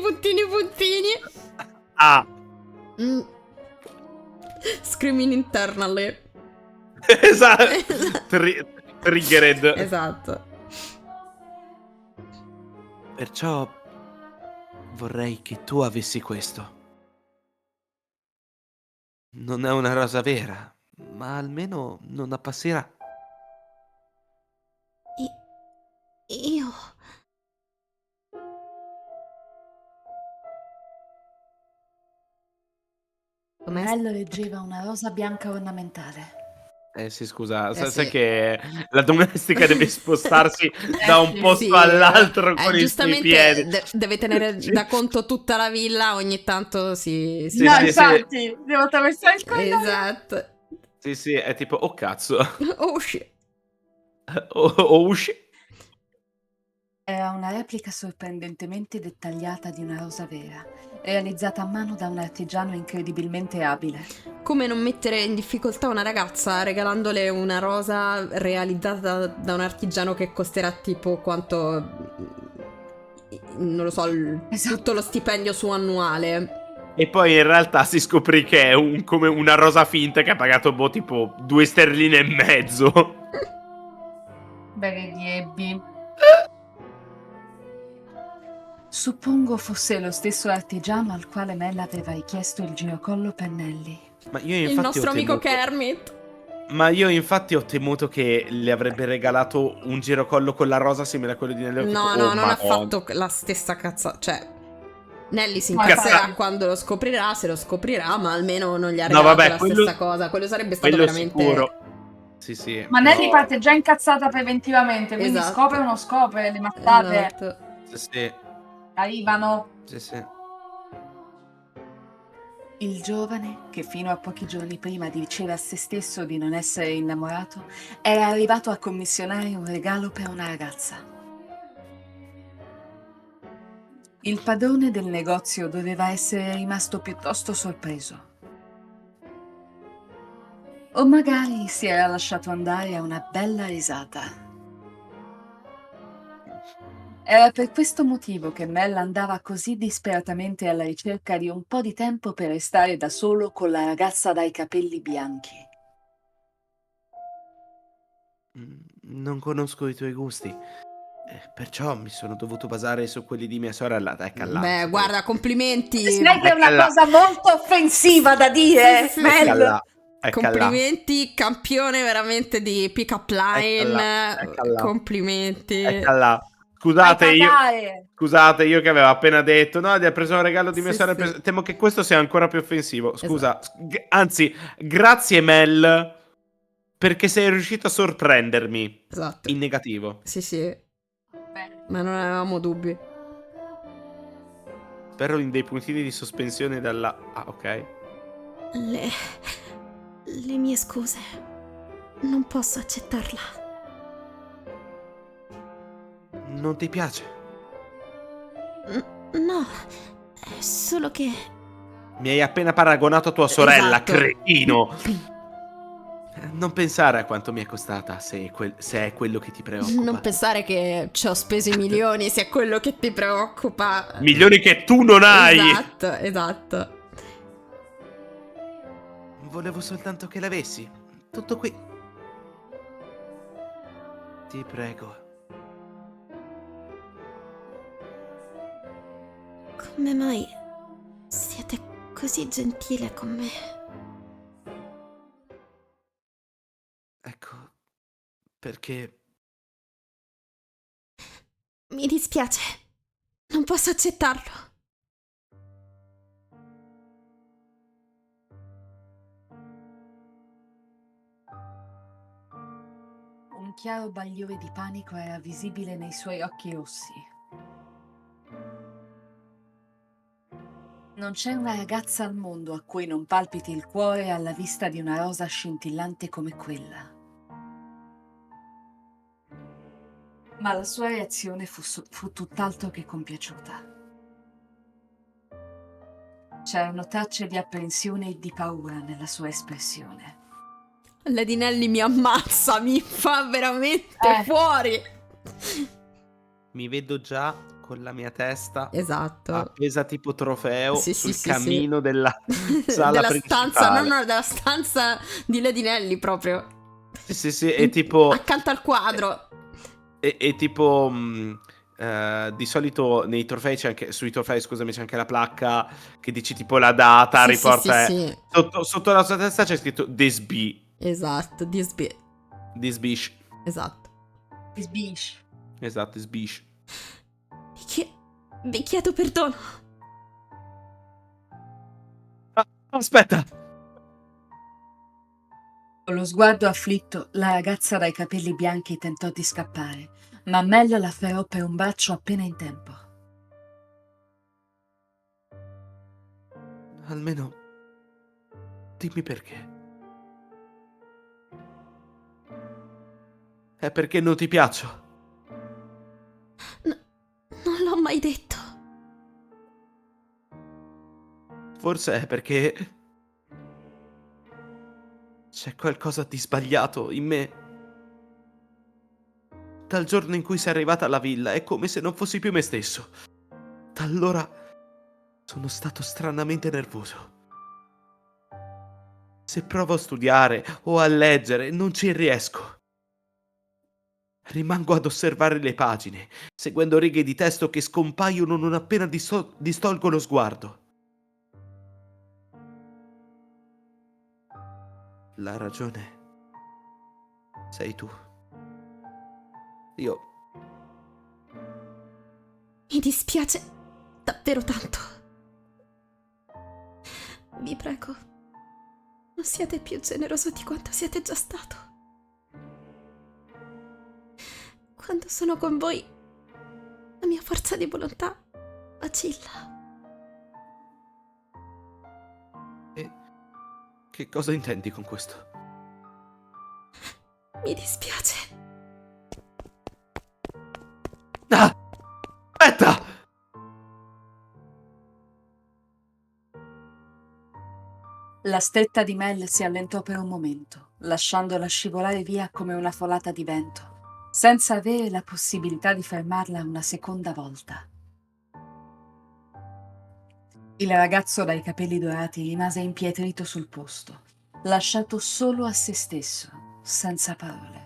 S1: Screaming internally.
S6: Esatto. Triggered.
S1: Esatto.
S6: Perciò vorrei che tu avessi questo. Non è una rosa vera, ma almeno non appasserà.
S1: Io... Com'è?
S4: Mel leggeva una rosa bianca ornamentale.
S6: Sì, scusa, sai
S1: sì.
S6: che la domestica deve spostarsi da un posto
S1: Sì,
S6: all'altro con i suoi
S1: giustamente
S6: piedi.
S1: deve tenere
S6: Sì.
S1: da conto tutta la villa, ogni tanto si...
S6: Sì,
S5: No,
S6: sì,
S5: infatti, devo attraversare il corridoio.
S1: Esatto.
S6: Sì, è tipo, oh cazzo.
S1: Oh shit.
S6: Oh shit.
S4: Era una replica sorprendentemente dettagliata di una rosa vera, realizzata a mano da un artigiano incredibilmente abile.
S1: Come non mettere in difficoltà una ragazza regalandole una rosa realizzata da un artigiano che costerà tipo quanto... non lo so,
S4: Esatto.
S1: tutto lo stipendio suo annuale.
S6: E poi in realtà si scoprì che è come una rosa finta che ha pagato tipo 2 sterline e mezzo.
S5: Benedi Ebbi.
S4: Suppongo fosse lo stesso artigiano al quale Mel aveva richiesto il girocollo pennelli.
S6: Ma io
S1: Il
S6: infatti
S1: nostro
S6: ho
S1: amico
S6: temuto...
S1: Kermit.
S6: Ma io infatti ho temuto che le avrebbe regalato un girocollo con la rosa simile a quello di Nelly.
S1: No, no, non ha fatto la stessa cazzo. Cioè, Nelly si
S5: Ma
S1: incazzerà
S5: infatti-
S1: quando lo scoprirà, se lo scoprirà, ma almeno non gli ha
S6: No,
S1: regalato
S6: vabbè,
S1: la
S6: quello-
S1: stessa cosa. Quello sarebbe stato
S6: Quello
S1: veramente...
S6: sicuro. Sì,
S5: Ma Nelly
S6: no.
S5: parte già incazzata preventivamente, quindi
S1: Esatto.
S5: scopre o non scopre, le mazzate
S1: Esatto.
S6: Sì,
S5: arrivano.
S6: sì.
S4: Il giovane, che fino a pochi giorni prima diceva a se stesso di non essere innamorato, era arrivato a commissionare un regalo per una ragazza. Il padrone del negozio doveva essere rimasto piuttosto sorpreso. O magari si era lasciato andare a una bella risata. Era per questo motivo che Mel andava così disperatamente alla ricerca di un po' di tempo per restare da solo con la ragazza dai capelli bianchi.
S6: Non conosco i tuoi gusti, perciò mi sono dovuto basare su quelli di mia sorella. Ecco là.
S1: Beh, guarda, complimenti.
S5: Sai che è una
S6: Eccola.
S5: cosa molto offensiva da dire,
S1: Sì, sì,
S5: Mel?
S6: Ecco là. Ecco là.
S1: Complimenti, campione veramente di pick-up line.
S6: Ecco là.
S1: Complimenti.
S6: Ecco là.
S5: Fai cagare.
S6: Scusate, io che avevo appena detto, no, gli ha preso un regalo di mia
S1: Sì,
S6: sorella.
S1: sì.
S6: Temo che questo sia ancora più offensivo. Scusa, anzi, grazie Mel, perché sei riuscito a sorprendermi
S1: Esatto.
S6: in negativo.
S1: Sì, sì,
S5: Bene.
S1: ma non avevamo dubbi.
S6: Spero in dei puntini di sospensione dalla... Ah, ok.
S1: Le mie scuse. Non posso accettarla.
S6: Non ti piace?
S1: No, è solo che...
S6: Mi hai appena paragonato a tua sorella,
S1: Esatto.
S6: cretino. Non pensare a quanto mi è costata, se è quello che ti preoccupa.
S1: Non pensare che ci ho speso i milioni, se è quello che ti preoccupa.
S6: Milioni che tu non hai!
S1: Esatto, esatto.
S6: Volevo soltanto che l'avessi. Tutto qui. Ti prego.
S1: Come mai siete così gentile con me?
S6: Ecco, perché...
S1: Mi dispiace. Non posso accettarlo.
S4: Un chiaro bagliore di panico era visibile nei suoi occhi rossi. Non c'è una ragazza al mondo a cui non palpiti il cuore alla vista di una rosa scintillante come quella. Ma la sua reazione fu tutt'altro che compiaciuta. C'erano tracce di apprensione e di paura nella sua espressione.
S1: Lady Nelly mi ammazza, mi fa veramente fuori.
S6: Mi vedo già con la mia testa
S1: Esatto.
S6: appesa tipo trofeo
S1: Sì,
S6: sul
S1: sì, sì,
S6: camino
S1: sì.
S6: della sala
S1: della
S6: principale.
S1: stanza, no, della stanza di Lady Nelly proprio.
S6: Sì, è tipo...
S1: Accanto al quadro.
S6: È tipo... di solito nei trofei c'è anche... Sui trofei, scusami, c'è anche la placca che dici tipo la data,
S1: Sì,
S6: riporta...
S1: sì.
S6: Sotto la sua testa c'è scritto This Bee.
S1: Esatto,
S6: This Bish.
S1: esatto.
S5: Sbish.
S6: Esatto, This Bish.
S1: Vi chiedo perdono.
S6: Aspetta!
S4: Con lo sguardo afflitto, la ragazza dai capelli bianchi tentò di scappare, ma Mel la afferrò per un braccio appena in tempo.
S6: Almeno... Dimmi perché. È perché non ti piaccio.
S1: Non l'ho mai detto.
S6: Forse è perché... C'è qualcosa di sbagliato in me. Dal giorno in cui sei arrivata alla villa è come se non fossi più me stesso. Da allora sono stato stranamente nervoso. Se provo a studiare o a leggere non ci riesco. Rimango ad osservare le pagine, seguendo righe di testo che scompaiono non appena distolgo lo sguardo. La ragione sei tu. Io...
S1: Mi dispiace davvero tanto. Vi prego, non siate più generoso di quanto siete già stato. Quando sono con voi, la mia forza di volontà vacilla.
S6: E che cosa intendi con questo?
S1: Mi dispiace.
S6: Ah! Aspetta!
S4: La stretta di Mel si allentò per un momento, lasciandola scivolare via come una folata di vento, senza avere la possibilità di fermarla una seconda volta. Il ragazzo dai capelli dorati rimase impietrito sul posto, lasciato solo a se stesso, senza parole.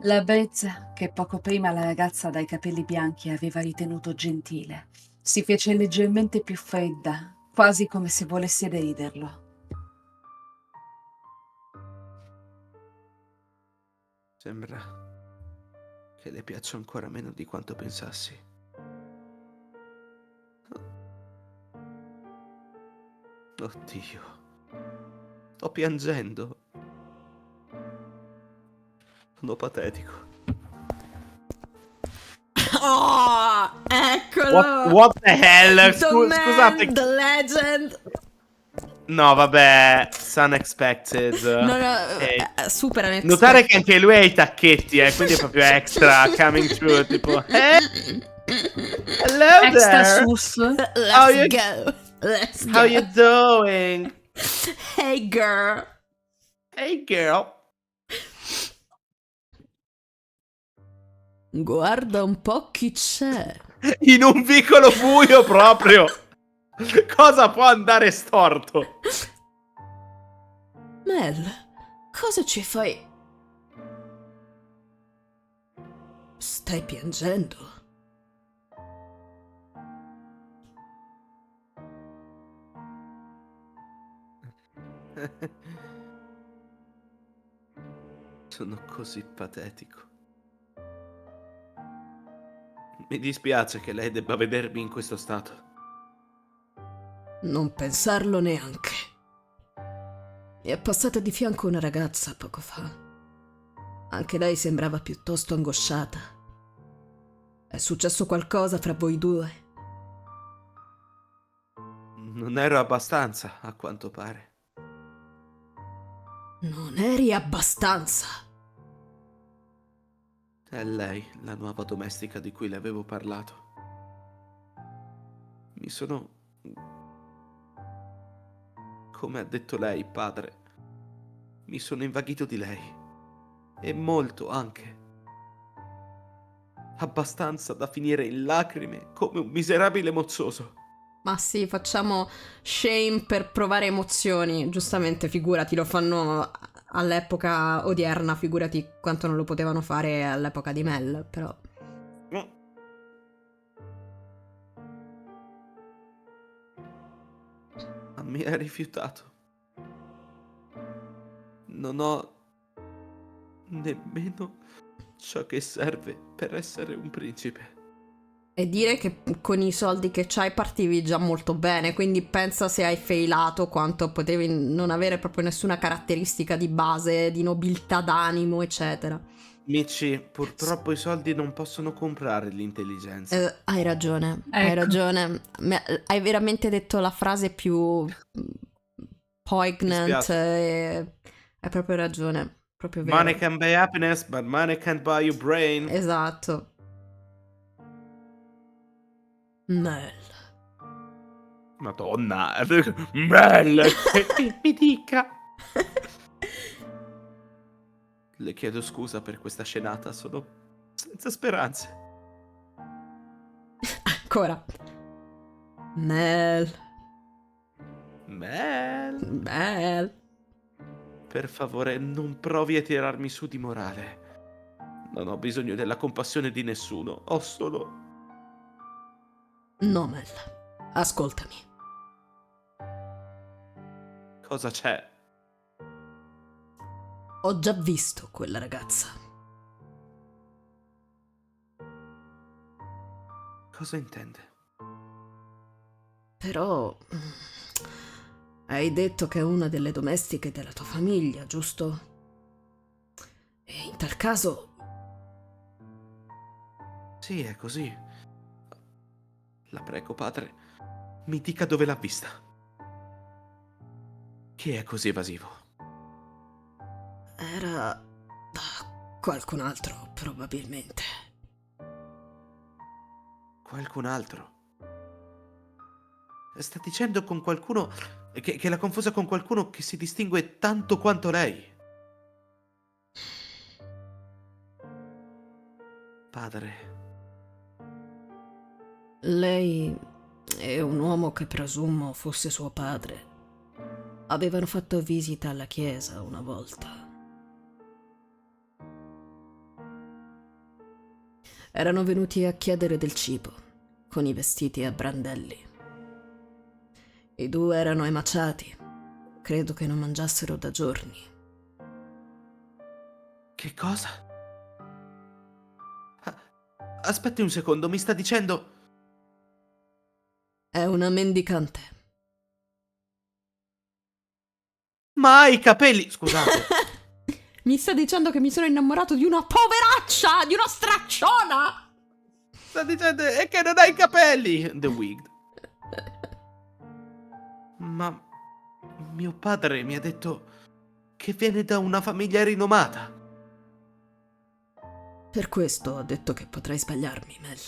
S4: La brezza, che poco prima la ragazza dai capelli bianchi aveva ritenuto gentile, si fece leggermente più fredda, quasi come se volesse deriderlo.
S6: Sembra che le piaccia ancora meno di quanto pensassi. Oddio, sto piangendo. Sono patetico.
S1: Oh, eccolo!
S6: What the hell?
S1: The man,
S6: Scusate.
S1: the legend.
S6: No, vabbè, it's unexpected.
S1: No, super unexpected.
S6: Notare che anche lui ha i tacchetti, quindi è proprio extra coming through, tipo hello
S4: Extra
S6: there.
S4: sus.
S6: How you-
S1: Let's go.
S6: How you doing?
S1: Hey girl.
S6: Hey girl.
S1: Guarda un po' chi c'è.
S6: In un vicolo buio proprio. Cosa può andare storto?
S1: Mel, cosa ci fai? Stai piangendo?
S6: Sono così patetico. Mi dispiace che lei debba vedermi in questo stato.
S1: Non pensarlo neanche. Mi è passata di fianco una ragazza poco fa. Anche lei sembrava piuttosto angosciata. È successo qualcosa fra voi due?
S6: Non ero abbastanza, a quanto pare.
S1: Non eri abbastanza.
S6: È lei, la nuova domestica di cui le avevo parlato. Mi sono... Come ha detto lei, padre, mi sono invaghito di lei. E molto anche. Abbastanza da finire in lacrime come un miserabile mozzoso.
S1: Ma sì, facciamo shame per provare emozioni. Giustamente, figurati, lo fanno all'epoca odierna, figurati quanto non lo potevano fare all'epoca di Mel, però.
S6: Ma mi ha rifiutato. Non ho nemmeno ciò che serve per essere un principe.
S1: E dire che con i soldi che c'hai partivi già molto bene, quindi pensa se hai failato quanto potevi non avere proprio nessuna caratteristica di base, di nobiltà d'animo, eccetera.
S6: Mici, purtroppo i soldi non possono comprare l'intelligenza.
S1: Hai ragione, hai
S4: Ecco.
S1: ragione. Hai veramente detto la frase più poignant.
S6: Mi spiace.
S1: Hai proprio ragione, proprio vero.
S6: Money can buy happiness, but money can't buy your brain.
S1: Esatto. Mel.
S6: Madonna, Mel, che mi dica. Le chiedo scusa per questa scenata, sono senza speranze.
S1: Ancora. Mel.
S6: Mel, per favore, non provi a tirarmi su di morale. Non ho bisogno della compassione di nessuno, ho solo...
S1: No, Mel. Ascoltami.
S6: Cosa c'è?
S1: Ho già visto quella ragazza.
S6: Cosa intende?
S1: Però hai detto che è una delle domestiche della tua famiglia, giusto? E in tal caso
S6: Sì, è così. La prego, padre, mi dica dove l'ha vista. Chi è così evasivo?
S1: era da qualcun altro, probabilmente.
S6: Qualcun altro? Sta dicendo con qualcuno che l'ha confusa con qualcuno che si distingue tanto quanto lei. Padre,
S1: Lei e un uomo che presumo fosse suo padre avevano fatto visita alla chiesa una volta. Erano venuti a chiedere del cibo, con i vestiti a brandelli. I due erano emaciati. Credo che non mangiassero da giorni.
S6: che cosa? Aspetti un secondo, mi sta dicendo...
S1: È una mendicante.
S6: Ma ha i capelli... Scusate.
S1: Mi sta dicendo che mi sono innamorato di una poveraccia, di una stracciona!
S6: Sta dicendo è che non ha i capelli. The Wigged. Ma mio padre mi ha detto che viene da una famiglia rinomata.
S1: Per questo ho detto che potrei sbagliarmi, Mel.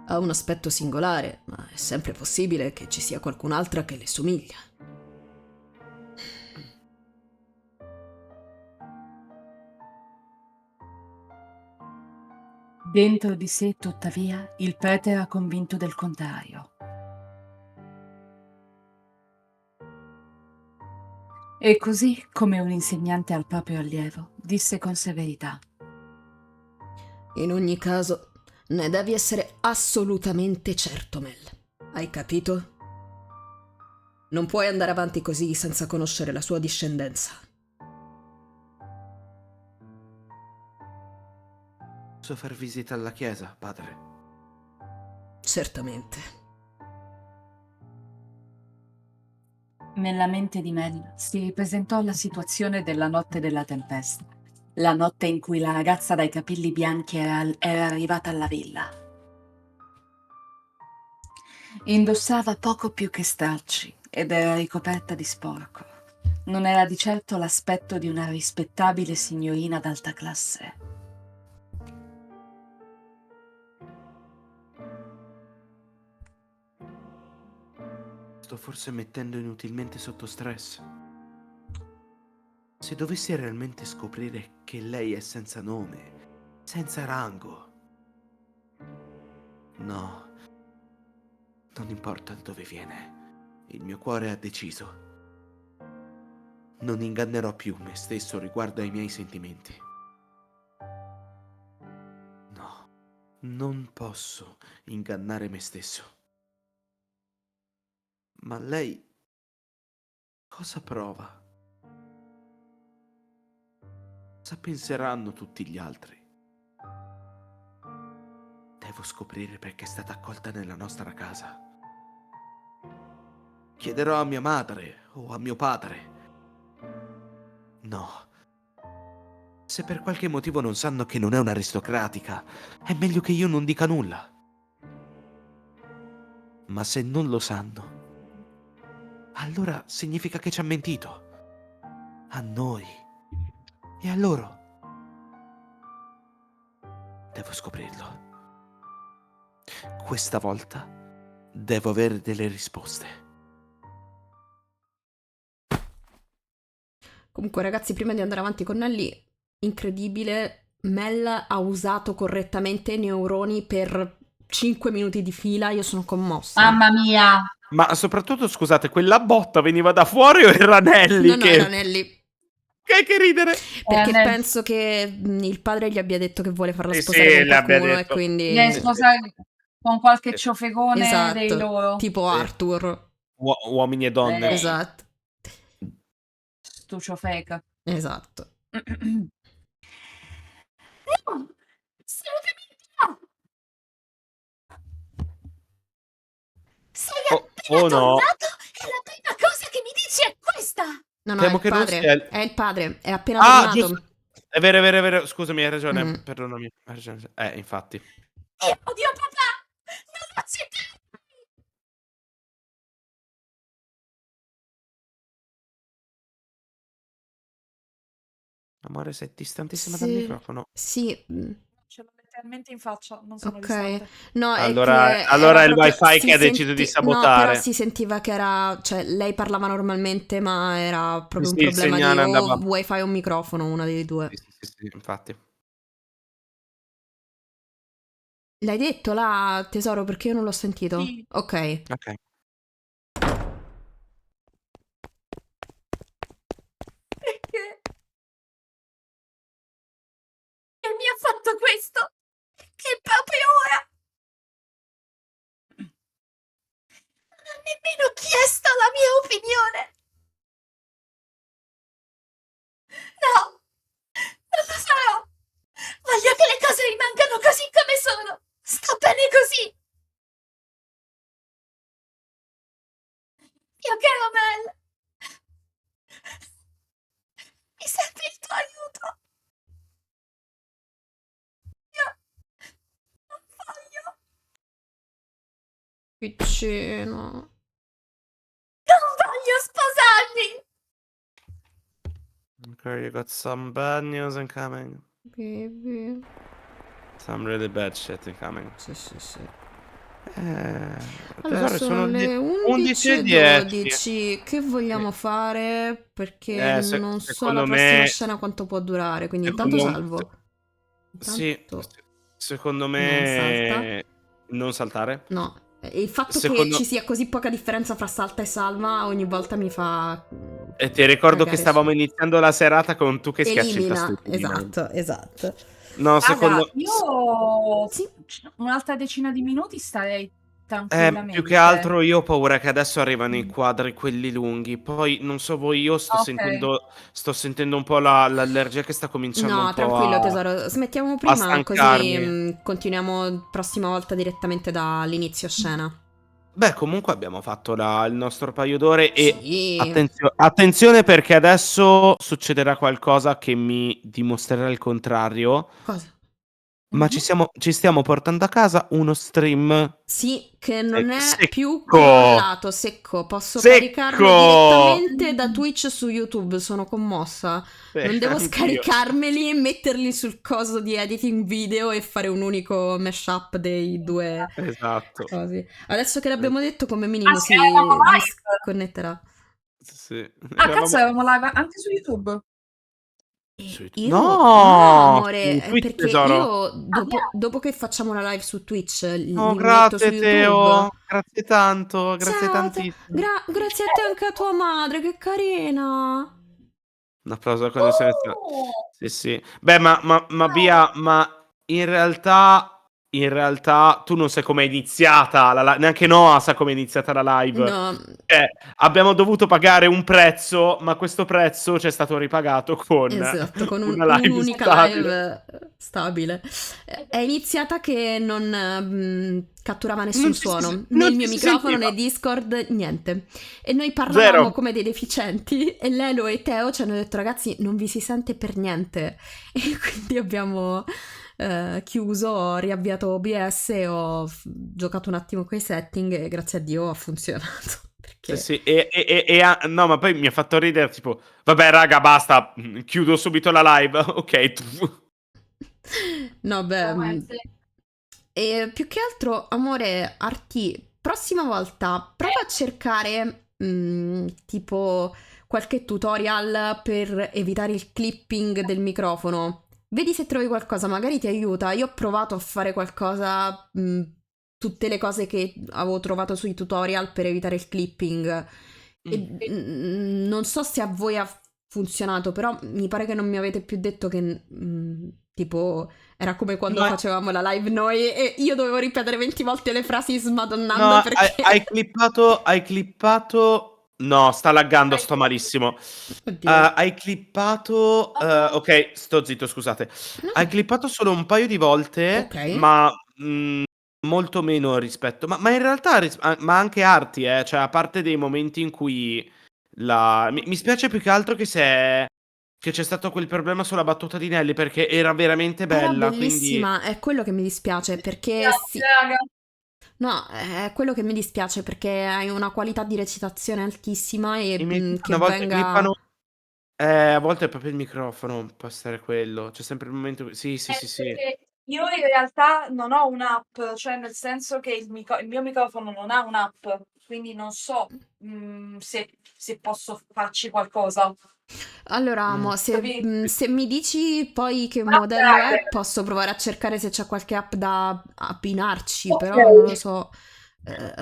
S1: Ha un aspetto singolare, ma è sempre possibile che ci sia qualcun'altra che le somiglia.
S4: Dentro di sé, tuttavia, il prete era convinto del contrario. E così, come un insegnante al proprio allievo, disse con severità:
S1: In ogni caso, ne devi essere assolutamente certo, Mel. Hai capito? Non puoi andare avanti così senza conoscere la sua discendenza.
S6: Posso far visita alla chiesa, padre?
S1: Certamente.
S4: Nella mente di Mel si ripresentò la situazione della notte della tempesta, la notte in cui la ragazza dai capelli bianchi era arrivata alla villa. Indossava poco più che stracci ed era ricoperta di sporco. Non era di certo l'aspetto di una rispettabile signorina d'alta classe.
S6: Sto forse mettendo inutilmente sotto stress. Se dovessi realmente scoprire che lei è senza nome, senza rango... No, non importa da dove viene. Il mio cuore ha deciso. Non ingannerò più me stesso riguardo ai miei sentimenti. No, non posso ingannare me stesso. Ma lei cosa prova? Cosa penseranno tutti gli altri? Devo scoprire perché è stata accolta nella nostra casa. Chiederò a mia madre o a mio padre. No. Se per qualche motivo non sanno che non è un'aristocratica, è meglio che io non dica nulla. Ma se non lo sanno, allora significa che ci ha mentito. A noi e a loro. Devo scoprirlo. Questa volta devo avere delle risposte.
S1: Comunque, ragazzi, prima di andare avanti con Nelly, incredibile, Mel ha usato correttamente i neuroni per 5 minuti di fila, io sono commossa.
S5: Mamma mia.
S2: Ma soprattutto, scusate, quella botta veniva da fuori o era Nelly?
S1: No, era Nelly.
S2: Che ridere!
S1: Perché
S5: Nel-
S1: penso che il padre gli abbia detto che vuole farla
S2: Sì,
S1: sposare
S2: sì,
S1: con
S2: l'abbia
S1: qualcuno e
S2: detto.
S1: quindi...
S5: Viene sposare con qualche ciofegone dei
S1: Esatto,
S5: loro.
S1: tipo
S2: Sì.
S1: Arthur.
S2: Uomini e donne.
S5: Eh.
S1: Esatto.
S5: Stu ciofeca.
S1: Esatto.
S3: No, assolutamente no. Sei
S2: Oh,
S3: appena
S2: oh no,
S3: tornato e la prima cosa che mi dici è questa.
S1: No, è
S2: temo
S1: il
S2: che non sia
S1: padre. È il padre. È appena
S2: Ah,
S1: tornato.
S2: giusto. È vero, è vero, è vero. Scusami, hai ragione.
S1: Mm.
S2: Perdonami. Hai ragione. Infatti.
S3: Io odio papà. Non lo accettare.
S2: Amore, sei distantissima dal
S1: Sì,
S2: microfono.
S1: sì.
S5: Ce l'ho letteralmente in faccia, non sono
S1: Ok.
S5: distante.
S1: No, è
S2: Allora,
S1: che
S2: allora
S1: era
S2: è il
S1: proprio...
S2: wifi
S1: si
S2: che ha deciso di
S1: No, però
S2: sabotare.
S1: si sentiva che era... Cioè, lei parlava normalmente, ma era proprio un
S2: Sì, il
S1: problema di
S2: segnale
S1: o
S2: andava.
S1: wifi o microfono, una dei due.
S2: Sì, sì, sì, infatti.
S1: L'hai detto là, tesoro, perché io non l'ho sentito?
S5: Sì.
S1: Ok.
S2: Ok.
S3: Perché? E mi ha fatto questo? Che proprio ora non ha nemmeno chiesto la mia opinione. No, non lo sarò. Voglio che le cose rimangano così come sono. Sto bene così. Io caro Mel, mi serve il tuo aiuto. Io non voglio.
S1: Piccino.
S3: Non voglio sposarmi.
S2: Okay, you got some bad news incoming.
S1: Baby.
S2: Some really bad shit incoming.
S1: Sì, sì, sì. Allora,
S2: Tesoro,
S1: sono
S2: sono
S1: le
S2: 11 e 10.
S1: 11:12. Che vogliamo fare? Perché non so la
S2: Secondo
S1: prossima
S2: me,
S1: scena quanto può durare, quindi intanto
S2: secondo,
S1: salvo.
S2: sì,
S1: Intanto
S2: secondo
S1: non salta.
S2: me non saltare.
S1: No. E il fatto che
S2: Secondo,
S1: ci sia così poca differenza fra salta e salva ogni volta mi fa
S2: e ti ricordo che
S1: cagare
S2: stavamo
S1: su.
S2: iniziando la serata con tu che schiacci il tasto
S1: Elimina,
S2: elimina.
S1: esatto, esatto.
S2: No,
S5: Raga,
S2: secondo,
S5: io
S1: Sì.
S5: un'altra decina di minuti starei
S2: più che
S5: tranquillamente.
S2: altro io ho paura che adesso arrivano i quadri quelli lunghi. Poi non so voi, io
S5: Ok.
S2: sto sentendo un po' l'allergia che sta cominciando un
S1: No,
S2: po'
S1: tranquillo tesoro, smettiamo
S2: a
S1: prima così
S2: stancarmi.
S1: continuiamo prossima volta direttamente dall'inizio scena.
S2: Beh, comunque abbiamo fatto il nostro paio d'ore e
S1: Sì.
S2: attenzione perché adesso succederà qualcosa che mi dimostrerà il contrario.
S1: Cosa?
S2: Ma
S5: Mhm.
S2: ci stiamo portando a casa uno stream
S1: Sì, che non è più
S2: secco.
S1: crollato, secco. Posso caricarlo
S2: Secco!
S1: direttamente da Twitch su YouTube. Sono commossa. Non devo
S2: Anch'io.
S1: scaricarmeli, metterli sul coso di editing video e fare un unico mashup dei due
S2: Esatto.
S1: cosi. Adesso che l'abbiamo detto, come
S5: Ah,
S1: minimo
S5: sì, eravamo live.
S1: disconnetterà.
S2: Sì.
S5: Ah, cazzo, eravamo live anche su YouTube.
S1: Io no,
S2: No,
S1: amore,
S2: su Twitch,
S1: perché
S2: tesoro.
S1: io
S5: Yeah.
S1: dopo che facciamo la live su Twitch
S2: Oh,
S1: li metto su
S2: grazie
S1: YouTube.
S2: Teo, grazie tanto, grazie
S1: Ciao,
S2: tantissimo.
S1: grazie a te anche a tua madre, che carina.
S2: Un applauso alla connessione.
S5: Oh!
S2: Sì, sì. Beh, ma Bia, ma in realtà tu non sai com'è iniziata la live, neanche Noah sa com'è iniziata la live.
S1: No,
S2: Abbiamo dovuto pagare un prezzo, ma questo prezzo ci è stato ripagato con
S1: esatto, con
S2: una live
S1: un'unica
S2: stabile.
S1: live stabile. È iniziata che non catturava nessun suono, né
S2: Non
S1: il mio
S2: ci si
S1: microfono
S2: sentiva.
S1: né Discord, niente. E noi parlavamo
S2: Zero.
S1: come dei deficienti e Lelo e Teo ci hanno detto ragazzi non vi si sente per niente. E quindi abbiamo chiuso, ho riavviato OBS e ho giocato un attimo con i setting e grazie a Dio ha funzionato.
S2: Sì,
S1: Perché
S2: sì, no, ma poi mi ha fatto ridere, tipo, vabbè, raga, basta, chiudo subito la live, ok.
S1: no, beh, e più che altro, amore, Arti, prossima volta prova a cercare tipo qualche tutorial per evitare il clipping del microfono. Vedi se trovi qualcosa, magari ti aiuta. Io ho provato a fare qualcosa, tutte le cose che avevo trovato sui tutorial per evitare il clipping. E non so se a voi ha funzionato, però mi pare che non mi avete più detto che tipo era come quando
S2: No,
S1: facevamo la live noi e io dovevo ripetere 20 volte le frasi smadonnando
S2: no,
S1: perché
S2: hai clippato No, sta laggando, sto malissimo.
S1: Oddio.
S2: Hai clippato... ok, sto zitto, scusate. Hai
S1: No.
S2: clippato solo un paio di volte,
S1: Ok.
S2: ma molto meno rispetto... Ma in realtà, ma anche Arti, cioè a parte dei momenti in cui mi spiace più che altro che c'è stato quel problema sulla battuta di Nelly, perché era veramente
S1: Era
S2: bella, quindi...
S1: bellissima, è quello che mi dispiace perché sì.
S5: Raga.
S1: No, è quello che mi dispiace perché hai una qualità di recitazione altissima e
S2: I miei
S1: che
S2: clippano, a volte
S1: venga...
S2: clippano... a volte è proprio il microfono, può essere quello. C'è sempre il momento... Sì, sì, sì, sì.
S5: Perché io in realtà non ho un'app, cioè nel senso che il mio microfono non ha un'app, quindi non so se posso farci qualcosa.
S1: Allora,
S2: Mm.
S1: Amo,
S5: Capito?
S1: se mi dici poi che
S5: App
S1: modello è,
S5: tracker.
S1: posso provare a cercare se c'è qualche app da abbinarci,
S5: Ok.
S1: però non lo so.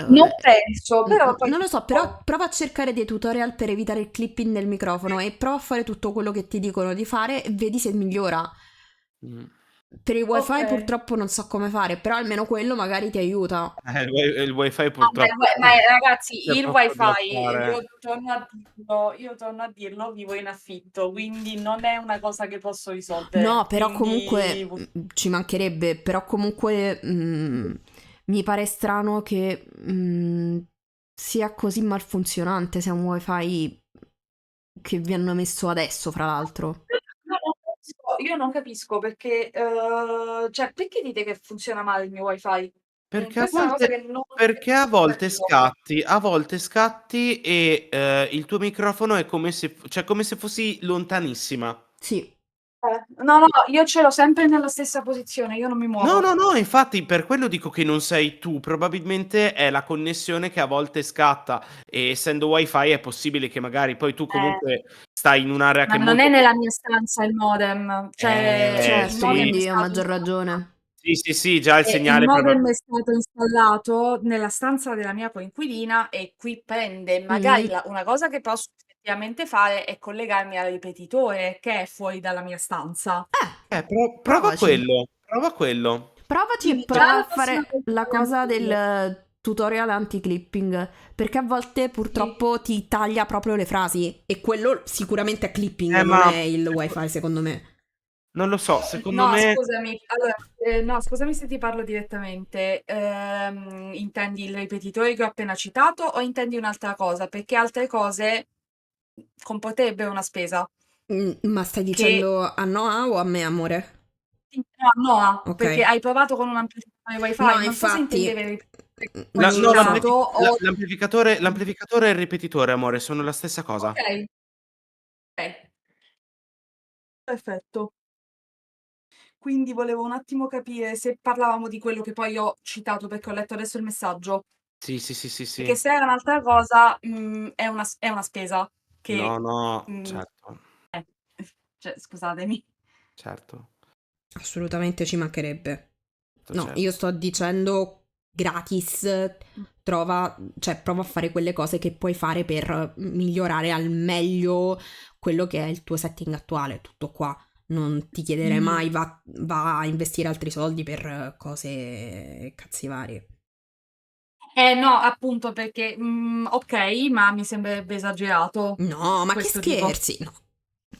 S5: Non penso, però poi
S1: Non lo so, però prova a cercare dei tutorial per evitare il clipping del microfono e prova a fare tutto quello che ti dicono di fare e vedi se migliora.
S2: Mm.
S1: Per il
S5: ok.
S1: wifi purtroppo non so come fare, però almeno quello magari ti aiuta.
S2: Il wifi
S5: Ah,
S2: purtroppo
S5: ma ragazzi,
S2: c'è
S5: il
S2: poco da
S5: wifi,
S2: fare.
S5: io torno a dirlo, vivo in affitto, quindi non è una cosa che posso risolvere.
S1: No, però
S5: Quindi
S1: comunque ci mancherebbe, però comunque mi pare strano che sia così malfunzionante se è un wifi che vi hanno messo adesso, fra l'altro.
S5: io non capisco perché, cioè, perché dite che funziona male il mio wifi?
S2: Perché
S5: Questa è una cosa che non capisco.
S2: a volte scatti e il tuo microfono è come se, cioè, come se fossi lontanissima.
S1: Sì.
S5: No, no, io ce l'ho sempre nella stessa posizione, io non mi
S2: No,
S5: muovo.
S2: no, no, infatti per quello dico che non sei tu, probabilmente è la connessione che a volte scatta e essendo wifi è possibile che magari poi tu
S5: Eh,
S2: comunque stai in un'area
S5: ma
S2: che è
S5: non è
S2: molto...
S5: nella mia stanza il modem, cioè il
S1: Certo,
S5: modem
S2: Sì,
S5: è
S1: quindi a
S5: stato
S1: maggior
S5: installato.
S1: ragione.
S2: sì, sì, sì, già il
S5: Il
S2: segnale
S5: modem è stato installato nella stanza della mia coinquilina e qui prende. Magari
S1: Mm.
S5: una cosa che posso effettivamente fare è collegarmi al ripetitore che è fuori dalla mia stanza.
S2: Prova
S1: Provaci.
S2: quello, prova quello.
S1: Provaci e
S5: Quindi già
S1: prova a
S5: la prossima
S1: fare
S5: volta
S1: la
S5: proviamo
S1: cosa
S5: quello.
S1: del tutorial anti-clipping, perché a volte
S5: Sì.
S1: purtroppo ti taglia proprio le frasi e quello sicuramente è clipping, non
S2: Ma
S1: è il wifi secondo me.
S2: non lo so, secondo
S5: No,
S2: me...
S5: scusami, allora, no, scusami se ti parlo direttamente. Intendi il ripetitore che ho appena citato o intendi un'altra cosa? Perché altre cose comporterebbero una spesa
S1: Ma stai
S5: che
S1: dicendo a Noah o a me, amore?
S5: no, Noah,
S1: Ok.
S5: perché hai provato con un amplificatore
S1: No,
S5: wifi. Non so se
S1: infatti,
S5: intendevi il ripetitore che ho
S1: non
S2: No,
S1: lo so.
S5: citato o...
S2: l'amplificatore e il ripetitore, amore, sono la stessa cosa.
S5: Ok, ok, perfetto. Quindi volevo un attimo capire se parlavamo di quello che poi ho citato perché ho letto adesso il messaggio.
S2: Sì, sì, sì, sì,
S5: Perché
S2: sì.
S5: se era un'altra cosa, è una spesa che,
S2: No, no,
S5: mhmm,
S2: certo,
S5: eh, cioè scusatemi.
S2: certo,
S1: Assolutamente ci mancherebbe. No, io
S2: certo.
S1: sto dicendo gratis, prova a fare quelle cose che puoi fare per migliorare al meglio quello che è il tuo setting attuale, tutto qua. Non ti chiederei
S5: Mh.
S1: mai va a investire altri soldi per cose cazzi vari.
S5: No, appunto perché, okay, ma mi sembrerebbe esagerato
S1: No, ma che
S5: questo tipo.
S1: scherzi? No.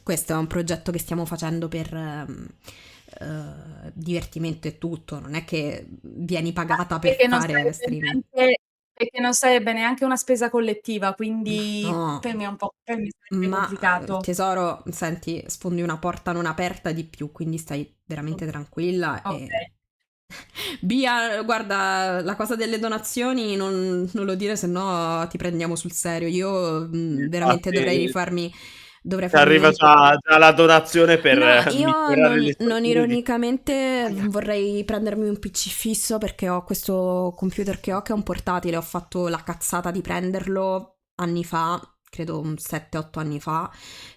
S1: Questo è un progetto che stiamo facendo per divertimento e tutto, non è che vieni pagata per
S5: Perché non
S1: fare
S5: sarebbe
S1: streaming.
S5: neanche una spesa collettiva, quindi
S1: No,
S5: per me sarebbe
S1: ma
S5: complicato.
S1: tesoro, senti, sfondi una porta non aperta di più, quindi stai
S5: O
S1: veramente tranquilla e...
S5: okay.
S1: Bia, guarda, la cosa delle donazioni non lo dire, se no ti prendiamo sul serio. Io veramente
S2: Infatti
S1: dovrei
S2: ti arriva
S1: farmi...
S2: già la donazione per
S1: No, io
S2: migliorare le
S1: non
S2: stagioni di...
S1: ironicamente
S2: Aia.
S1: vorrei prendermi un PC fisso perché ho questo computer che ho, che è un portatile. Ho fatto la cazzata di prenderlo anni fa, credo un 7-8 anni fa,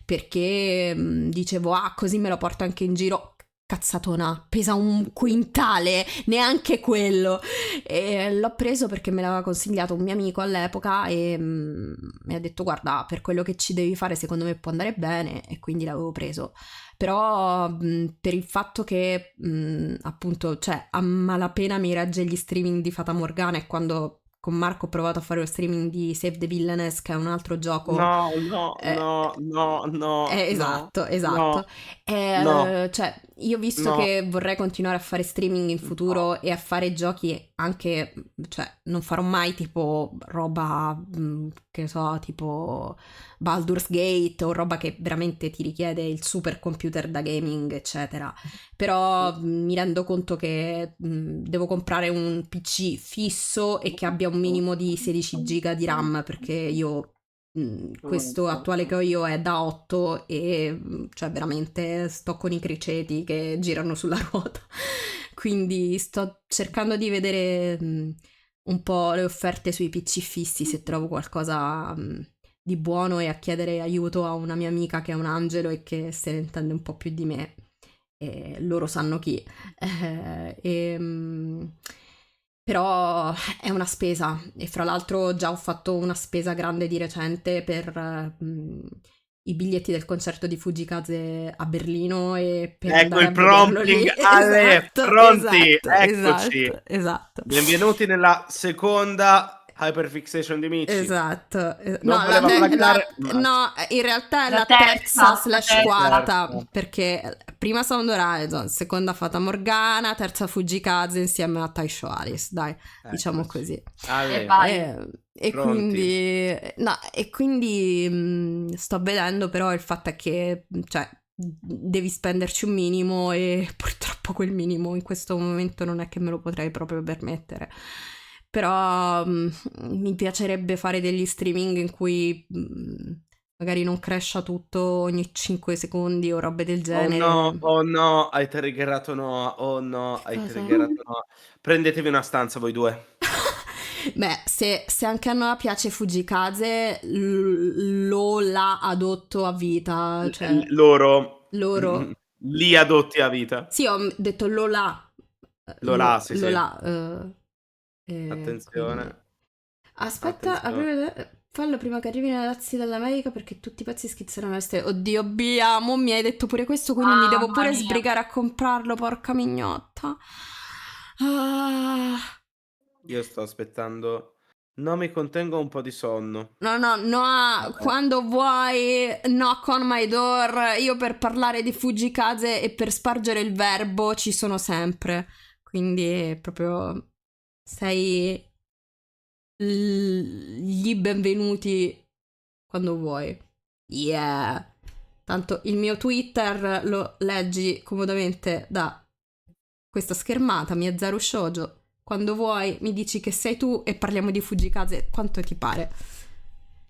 S1: perché dicevo, ah, così me lo porto anche in giro. Cazzatona, pesa un quintale, neanche quello. E l'ho preso perché me l'aveva consigliato un mio amico all'epoca e mi ha detto guarda, per quello che ci devi fare secondo me può andare bene e quindi l'avevo preso. Però per il fatto che appunto, cioè a malapena mi regge gli streaming di Fata Morgana e quando con Marco ho provato a fare lo streaming di Save the Villainous, che è un altro gioco.
S2: No, no,
S1: eh,
S2: no, no, no,
S1: esatto,
S2: no,
S1: esatto.
S2: no,
S1: Cioè, io visto
S2: no,
S1: che vorrei continuare a fare streaming in
S2: no.
S1: futuro e a fare giochi anche, cioè, non farò mai tipo roba, che ne so, tipo Baldur's Gate o roba che veramente ti richiede il super computer da gaming, eccetera. Però mi rendo conto che devo comprare un PC fisso e che abbia un minimo di 16 giga di RAM, perché io questo attuale che ho io è da 8 e cioè veramente sto con i criceti che girano sulla ruota. Quindi sto cercando di vedere un po' le offerte sui PC fissi, se trovo qualcosa di buono, e a chiedere aiuto a una mia amica che è un angelo e che se ne intende un po' più di me. E loro sanno chi. Però è una spesa, e fra l'altro già ho fatto una spesa grande di recente per i biglietti del concerto di Fujikaze a Berlino e per
S2: Ecco
S1: andare a
S2: il
S1: vederlo lì.
S2: prompting, Ale,
S1: Esatto,
S2: pronti,
S1: esatto,
S2: eccoci.
S1: esatto, esatto.
S2: Benvenuti nella seconda Hyperfixation di Michi.
S1: Esatto.
S2: Non
S1: No,
S2: voleva flaggare, ma
S1: no, in realtà è
S3: La
S1: la
S3: terza,
S1: terza
S3: la
S1: slash
S3: terza.
S1: quarta,
S2: Terza.
S1: perché prima Sound Horizon, seconda Fata Morgana, terza Fujikaze insieme a Taisho Alice, dai, diciamo
S2: eccoci.
S1: così.
S2: Ale,
S3: E vai.
S1: E
S2: pronti.
S1: quindi, no, e quindi sto vedendo, però il fatto è che, cioè, devi spenderci un minimo e purtroppo quel minimo in questo momento non è che me lo potrei proprio permettere. Però mi piacerebbe fare degli streaming in cui magari non crescia tutto ogni 5 secondi o robe del genere.
S2: Oh no, hai triggerato Noah, oh no,
S1: Che
S2: hai
S1: cosa?
S2: triggerato Noah. Prendetevi una stanza voi due.
S1: Beh, se anche a noi piace Fujikaze, lo l'ha adotto a vita, cioè
S2: Loro
S1: loro.
S2: li adotti a vita.
S1: Sì, ho detto Lola.
S2: Lola, sì, sì.
S1: Lola. Quindi...
S2: Attenzione.
S1: Aspetta,
S2: Attenzione.
S1: fallo prima che arrivino i ragazzi dall'America, perché tutti i pezzi schizzeranno le stelle. Oddio, Bia, mo mi hai detto pure questo, quindi mi devo
S3: Mamma
S1: pure
S3: mia.
S1: sbrigare a comprarlo, porca mignotta. Ah.
S2: Io sto aspettando. No, mi contengo un po' di sonno.
S1: No,
S2: Vabbè.
S1: quando vuoi, knock on my door. Io per parlare di Fujikaze e per spargere il verbo ci sono sempre. Quindi proprio sei gli benvenuti quando vuoi. Yeah. Tanto il mio Twitter lo leggi comodamente da questa schermata, Miyazaru Shoujo. Quando vuoi mi dici che sei tu e parliamo di Fujikaze quanto ti pare.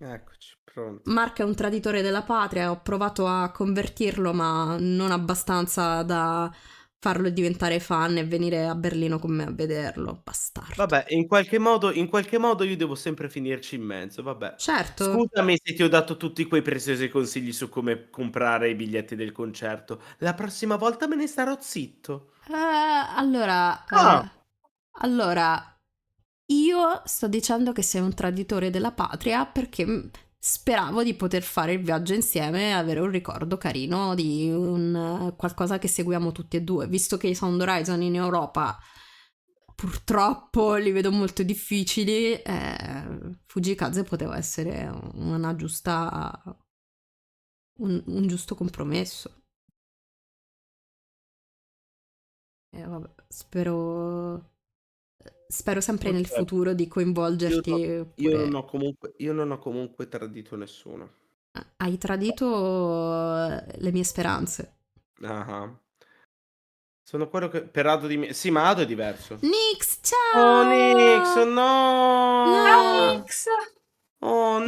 S2: Eccoci, pronti.
S1: Mark è un traditore della patria, ho provato a convertirlo, ma non abbastanza da farlo diventare fan e venire a Berlino con me a vederlo, bastardo.
S2: Vabbè, in qualche modo io devo sempre finirci in mezzo, vabbè.
S1: Certo.
S2: Scusami se ti ho dato tutti quei preziosi consigli su come comprare i biglietti del concerto. La prossima volta me ne starò zitto.
S1: Allora, io sto dicendo che sei un traditore della patria perché speravo di poter fare il viaggio insieme e avere un ricordo carino di qualcosa che seguiamo tutti e due. Visto che i Sound Horizon in Europa purtroppo li vedo molto difficili, Fujikaze poteva essere un giusto compromesso. Vabbè, spero sempre nel
S2: Forse
S1: futuro di coinvolgerti
S2: io
S1: pure.
S2: non ho comunque tradito nessuno.
S1: Hai tradito le mie speranze.
S2: Ah-ah. Sono quello che per Ado di sì, ma Ado è diverso.
S1: Nix,
S2: Oh, Nix,
S1: ciao!
S2: no!
S1: No!
S3: X.
S2: Oh,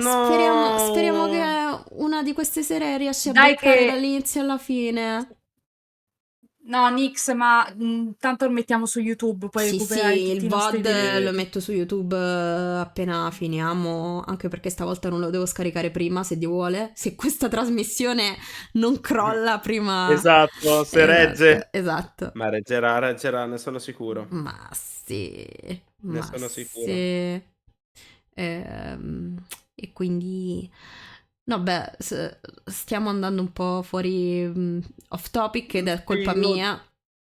S1: Speriamo
S2: no!
S1: che una di queste sere riesci a
S5: Dai
S1: beccare
S5: che...
S1: dall'inizio alla fine.
S5: No, Nix, ma tanto lo mettiamo su YouTube, puoi
S1: Sì,
S5: recuperare
S1: il
S5: tutti i nostri
S1: VOD lo
S5: diritti.
S1: metto su YouTube appena finiamo, anche perché stavolta non lo devo scaricare prima, se Dio vuole. Se questa trasmissione non crolla prima...
S2: Esatto, se regge.
S1: Esatto.
S2: Ma reggerà, ne sono sicuro.
S1: Ma sì,
S2: Ne
S1: ma
S2: sono sicuro.
S1: sì. E quindi... No, beh, stiamo andando un po' fuori off topic ed è colpa
S2: Sì,
S1: mia.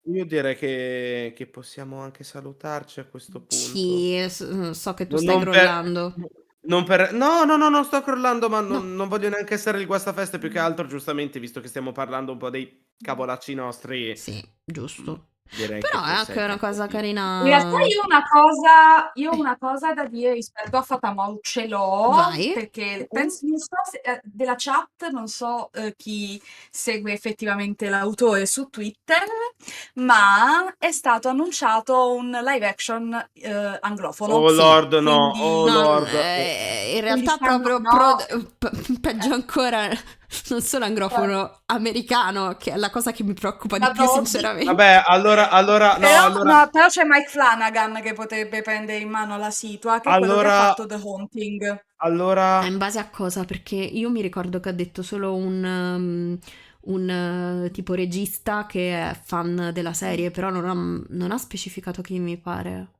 S2: Io direi che possiamo anche salutarci a questo punto.
S1: Sì, so che tu
S2: Non
S1: stai
S2: non per
S1: crollando.
S2: non per no, no, no, non sto crollando, ma
S1: No.
S2: non voglio neanche essere il guastafeste, più che altro giustamente, visto che stiamo parlando un po' dei cavolacci nostri,
S1: Sì,
S2: mhmm,
S1: giusto.
S2: direi che
S1: Però è
S2: forse è
S1: anche
S2: il
S1: una
S2: caso
S1: cosa
S2: di
S5: In realtà
S1: carina.
S5: io
S1: Eh,
S5: una cosa da dire rispetto a Fatamorù ce l'ho,
S1: vai.
S5: perché non so se, della chat, non so chi segue effettivamente l'autore su Twitter, ma è stato annunciato un live action anglofono.
S2: Oh
S1: Sì.
S2: Lord no, oh
S5: Quindi,
S1: No,
S2: Lord,
S1: in
S5: quindi
S1: realtà
S5: stanno,
S1: proprio
S5: no,
S1: peggio ancora, non solo
S5: eh,
S1: anglofono, americano, che è la cosa che mi preoccupa di più,
S5: vado,
S1: sinceramente.
S2: Vabbè, allora no,
S5: però,
S2: allora
S5: no, però c'è Mike Flanagan che potrebbe prendere in mano la situa, che è quello che ha
S2: allora
S5: fatto The Haunting.
S1: Ma
S2: allora
S1: in base a cosa? Perché io mi ricordo che ha detto solo un tipo regista che è fan della serie, però non ha specificato chi mi pare.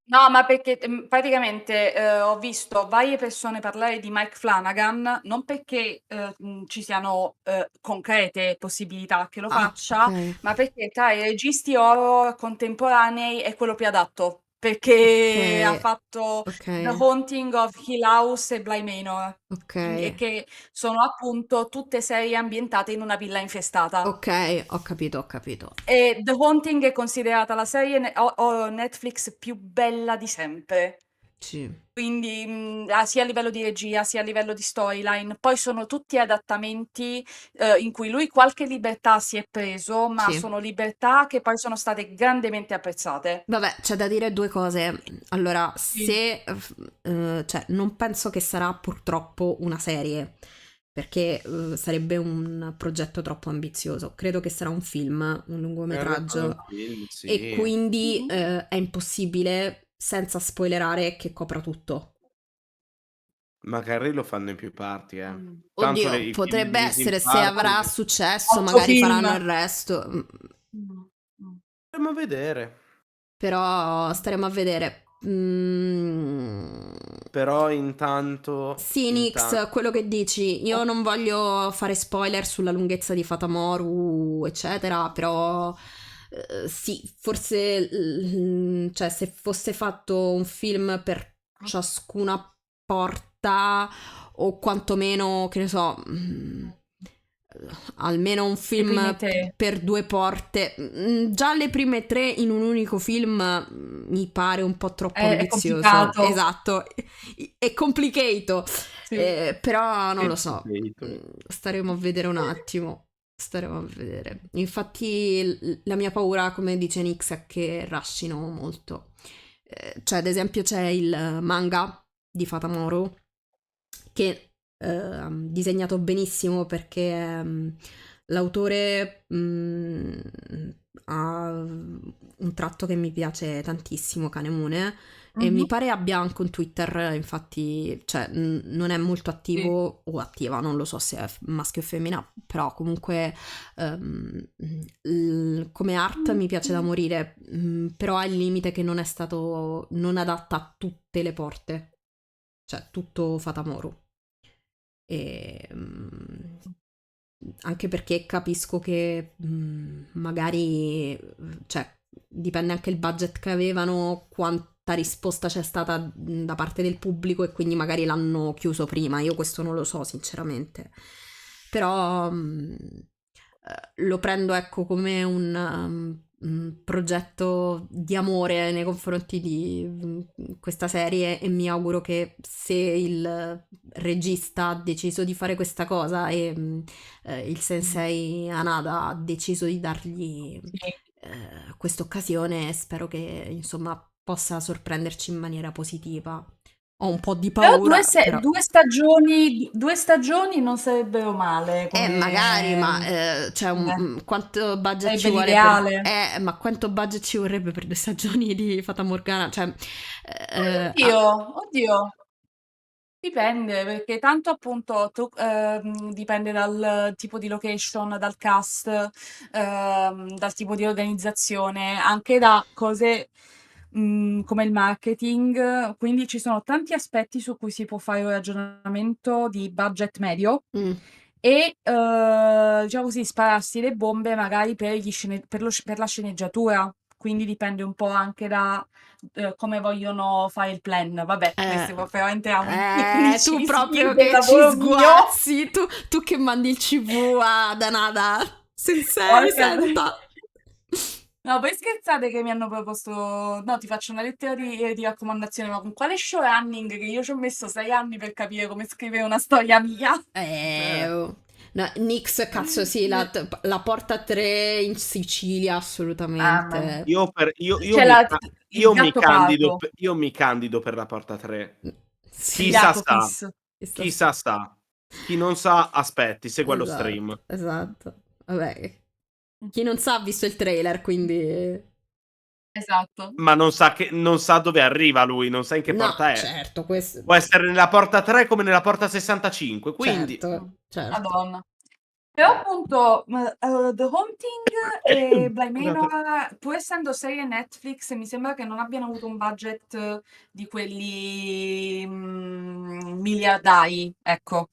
S5: No, ma perché praticamente ho visto varie persone parlare di Mike Flanagan, non perché ci siano concrete possibilità che lo
S1: Ah, ok.
S5: faccia, ma perché tra i registi horror contemporanei è quello più adatto,
S1: Ok,
S5: perché ha fatto
S1: ok,
S5: The Haunting of Hill House e Bly Manor,
S1: ok,
S5: e che sono appunto tutte serie ambientate in una villa infestata.
S1: ok, ho capito, ho capito.
S5: E The Haunting è considerata la serie Netflix più bella di sempre.
S1: Sì,
S5: Quindi, sia a livello di regia, sia a livello di storyline. Poi sono tutti adattamenti, in cui lui qualche libertà si è preso, ma
S1: sì.
S5: sono libertà che poi sono state grandemente apprezzate.
S1: Vabbè, c'è da dire due cose. Allora,
S5: Sì.
S1: cioè, non penso che sarà purtroppo una serie, perché sarebbe un progetto troppo ambizioso. Credo che sarà un film, un
S2: fanno il
S1: lungometraggio,
S2: film,
S1: e
S2: sì.
S1: quindi
S5: Mh-mh.
S1: è impossibile, senza spoilerare, che copra tutto.
S2: Magari lo fanno in più parti, eh. Tanto
S1: Oddio,
S2: i film
S1: potrebbe
S2: divisi in
S1: essere se avrà
S2: parti
S1: successo,
S5: 8
S1: magari
S5: film.
S1: faranno il resto.
S5: Mh, mh.
S2: staremo a vedere.
S1: Però staremo a vedere.
S2: Però intanto
S1: Sì,
S2: intan
S1: Nix, quello che dici, io non voglio fare spoiler sulla lunghezza di Fatamoru, eccetera, però sì, forse cioè, se fosse fatto un film per ciascuna porta, o quantomeno, che ne so, almeno un
S5: Le prime
S1: film
S5: 3.
S1: per due porte, già le prime tre in un unico film mi pare un po' troppo
S5: È
S1: ambizioso.
S5: complicato.
S1: Esatto, è complicato.
S5: Sì.
S1: Però non
S2: è
S1: lo so.
S2: capito.
S1: Staremo a vedere un attimo. Staremo a vedere. Infatti, la mia paura, come dice Nix, è che rushino molto. Cioè, ad esempio, c'è il manga di Fatamoru che disegnato benissimo perché l'autore ha un tratto che mi piace tantissimo, Kanemune, e mi
S5: Mh-mh.
S1: pare abbia anche un Twitter, infatti, cioè non è molto
S5: Sì.
S1: attivo o attiva, non lo so se è maschio o femmina, però comunque come art mi piace da morire, però ha il limite che non adatta a tutte le porte, cioè tutto Fatamoru. E, anche perché capisco che magari, cioè, dipende anche il budget che avevano, quanta risposta c'è stata da parte del pubblico, e quindi magari l'hanno chiuso prima. Io questo non lo so, sinceramente. Però lo prendo, ecco, come un progetto di amore nei confronti di questa serie, e mi auguro che, se il regista ha deciso di fare questa cosa e il sensei Hanada ha deciso di dargli
S5: Sì.
S1: questa occasione, spero che insomma possa sorprenderci in maniera positiva. Ho un po' di
S5: Però
S1: paura, però.
S5: 2 stagioni non sarebbero male
S1: Magari, ma
S5: come
S1: cioè, quanto budget ci
S5: sarebbe
S1: vuole per...
S5: l'ideale.
S1: Ma quanto budget ci vorrebbe per 2 stagioni di Fata Morgana? Cioè,
S5: Oddio, oddio. Dipende, perché tanto appunto dipende dal tipo di location, dal cast, dal tipo di organizzazione, anche da cose come il marketing. Quindi ci sono tanti aspetti su cui si può fare un ragionamento di budget medio,
S1: mm,
S5: e diciamo così, spararsi le bombe magari per, per la sceneggiatura. Quindi dipende un po' anche da come vogliono fare il plan. Vabbè, questi proprio entriamo in
S1: Tu
S5: tecnicismi
S1: proprio
S5: del
S1: che ci
S5: lavoro mio.
S1: sguazzi, tu che mandi il CV a Danada. Sensei,
S5: Porca-
S1: senta.
S5: No, voi scherzate che mi hanno proposto, no, ti faccio una lettera di raccomandazione, ma con quale showrunning che io ci ho messo 6 anni per capire come scrivere una storia mia?
S1: Oh. No, Nix, cazzo, sì, la porta 3 in Sicilia,
S5: Mamma
S1: assolutamente.
S2: Io,
S5: C'è il gatto pardo,
S2: io mi candido per la porta 3.
S5: il
S2: Chissà
S5: gatto
S2: sa.
S5: fisso.
S2: Chissà sa. Chi non sa, aspetti, segua lo stream.
S1: Esatto. Vabbè, chi non sa ha visto il trailer, quindi...
S5: Esatto.
S2: Ma non sa dove arriva lui, non sa in che
S1: No,
S2: porta è.
S1: certo, questo...
S2: Può essere nella porta 3 come nella porta 65, quindi...
S1: Certo.
S5: Madonna. Però appunto The Haunting e Bly Manor, pur essendo serie Netflix, mi sembra che non abbiano avuto un budget di quelli miliardari, ecco.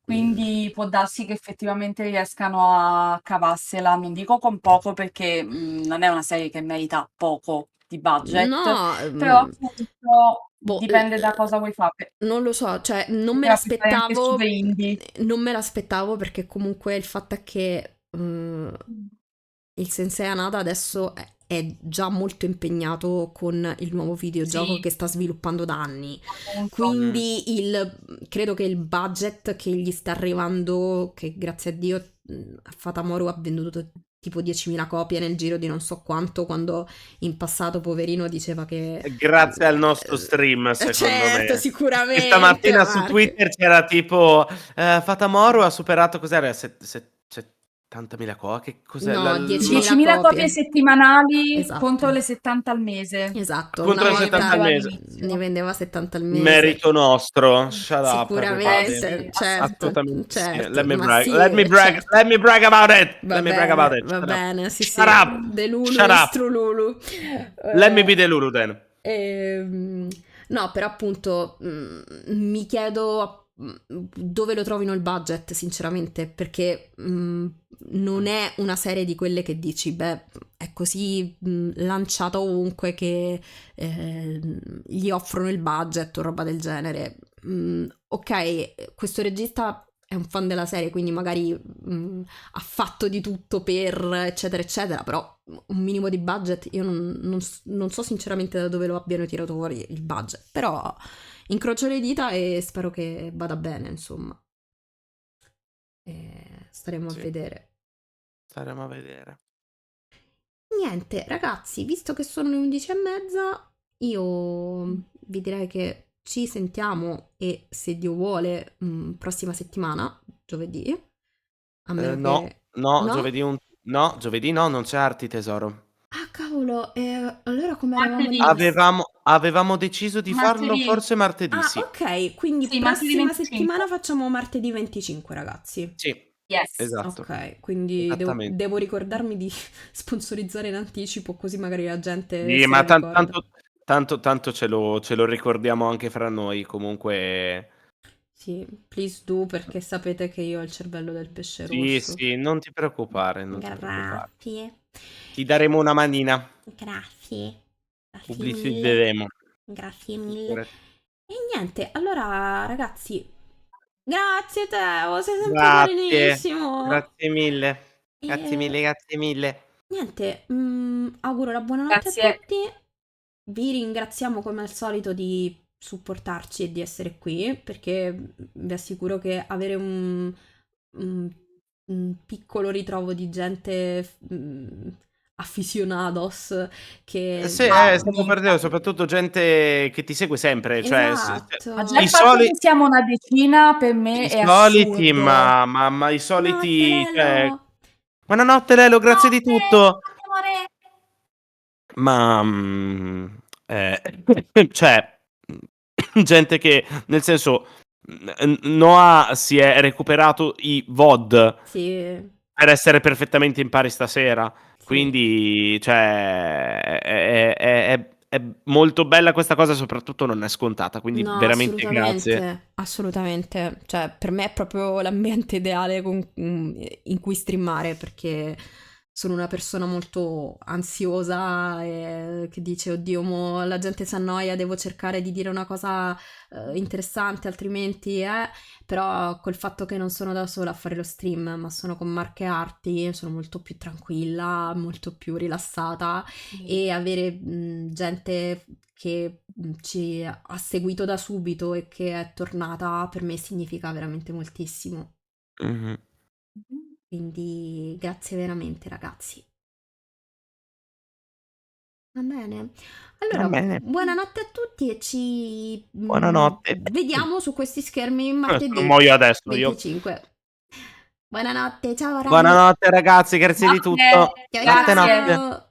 S5: Quindi può darsi che effettivamente riescano a cavarsela, non dico con poco perché non è una serie che merita poco di budget,
S1: No,
S5: però appunto
S1: boh,
S5: dipende da cosa vuoi fare.
S1: non lo so, cioè non me
S5: Però se fai anche
S1: l'aspettavo,
S5: super indie.
S1: non me l'aspettavo perché comunque il fatto è che il Sensei Anada adesso è già molto impegnato con il nuovo videogioco
S5: Sì.
S1: che sta sviluppando da anni.
S5: Appunto.
S1: Quindi credo che il budget che gli sta arrivando, che grazie a Dio Fatamoru ha venduto tipo 10.000 copie nel giro di non so quanto, quando in passato poverino diceva che...
S2: Grazie al nostro stream, secondo
S1: certo,
S2: me.
S1: sicuramente.
S2: Questa mattina su
S1: Marco.
S2: Twitter c'era tipo Fatamoru ha superato, cos'era? 70.000 copie? Che cos'è?
S1: No,
S5: 10.000 copie settimanali
S1: Esatto.
S5: contro le 70 al mese.
S1: Esatto,
S2: Contro
S1: una
S2: le 70 al
S1: volta
S2: mese.
S1: ne vendeva 70 al mese.
S2: Merito nostro. Shut up,
S1: Sicuramente,
S2: everybody.
S1: certo,
S2: Assolutamente sì.
S1: certo,
S2: Let me
S1: ma
S2: brag.
S1: sì,
S2: Let me brag.
S1: certo.
S2: Let me brag about it.
S1: Va
S2: Let me
S1: bene,
S2: brag about it.
S1: va
S2: Shut
S1: bene, sì,
S2: Shut
S1: sì.
S2: up.
S1: De Lulu,
S2: Shut up.
S1: Strululu.
S2: Let me be the Lulu then.
S1: No, però appunto mi chiedo dove lo trovino il budget, sinceramente, perché non è una serie di quelle che dici, beh, è così lanciata ovunque che gli offrono il budget o roba del genere. Ok, questo regista è un fan della serie, quindi magari ha fatto di tutto per eccetera eccetera, però un minimo di budget io non so sinceramente da dove lo abbiano tirato fuori il budget, però incrocio le dita e spero che vada bene, insomma. Staremo a vedere.
S2: Staremo a vedere.
S1: Niente, ragazzi, visto che sono le 11:30, io vi direi che ci sentiamo e se Dio vuole prossima settimana, giovedì. A meno
S2: No,
S1: che...
S2: no, giovedì no, non c'è Arti Tesoro.
S1: Ah, cavolo, allora come eravamo
S5: Martedì.
S2: Avevamo deciso di farlo
S5: Martedì.
S2: forse martedì,
S1: Ah,
S2: sì.
S1: ok, quindi
S5: Sì, martedì
S1: prossima
S5: 25.
S1: settimana facciamo martedì 25, ragazzi.
S2: Sì,
S5: Yes.
S2: esatto.
S1: Ok, quindi
S2: Esattamente.
S1: devo ricordarmi di sponsorizzare in anticipo, così magari la gente
S2: Sì,
S1: se
S2: ma
S1: lo ricorda.
S2: tanto ce lo ricordiamo anche fra noi, comunque...
S1: Sì, please do, perché sapete che io ho il cervello del pesce
S2: Sì,
S1: rosso.
S2: sì, non ti preoccupare, non ti preoccupare.
S1: Grazie,
S2: Ti daremo una manina,
S1: grazie, grazie mille,
S2: pubblicizzeremo.
S1: grazie mille. E niente, allora ragazzi, grazie Teo, sei sempre carinissimo.
S2: Grazie mille,
S1: E
S2: grazie mille.
S1: niente, auguro la buonanotte a
S5: Grazie.
S1: tutti. Vi ringraziamo come al solito di supportarci e di essere qui, perché vi assicuro che avere un piccolo ritrovo di gente aficionados che...
S2: Sì, stiamo perdendo soprattutto gente che ti segue sempre, cioè
S1: Esatto.
S5: Ma già
S2: i
S5: il fatto
S2: soli-
S5: che siamo una decina per me
S2: i
S5: è
S2: soliti,
S5: assurdo.
S2: ma i soliti,
S1: Buonanotte,
S2: cioè,
S1: Lelo.
S2: buonanotte Lelo, grazie di tutto.
S5: Amore.
S2: Ma cioè gente che nel senso Noah si è recuperato i VOD
S1: Sì,
S2: per essere perfettamente in pari stasera,
S1: sì.
S2: quindi cioè è molto bella questa cosa, soprattutto non è scontata, quindi
S1: No,
S2: veramente grazie.
S1: assolutamente. Cioè, per me è proprio l'ambiente ideale in cui streamare, perché sono una persona molto ansiosa e che dice, oddio, la gente si annoia, devo cercare di dire una cosa interessante, altrimenti Però col fatto che non sono da sola a fare lo stream, ma sono con Marche Arti, sono molto più tranquilla, molto più rilassata e avere gente che ci ha seguito da subito e che è tornata per me significa veramente moltissimo.
S2: Mhm.
S1: Quindi grazie veramente ragazzi. Va bene.
S2: Va
S1: Allora,
S2: bene.
S1: buonanotte a tutti e ci
S2: Buonanotte.
S1: vediamo su questi schermi
S2: Se non
S1: martedì
S2: muoio adesso io.
S1: 25. Buonanotte, ciao Rai.
S2: Buonanotte ragazzi, grazie di tutto.
S5: Notte.
S1: Ciao
S5: Grazie.
S2: Notte.
S1: ciao.